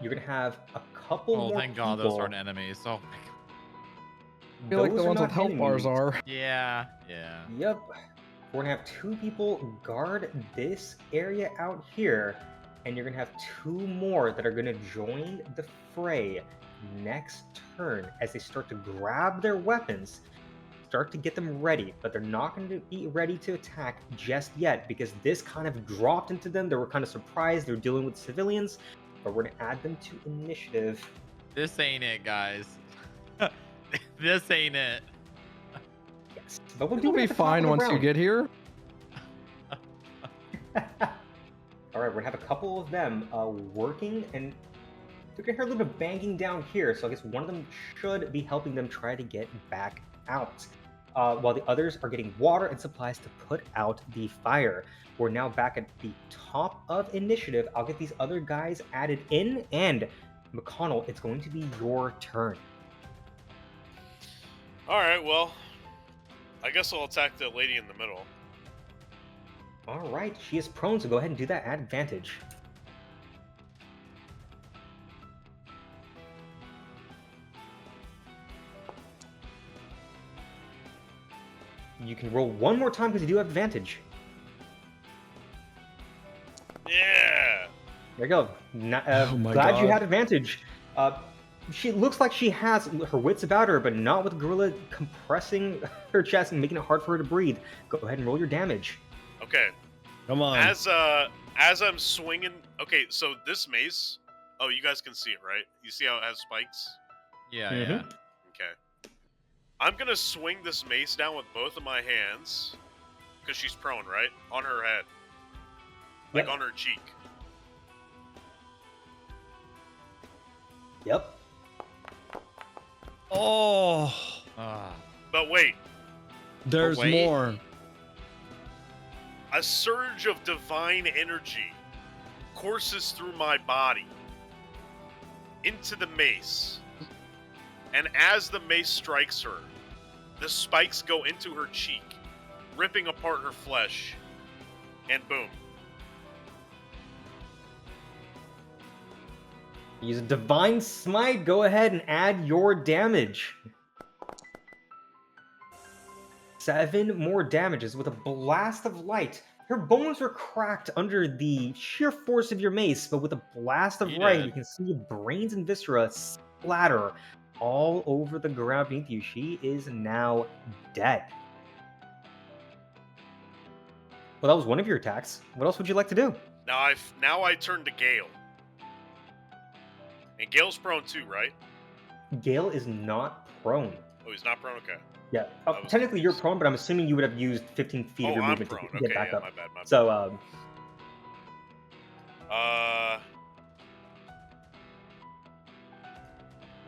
You're gonna have a couple more thank God people. those aren't enemies. Oh my God. I feel like Those the are ones with not health bars enemies. are. Yeah. Yep. We're gonna have two people guard this area out here, and you're gonna have two more that are gonna join the fray next turn as they start to grab their weapons, start to get them ready, but they're not going to be ready to attack just yet because this kind of dropped into them. They were kind of surprised. They're dealing with civilians, but we're going to add them to initiative. This ain't it, guys. This ain't it. Yes, but we'll do You'll it be at the top fine of the once you round. get here. All right, we're gonna have a couple of them working, and you're gonna hear a little bit of banging down here. So I guess one of them should be helping them try to get back out, while the others are getting water and supplies to put out the fire. We're now back at the top of initiative. I'll get these other guys added in, and McConnell, it's going to be your turn. All right, well, I guess I'll attack the lady in the middle. All right, she is prone, so go ahead and do that at advantage. You can roll one more time because you do have advantage. Yeah. There you go. Oh my Glad you God. had advantage. She looks like she has her wits about her, but not with Gorilla compressing her chest and making it hard for her to breathe. Go ahead and roll your damage. Okay. Come on. As I'm swinging. Okay, so this mace. Oh, you guys can see it, right? You see how it has spikes? Yeah, Mhm. yeah. Okay. I'm gonna swing this mace down with both of my hands, because she's prone, right? On her head, like Yep. on her cheek. Yep. Oh, Ah. But wait, there's wait. more. a surge of divine energy courses through my body into the mace. And as the mace strikes her, the spikes go into her cheek, ripping apart her flesh, and boom. Use a divine smite. Go ahead and add your damage. 7 more damages with a blast of light. Her bones were cracked under the sheer force of your mace, but with a blast of You light, did. you can see brains and viscera splatter all over the ground beneath you. She is now dead. Well, that was one of your attacks. What else would you like to do? Now I turn to Gale. And Gale's prone too, right? Gale is not prone. Oh, he's not prone? Okay. Yeah, That was technically you're close. prone, but I'm assuming you would have used 15 feet Oh, of your I'm movement prone. to Okay, get back yeah, up. my bad. So,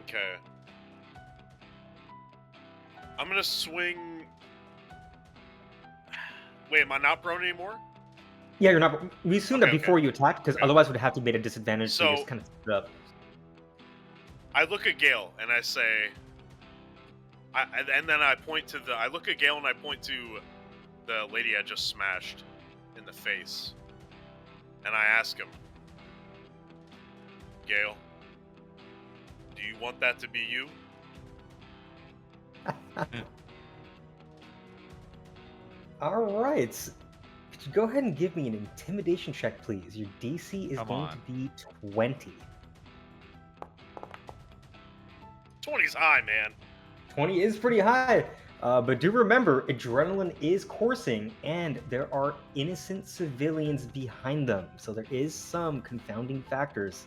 Okay. I'm gonna swing. Wait, am I not prone anymore? yeah, you're not. We assumed Okay, that before okay. you attacked, because Okay. otherwise would have to be at a disadvantage. So, you So- just kind of stood up. I look at Gale and I say, and then I point to I look at Gale and I point to the lady I just smashed in the face, and I ask him, Gale, do you want that to be you? All right. Could you go ahead and give me an intimidation check, please? Your DC is Come going on. to be 20. 20's high, man. 20 is pretty high. But do remember, adrenaline is coursing, and there are innocent civilians behind them. So there is some confounding factors.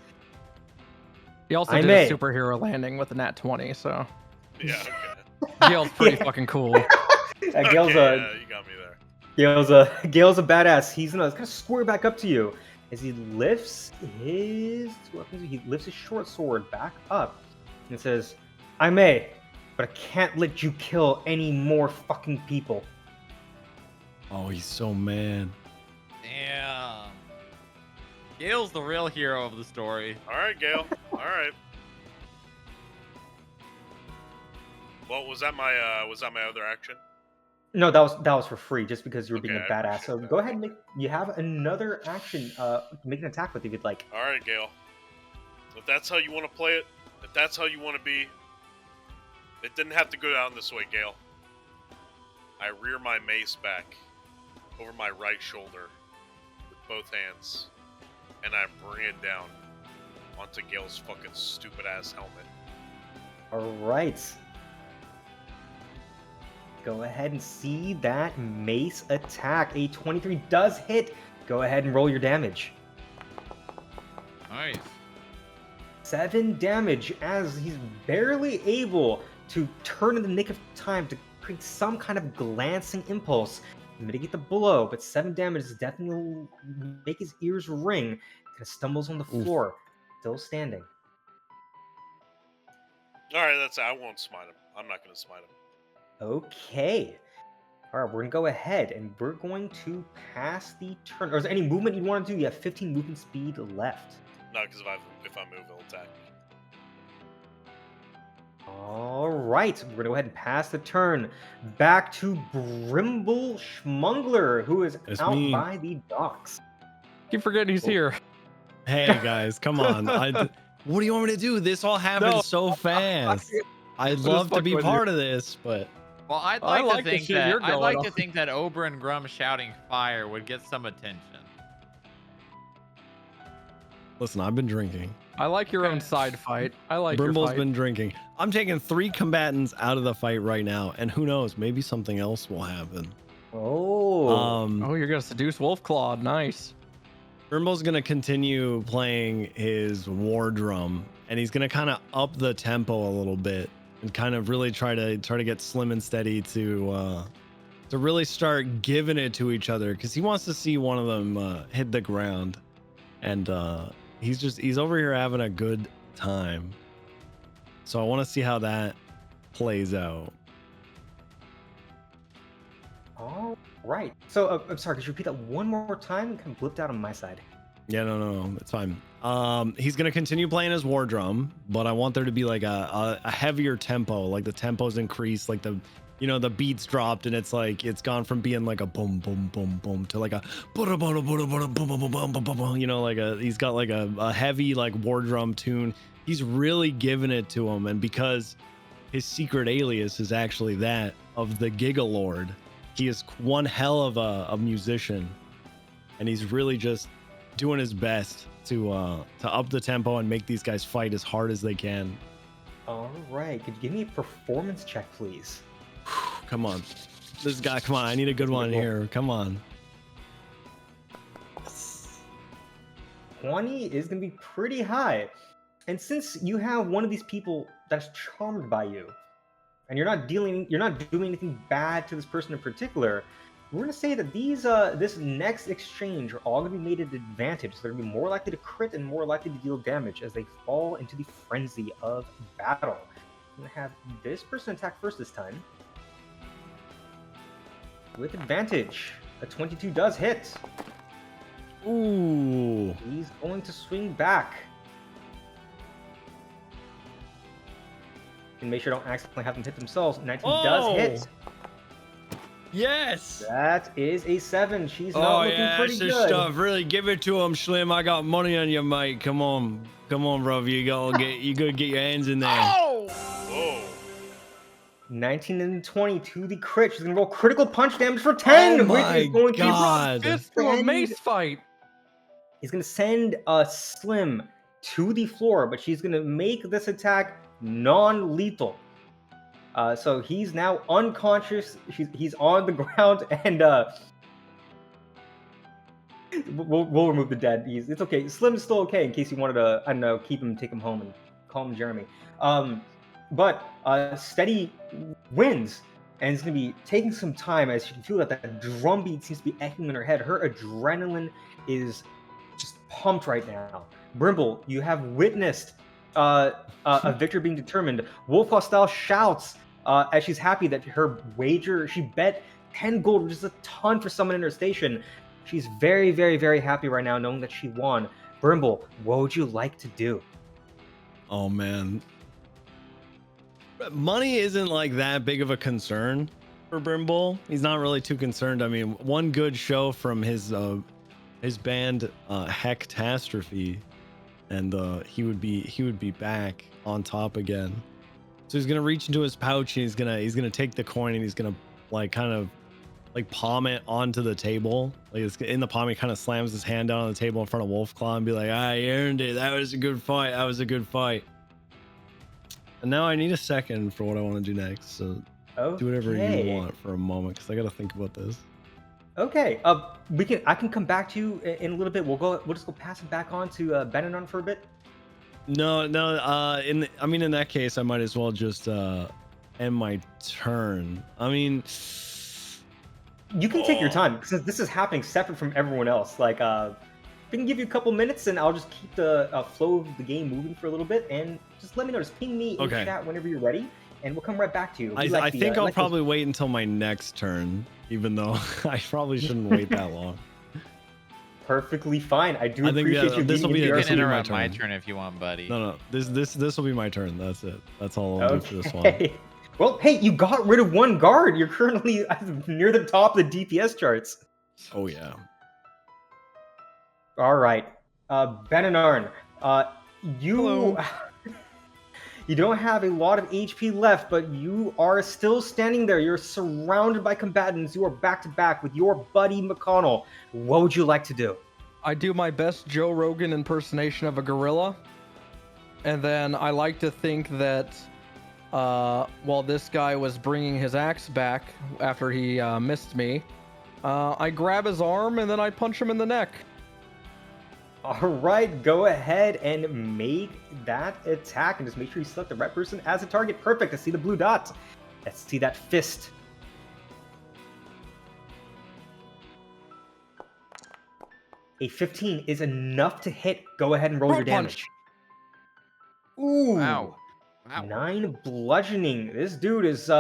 He also I did may. a superhero landing with a nat 20, so Yeah, okay. Gale's pretty Yeah. fucking cool. Gale's Okay, a yeah, you got me there. Gale's a badass. He's gonna square back up to you as he lifts his short sword back up and says, "I may, but I can't let you kill any more fucking people." Oh, he's so mad. Damn. Gale's the real hero of the story. All right, Gale. All right. Well, was that my other action? No, that was for free, just because you were being a Okay, I badass. So appreciate go that. ahead and you have another action. Make an attack with if you'd like. All right, Gale. If that's how you want to play it, if that's how you want to be, it didn't have to go down this way, Gale. I rear my mace back over my right shoulder with both hands, and I bring it down onto Gale's fucking stupid ass helmet. All right. Go ahead and see that mace attack. A 23 does hit. Go ahead and roll your damage. Nice. 7 damage as he's barely able to turn in the nick of time to create some kind of glancing impulse, mitigate the blow, but 7 damage is definitely will make his ears ring. Kind of stumbles on the floor, still standing. All right, that's it. I won't smite him. I'm not going to smite him. Okay. All right, we're going to go ahead and we're going to pass the turn. Or is there any movement you want to do? You have 15 movement speed left. No, because if I move, he'll attack. All right, we're gonna go ahead and pass the turn back to Brimble Schmungler, who is It's out me. by the docks. Keep forgetting he's here. Hey guys, come on. What do you want me to do? This all happened No. so fast. I'd just love to be fucking with you. part of this, but Well, I'd I like, like to the think shit that you're going on. think that Ober and Grum shouting fire would get some attention. listen, I've been drinking. I like your own Okay. side fight. I like your Brimble's fight. been drinking. I'm taking 3 combatants out of the fight right now, and who knows, maybe something else will happen. Oh, Oh, you're gonna seduce Wolfclaw. Nice. Brimble's gonna continue playing his war drum, and he's gonna kind of up the tempo a little bit and kind of really try to get Slim and Steady to really start giving it to each other, because he wants to see one of them hit the ground, and he's over here having a good time. So I want to see how that plays out. all right. So I'm sorry, could you repeat that one more time? It kind of blipped out on my side. Yeah, no, it's fine. He's gonna continue playing his war drum, but I want there to be like a heavier tempo, like the tempo's increased, like the beats dropped, and it's like it's gone from being like a boom boom boom boom to like a boom boom boom boom boom boom boom, like he's got like a heavy like war drum tune. He's really giving it to him, and because his secret alias is actually that of the Gigalord, he is one hell of a musician, and he's really just doing his best to up the tempo and make these guys fight as hard as they can. All right. Could you give me a performance check, please? Come on, this guy. Come on, I need a good one here. Come on. 20 is going to be pretty high. And since you have one of these people that's charmed by you, and you're not doing anything bad to this person in particular, we're going to say that this next exchange are all going to be made at advantage. So they're going to be more likely to crit and more likely to deal damage as they fall into the frenzy of battle. I'm going to have this person attack first this time. With advantage. A 22 does hit. Ooh. He's going to swing back. And make sure I don't accidentally have them hit themselves. 19 does hit. Yes. That is a 7. She's not looking pretty good. Really, give it to him, Slim. I got money on you, mate. Come on, bro. You gotta get your hands in there. Oh! Whoa. 19 and 20 to the crit. She's gonna roll critical punch damage for 10, Oh which my is going God. to Fist from a mace fight. He's gonna send a Slim to the floor, but she's gonna make this attack non-lethal. So he's now unconscious. He's on the ground, and we'll remove the dead. It's okay. Slim's still okay in case you wanted to, I don't know, keep him, take him home, and call him Jeremy. But Steady wins, and it's going to be taking some time as you can feel that that drum beat seems to be echoing in her head. Her adrenaline is just pumped right now. Brimble, you have witnessed a victory being determined. Wolf Hostile shouts as she's happy that her wager, she bet 10 gold, which is a ton for someone in her station. She's very, very, very happy right now knowing that she won. Brimble, what would you like to do? Oh man. Money isn't like that big of a concern for Brimble. He's not really too concerned. I mean, one good show from his band Hectastrophe, and he would be back on top again. So he's gonna reach into his pouch and he's gonna take the coin and he's gonna like kind of like palm it onto the table. Like it's in the palm, he kind of slams his hand down on the table in front of Wolfclaw and be like, I earned it. That was a good fight. That was a good fight. And now I need a second for what I want to do next. So do whatever you want for a moment, because I gotta think about this. Okay. I can come back to you in a little bit. We'll just go pass it back on to Benanon for a bit. No. In that case, I might as well just end my turn. I mean, you can take your time since this is happening separate from everyone else. Like, we can give you a couple minutes, and I'll just keep the flow of the game moving for a little bit, and just let me know. Just ping me in chat whenever you're ready, and we'll come right back to you. I think I'll probably wait until my next turn, even though I probably shouldn't wait that long. Perfectly fine. I appreciate you. This will be interrupt my turn if you want, buddy. No. This will be my turn. That's it. That's all I'll do for this one. Well, hey, you got rid of one guard. You're currently near the top of the DPS charts. Oh yeah. All right, Benanarn, you you don't have a lot of HP left, but you are still standing there. You're surrounded by combatants. You are back to back with your buddy McConnell. What would you like to do? I do my best Joe Rogan impersonation of a gorilla, and then I like to think that while this guy was bringing his axe back after he missed me, I grab his arm and then I punch him in the neck. All right, go ahead and make that attack, and just make sure you select the right person as a target. Perfect. I see the blue dot. Let's see that fist. A 15 is enough to hit. Go ahead and roll your damage. Ooh. Wow. 9 bludgeoning. This dude is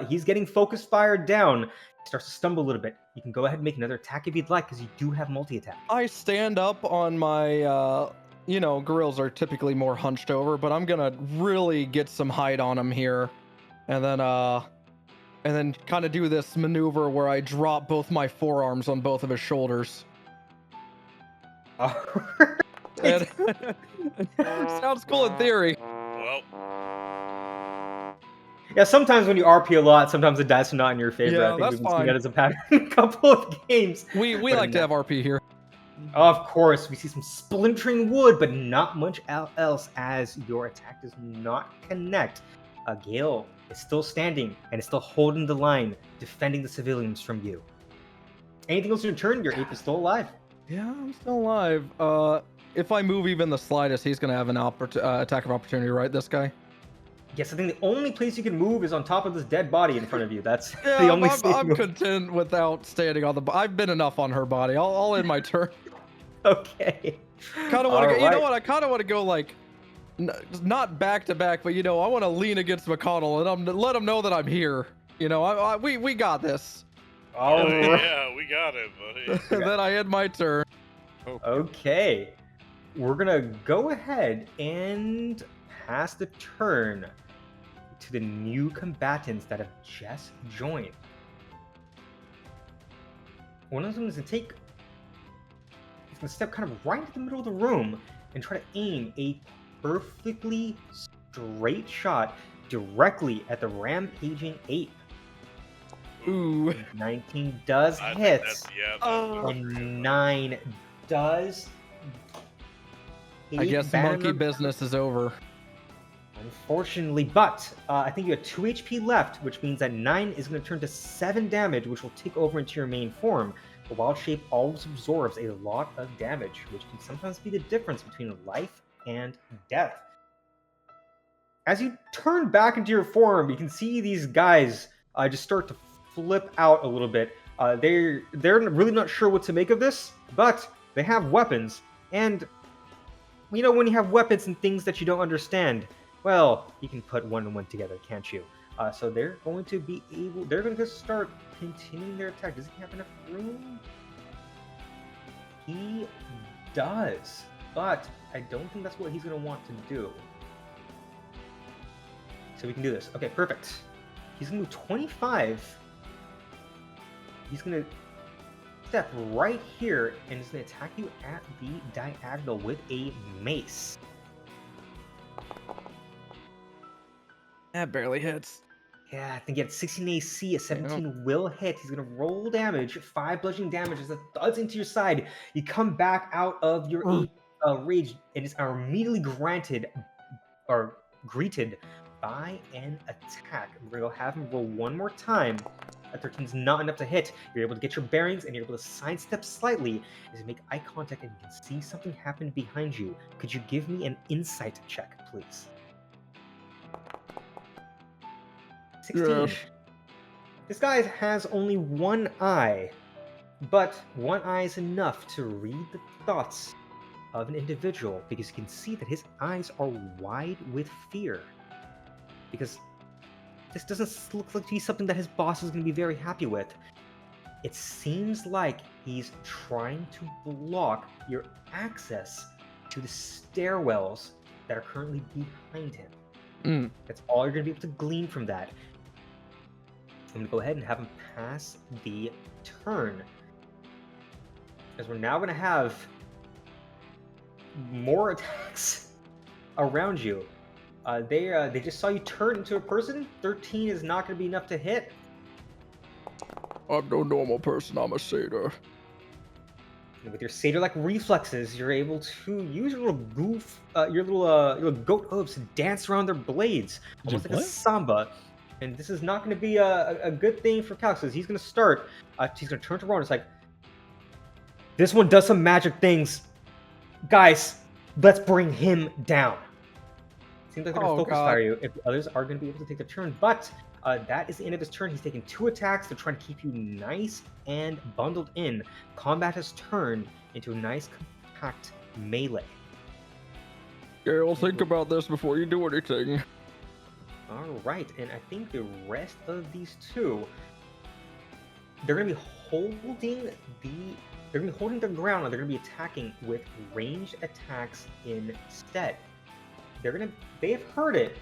he's getting focus fired down. He starts to stumble a little bit. You can go ahead and make another attack if you'd like, because you do have multi-attack. I stand up on my gorillas are typically more hunched over, but I'm gonna really get some height on him here, and then kind of do this maneuver where I drop both my forearms on both of his shoulders. And sounds cool in theory. Well, yeah, sometimes when you RP a lot, sometimes the dice are not in your favor. Yeah, I think that's we've been fine. seeing that as a pattern in a couple of games. We like to have RP here. Of course, we see some splintering wood, but not much else as your attack does not connect. Gale is still standing and is still holding the line, defending the civilians from you. Anything else in your turn? Your ape is still alive. Yeah, I'm still alive. If I move even the slightest, he's gonna have an attack of opportunity, right? This guy. Yes, I think the only place you can move is on top of this dead body in front of you. That's Yeah, the only. I'm content without standing on the. I've been enough on her body. I'll end my turn. Okay. Kind of want to. All You know right. what? I kind of want to go like, not back to back, but I want to lean against Mcconnell and let him know that I'm here. We got this. All right. yeah, we got it, buddy. Then I end my turn. Okay. We're gonna go ahead and pass the turn to the new combatants that have just joined. One of them is gonna take. He's gonna step kind of right into the middle of the room and try to aim a perfectly straight shot directly at the rampaging ape. Ooh. 19 does I hit. think that's, yeah. That's And 9 does. I guess the monkey Banner. business is over. Unfortunately, but I think you have 2 HP left, which means that 9 is going to turn to 7 damage, which will take over into your main form. The wild shape always absorbs a lot of damage, which can sometimes be the difference between life and death. As you turn back into your form, you can see these guys just start to flip out a little bit. They're really not sure what to make of this, but they have weapons, and you know, when you have weapons and things that you don't understand, well, you can put one and one together, can't you? So they're going to be able. They're going to start continuing their attack. Does he have enough room? He does, but I don't think that's what he's going to want to do. So we can do this. Okay, perfect. He's going to move 25. He's going to step right here and is going to attack you at the diagonal with a mace. That barely hits. Yeah, I think he had 16 AC, a 17 will hit. He's going to roll damage, 5 bludgeoning damage as it thuds into your side. You come back out of your rage and are immediately greeted by an attack. We're going to have him roll one more time. A 13 is not enough to hit. You're able to get your bearings and you're able to sidestep slightly as you make eye contact and you can see something happen behind you. Could you give me an insight check, please? 16. Yes. This guy has only one eye, but one eye is enough to read the thoughts of an individual because you can see that his eyes are wide with fear. Because this doesn't look like to be something that his boss is going to be very happy with. It seems like he's trying to block your access to the stairwells that are currently behind him. That's all you're going to be able to glean from that. I'm going to go ahead and have him pass the turn. As we're now going to have more attacks around you. They just saw you turn into a person. 13 is not going to be enough to hit. I'm no normal person, I'm a satyr. And with your satyr-like reflexes, you're able to use your little goat hooves to dance around their blades, almost like a samba. And this is not going to be a good thing for Calix, because he's going to start. He's going to turn to Ron. It's like, this one does some magic things. Guys, let's bring him down. Seems like they're going to focus fire you if the others are going to be able to take the turn. But that is the end of his turn. He's taking 2 attacks to try to keep you nice and bundled in. Combat has turned into a nice compact melee. Gale, think about this before you do anything. All right, and I think the rest of these two, they're going to be holding their ground, and they're going to be attacking with ranged attacks instead. They have heard it.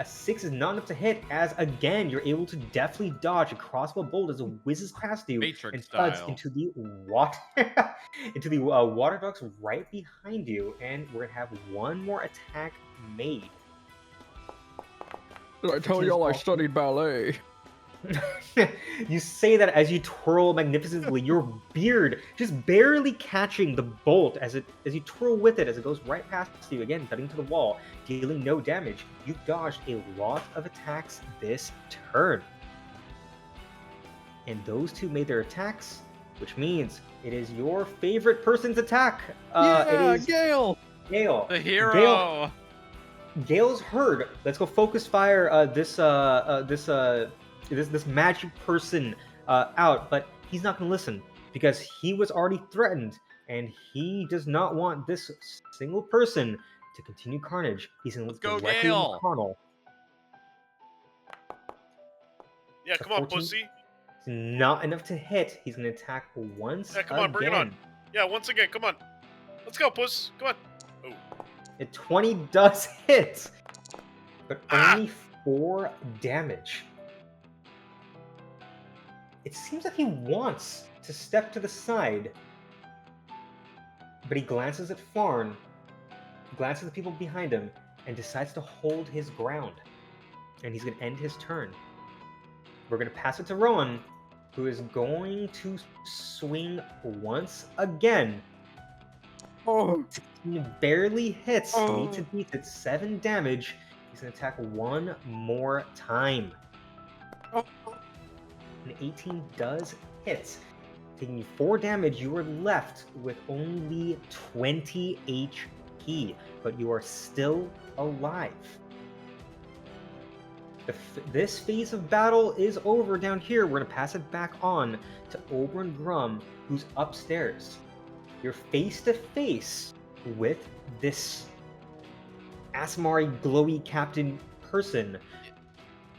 A 6 is not enough to hit, as again you're able to deftly dodge a crossbow bolt as it whizzes past you and thuds into the water, water ducts right behind you. And we're gonna have one more attack made. Did I tell y'all I studied ballet? You say that as you twirl magnificently, your beard just barely catching the bolt as you twirl with it as it goes right past you, again thudding to the wall, dealing no damage. You've dodged a lot of attacks this turn. And those two made their attacks, which means it is your favorite person's attack. Yeah, it is Gale! Gale. The hero! Gale's heard. Let's go focus fire this magic person out, but he's not going to listen because he was already threatened and he does not want this single person to continue carnage. He's going to look directly at McConnell. Yeah, come on, pussy. It's not enough to hit. He's going to attack once again. Yeah, come on, bring it on. Yeah, once again, come on. Let's go, puss. Come on. Oh. A 20 does hit, but only 4 damage. It seems like he wants to step to the side, but he glances at Farn, glances at the people behind him, and decides to hold his ground. and he's going to end his turn. We're going to pass it to Rowan, who is going to swing once again. Oh, 16 barely hits. Oh. Meets and beats. It's 7 damage. He's going to attack one more time. Oh. An 18 does hit. Taking 4 damage, you are left with only 20 HP, but you are still alive. This phase of battle is over down here. We're going to pass it back on to Oberon Grum, who's upstairs. You're face to face with this Asmari glowy captain person.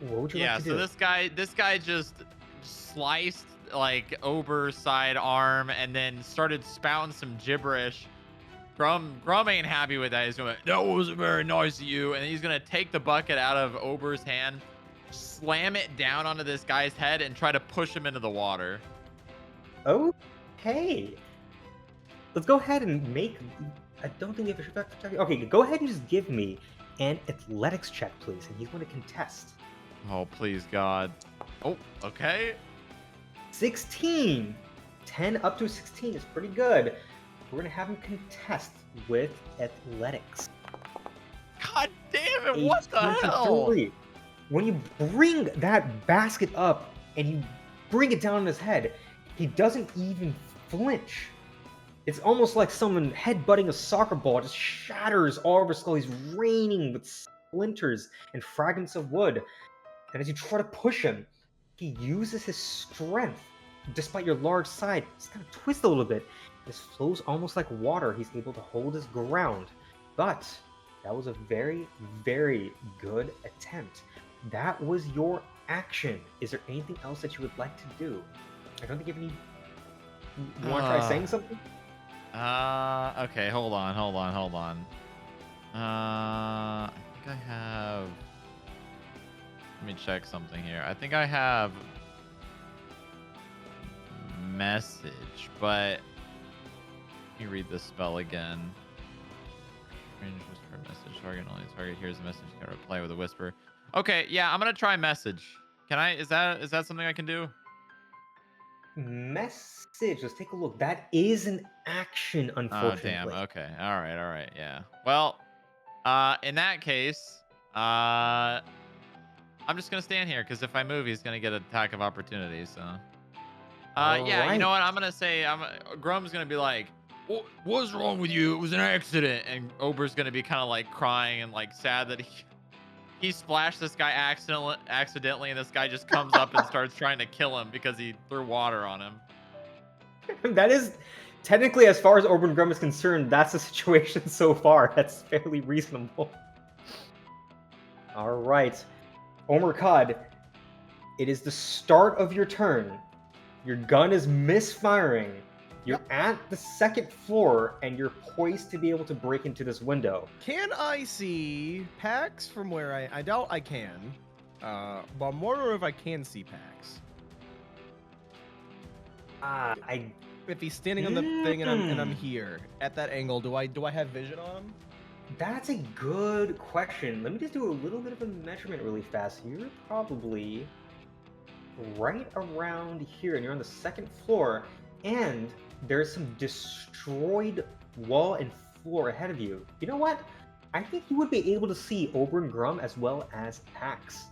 What would you like to do? So this guy just sliced like Ober's side arm and then started spouting some gibberish. Grum ain't happy with that. He's going, that wasn't very nice of you. And he's going to take the bucket out of Ober's hand, slam it down onto this guy's head, and try to push him into the water. Okay. Let's go ahead and make... I don't think we have a shoot. Okay, go ahead and just give me an athletics check, please. And he's going to contest. Oh, please, God. Oh, okay. 16. 10 up to 16 is pretty good. We're going to have him contest with athletics. God damn it, what the hell? 23. When you bring that basket up and you bring it down on his head, he doesn't even flinch. It's almost like someone headbutting a soccer ball. It just shatters all over his skull. He's raining with splinters and fragments of wood. And as you try to push him, he uses his strength, despite your large side, just kind of twist a little bit. This flows almost like water. He's able to hold his ground. But that was a very, very good attempt. That was your action. Is there anything else that you would like to do? I don't think you have any... You want to try saying something? Okay, hold on. I think I have... Let me check something here. I think I have message, but let me read this spell again. Range whisper message. Target only target hears the message. Can reply with a whisper. Okay, yeah, I'm gonna try message. Can I? Is that something I can do? Message. Let's take a look. That is an action, unfortunately. Oh damn. Okay. All right. Yeah. Well, in that case, I'm just gonna stand here because if I move, he's gonna get an attack of opportunity. So, yeah, right. you know what? I'm gonna say, Grum's gonna be like, "What's wrong with you? It was an accident." And Ober's gonna be kind of like crying and like sad that he splashed this guy accidentally, and this guy just comes up and starts trying to kill him because he threw water on him. That is technically, as far as Oberon Grum is concerned, that's the situation so far. That's fairly reasonable. All right. Omer Cod, it is the start of your turn. Your gun is misfiring. You're at the second floor, and you're poised to be able to break into this window. Can I see Pax from where I doubt I can. But I'm wondering if I can see Pax. If he's standing on the thing and I'm here at that angle, do I have vision on him? That's a good question. Let me just do a little bit of a measurement really fast. You're probably right around here, and you're on the second floor, and there's some destroyed wall and floor ahead of you. You know what? I think you would be able to see Oberon Grum as well as Pax.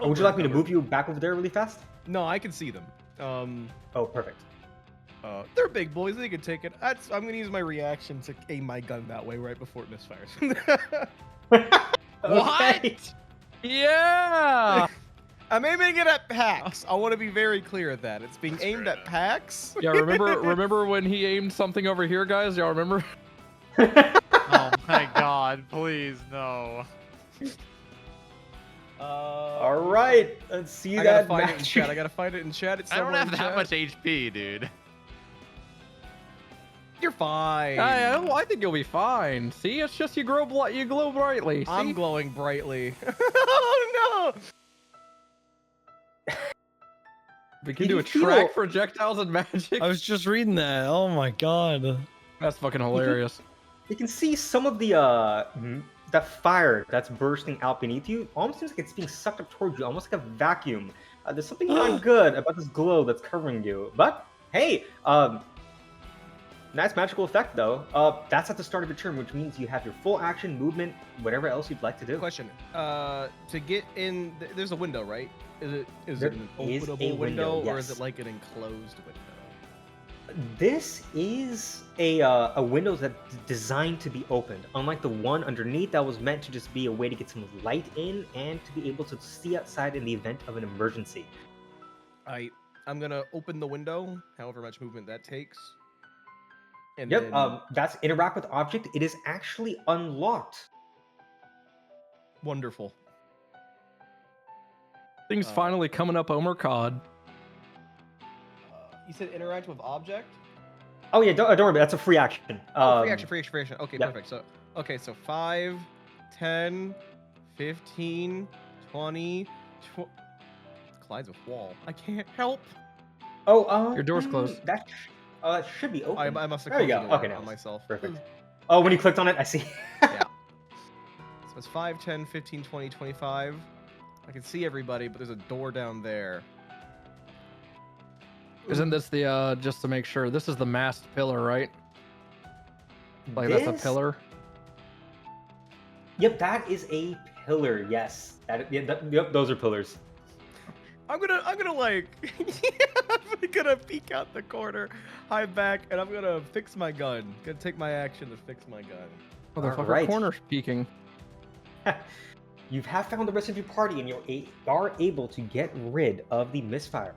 Would you like me to move you back over there really fast? No, I can see them. Oh, perfect. They're big boys. They can take it. I'm gonna use my reaction to aim my gun that way right before it misfires. Okay. What? yeah. I'm aiming it at Pax. I want to be very clear at that. It's being That's aimed fair at enough. Pax. Yeah, remember when he aimed something over here, guys? Y'all remember? Oh my God! Please no. All right. Let's see I gotta that find it in match. chat. I gotta find it in chat. It's I don't somewhere have in that chat. much HP, dude. You're fine. I think you'll be fine. See, it's just you glow brightly. See? I'm glowing brightly. Oh no! We can Did do you a feel- track projectiles and magic. I was just reading that. Oh my god. That's fucking hilarious. You can see some of the that fire that's bursting out beneath you. Almost seems like it's being sucked up towards you, almost like a vacuum. There's something not good about this glow that's covering you. But hey, nice magical effect though. That's at the start of your turn, which means you have your full action, movement, whatever else you'd like to do. Question. To get in, there's a window, right? Is There it an is a openable window, or is yes. it like an enclosed window? This is a window that's designed to be opened. Unlike the one underneath that was meant to just be a way to get some light in and to be able to see outside in the event of an emergency. I'm gonna open the window, however much movement that takes. And Yep, then, that's interact with object. It is actually unlocked. wonderful. Things finally coming up Omercod. You said interact with object? Oh yeah, don't worry, that's a free action. Free action. Okay, yeah. perfect. So 5, 10, 15, 20, collides with wall. I can't help. Oh, Your door's closed. That should be open. I must have There you closed go. the door Okay, now on myself. perfect. Oh, when you clicked on it, I see. Yeah. So it's 5, 10, 15, 20, 25. I can see everybody, but there's a door down there. Isn't this the just to make sure? This is the mast pillar, right? Like that's a This- pillar. Yep, that is a pillar. Yes, yep, those are pillars. I'm gonna like, I'm gonna peek out the corner, hide back, and I'm gonna fix my gun. Gonna take my action to fix my gun. Motherfucker, Alright. corner peeking. You have found the rest of your party, and you are able to get rid of the misfire.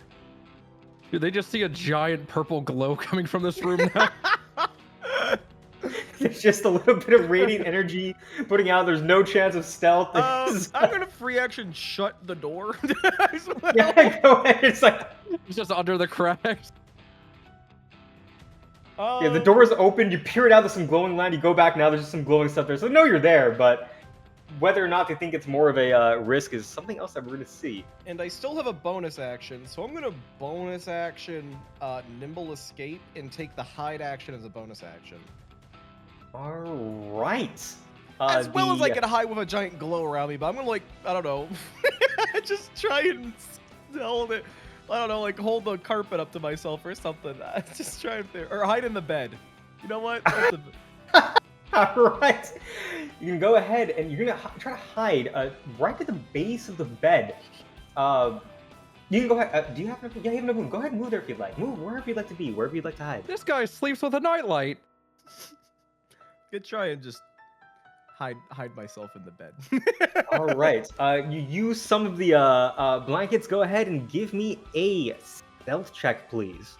Dude, they just see a giant purple glow coming from this room now. There's just a little bit of radiant energy putting out. There's no chance of stealth. I'm gonna free action shut the door. as well. Yeah, go ahead. It's like It's just under the cracks. yeah, the door is open. You peer it out. There's some glowing land. You go back now. There's just some glowing stuff there. So no, you're there, but whether or not they think it's more of a risk is something else that we're gonna see. And I still have a bonus action, so I'm gonna bonus action nimble escape and take the hide action as a bonus action. All right. As well as I can hide with a giant glow around me, but I'm gonna like, I don't know, just try and hold it. I don't know, like hold the carpet up to myself or something. Just try and or hide in the bed. You know what? All right. You can go ahead and you're gonna try to hide right at the base of the bed. You can go ahead. Do you have enough? Yeah, you have enough room. Go ahead and move there if you'd like. Move wherever you'd like to be, wherever you'd like to hide. This guy sleeps with a nightlight. Could try and just hide myself in the bed. All right. You use some of the blankets. Go ahead and give me a stealth check, please.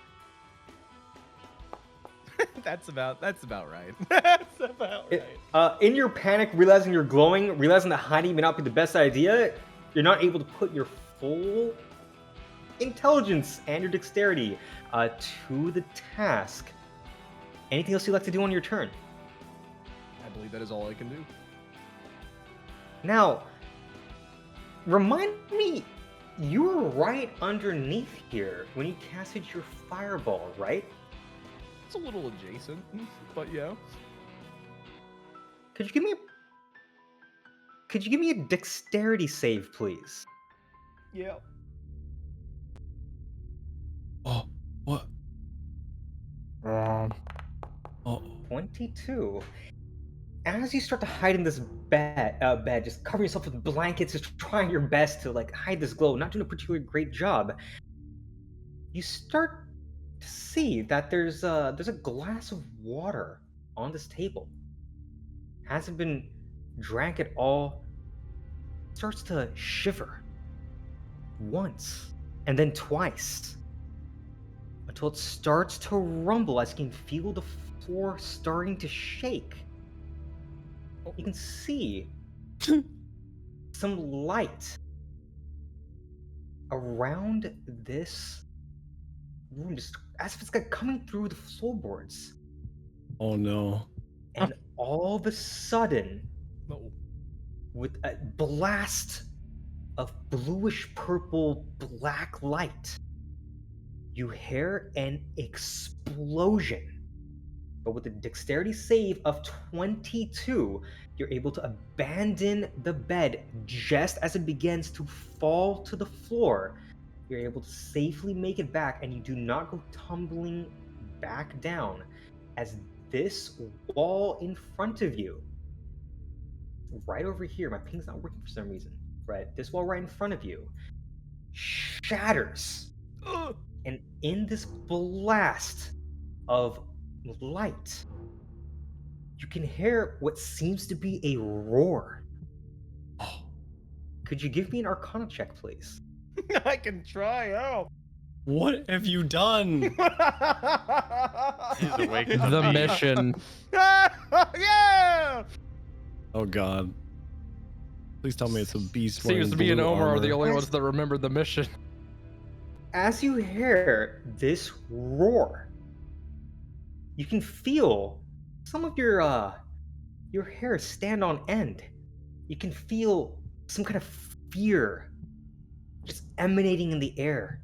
That's about right. That's about right. In your panic, realizing you're glowing, realizing that hiding may not be the best idea, you're not able to put your full intelligence and your dexterity to the task. Anything else you'd like to do on your turn? I believe that is all I can do. Now, remind me, you were right underneath here when you casted your fireball, right? It's a little adjacent, but yeah. Could you give me a dexterity save, please? Yeah. Oh, what? Oh, 22. As you start to hide in this bed, just cover yourself with blankets, just trying your best to like hide this glow, not doing a particularly great job. You start to see that there's a glass of water on this table. Hasn't been drank at all. Starts to shiver once and then twice until it starts to rumble as you can feel the floor starting to shake. You can see some light around this room, just as if it's like coming through the floorboards. oh no. And all of a sudden, No. with a blast of bluish purple black light, you hear an explosion but with a dexterity save of 22, you're able to abandon the bed just as it begins to fall to the floor. You're able to safely make it back, and you do not go tumbling back down, as this wall in front of you, right over here, my ping's not working for some reason, right? This wall right in front of you shatters. And in this blast of light, you can hear what seems to be a roar. Could you give me an Arcana check, please? I can try out. What have you done? He's awake to The beast. mission. Yeah! Oh god. Please tell me it's a beast. Seems wearing to be an blue Omar are the armor. only ones that remembered the mission. As you hear this roar, you can feel some of your hair stand on end. You can feel some kind of fear just emanating in the air.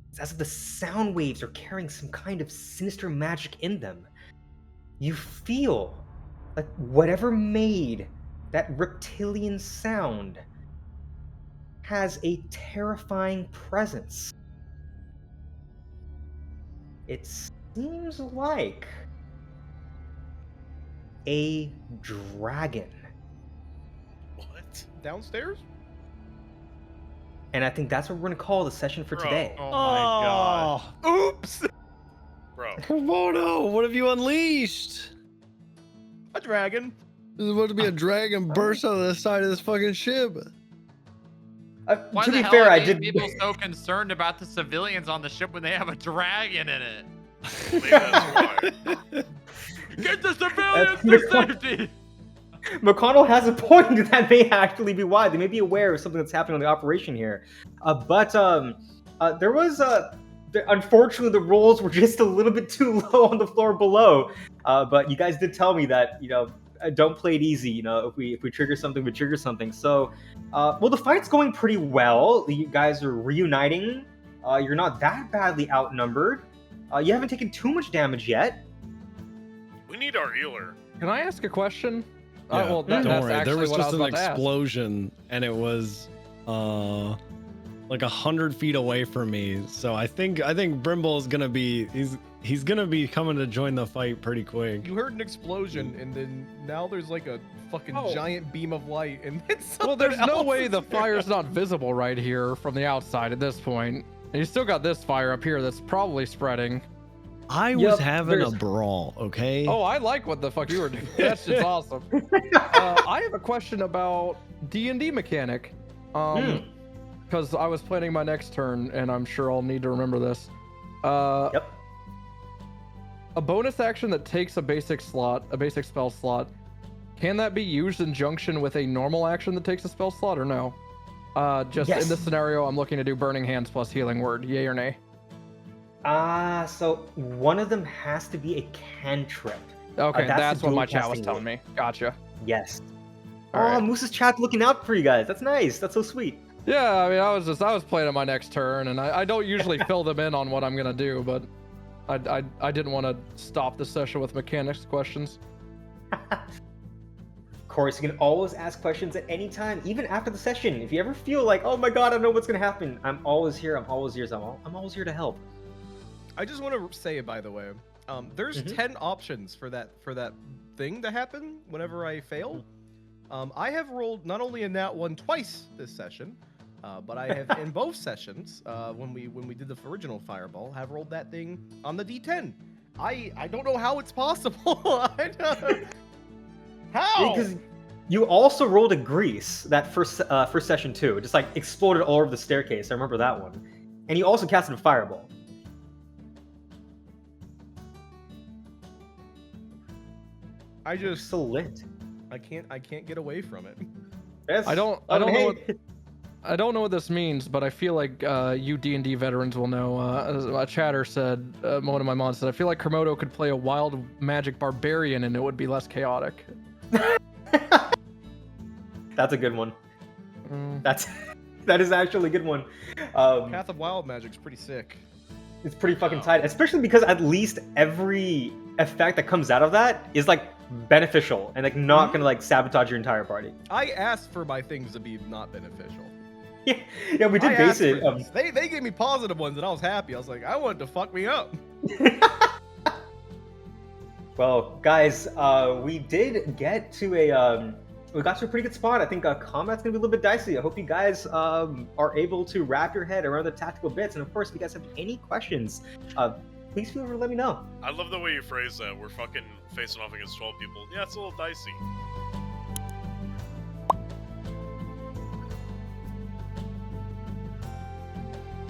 It's as if the sound waves are carrying some kind of sinister magic in them. You feel like whatever made that reptilian sound has a terrifying presence. It seems like a dragon. What? Downstairs? And I think that's what we're going to call the session for Bro. today. Oh my god. Oops! Bro. Kermodo, what have you unleashed? A dragon. There's about to be a dragon burst out of the side of this fucking ship. Why To the be hell fair, are I these did. people so concerned about the civilians on the ship when they have a dragon in it? Maybe that's why. Get the civilians That's to McConnell. safety! McConnell has a point. That may actually be why. They may be aware of something that's happening on the operation here. But there was unfortunately the rolls were just a little bit too low on the floor below. But you guys did tell me that, you know, don't play it easy. You know, if we trigger something, we trigger something. So, well, the fight's going pretty well. You guys are reuniting. You're not that badly outnumbered. You haven't taken too much damage yet. We need our healer. Can I ask a question? Yeah, Well, don't that's worry. There actually was what I just an about to ask. explosion, and it was like 100 feet away from me. So I think Brimble is gonna be he's gonna be coming to join the fight pretty quick. You heard an explosion, and then now there's like a fucking Oh. giant beam of light, and then Well, there's something no else way is the there. fire's not visible right here from the outside at this point. And you still got this fire up here that's probably spreading. I Yep, was having a there's- brawl, okay? Oh, I like what the fuck you were doing. That's just awesome. I have a question about D&D mechanic. Because I was planning my next turn, and I'm sure I'll need to remember this. Yep. A bonus action that takes a basic spell slot, can that be used in junction with a normal action that takes a spell slot, or no? Just Yes. in this scenario, I'm looking to do Burning Hands plus Healing Word. Yay or nay? So one of them has to be a cantrip. Okay, that's that's the what my dual chat was casting telling me. Gotcha. Yes. All Oh, right. Moose's chat's looking out for you guys. That's nice. That's so sweet. Yeah, I mean, I was playing on my next turn, and I don't usually fill them in on what I'm gonna do, but I didn't want to stop the session with mechanics questions. Of course, you can always ask questions at any time, even after the session. If you ever feel like, oh my god, I don't know what's gonna happen, I'm always here. I'm always here to help. I just want to say, by the way, there's 10 options for that thing to happen whenever I fail. I have rolled not only in that one twice this session, but I have in both sessions when we did the original fireball, have rolled that thing on the D10. I don't know how it's possible. How? Because you also rolled a grease that first session too. It just like exploded all over the staircase. I remember that one. And you also casted a fireball. I just So lit. I can't get away from it. Yes. I don't know hey. what I don't know what this means, but I feel like you D&D veterans will know. A chatter said, one of my mods said, I feel like Kermodo could play a wild magic barbarian and it would be less chaotic. That's a good one. That is actually a good one. Path of Wild Magic's pretty sick. It's pretty fucking tight, especially because at least every effect that comes out of that is like beneficial and like not gonna like sabotage your entire party. I asked for my things to be not beneficial. Yeah, we did I base asked it. for this. They gave me positive ones and I was happy. I was like, I wanted to fuck me up. Well, guys, we did get to a we got to a pretty good spot. I think combat's gonna be a little bit dicey. I hope you guys are able to wrap your head around the tactical bits. And of course, if you guys have any questions, please feel free to let me know. I love the way you phrase that. We're fucking facing off against 12 people. Yeah, it's a little dicey.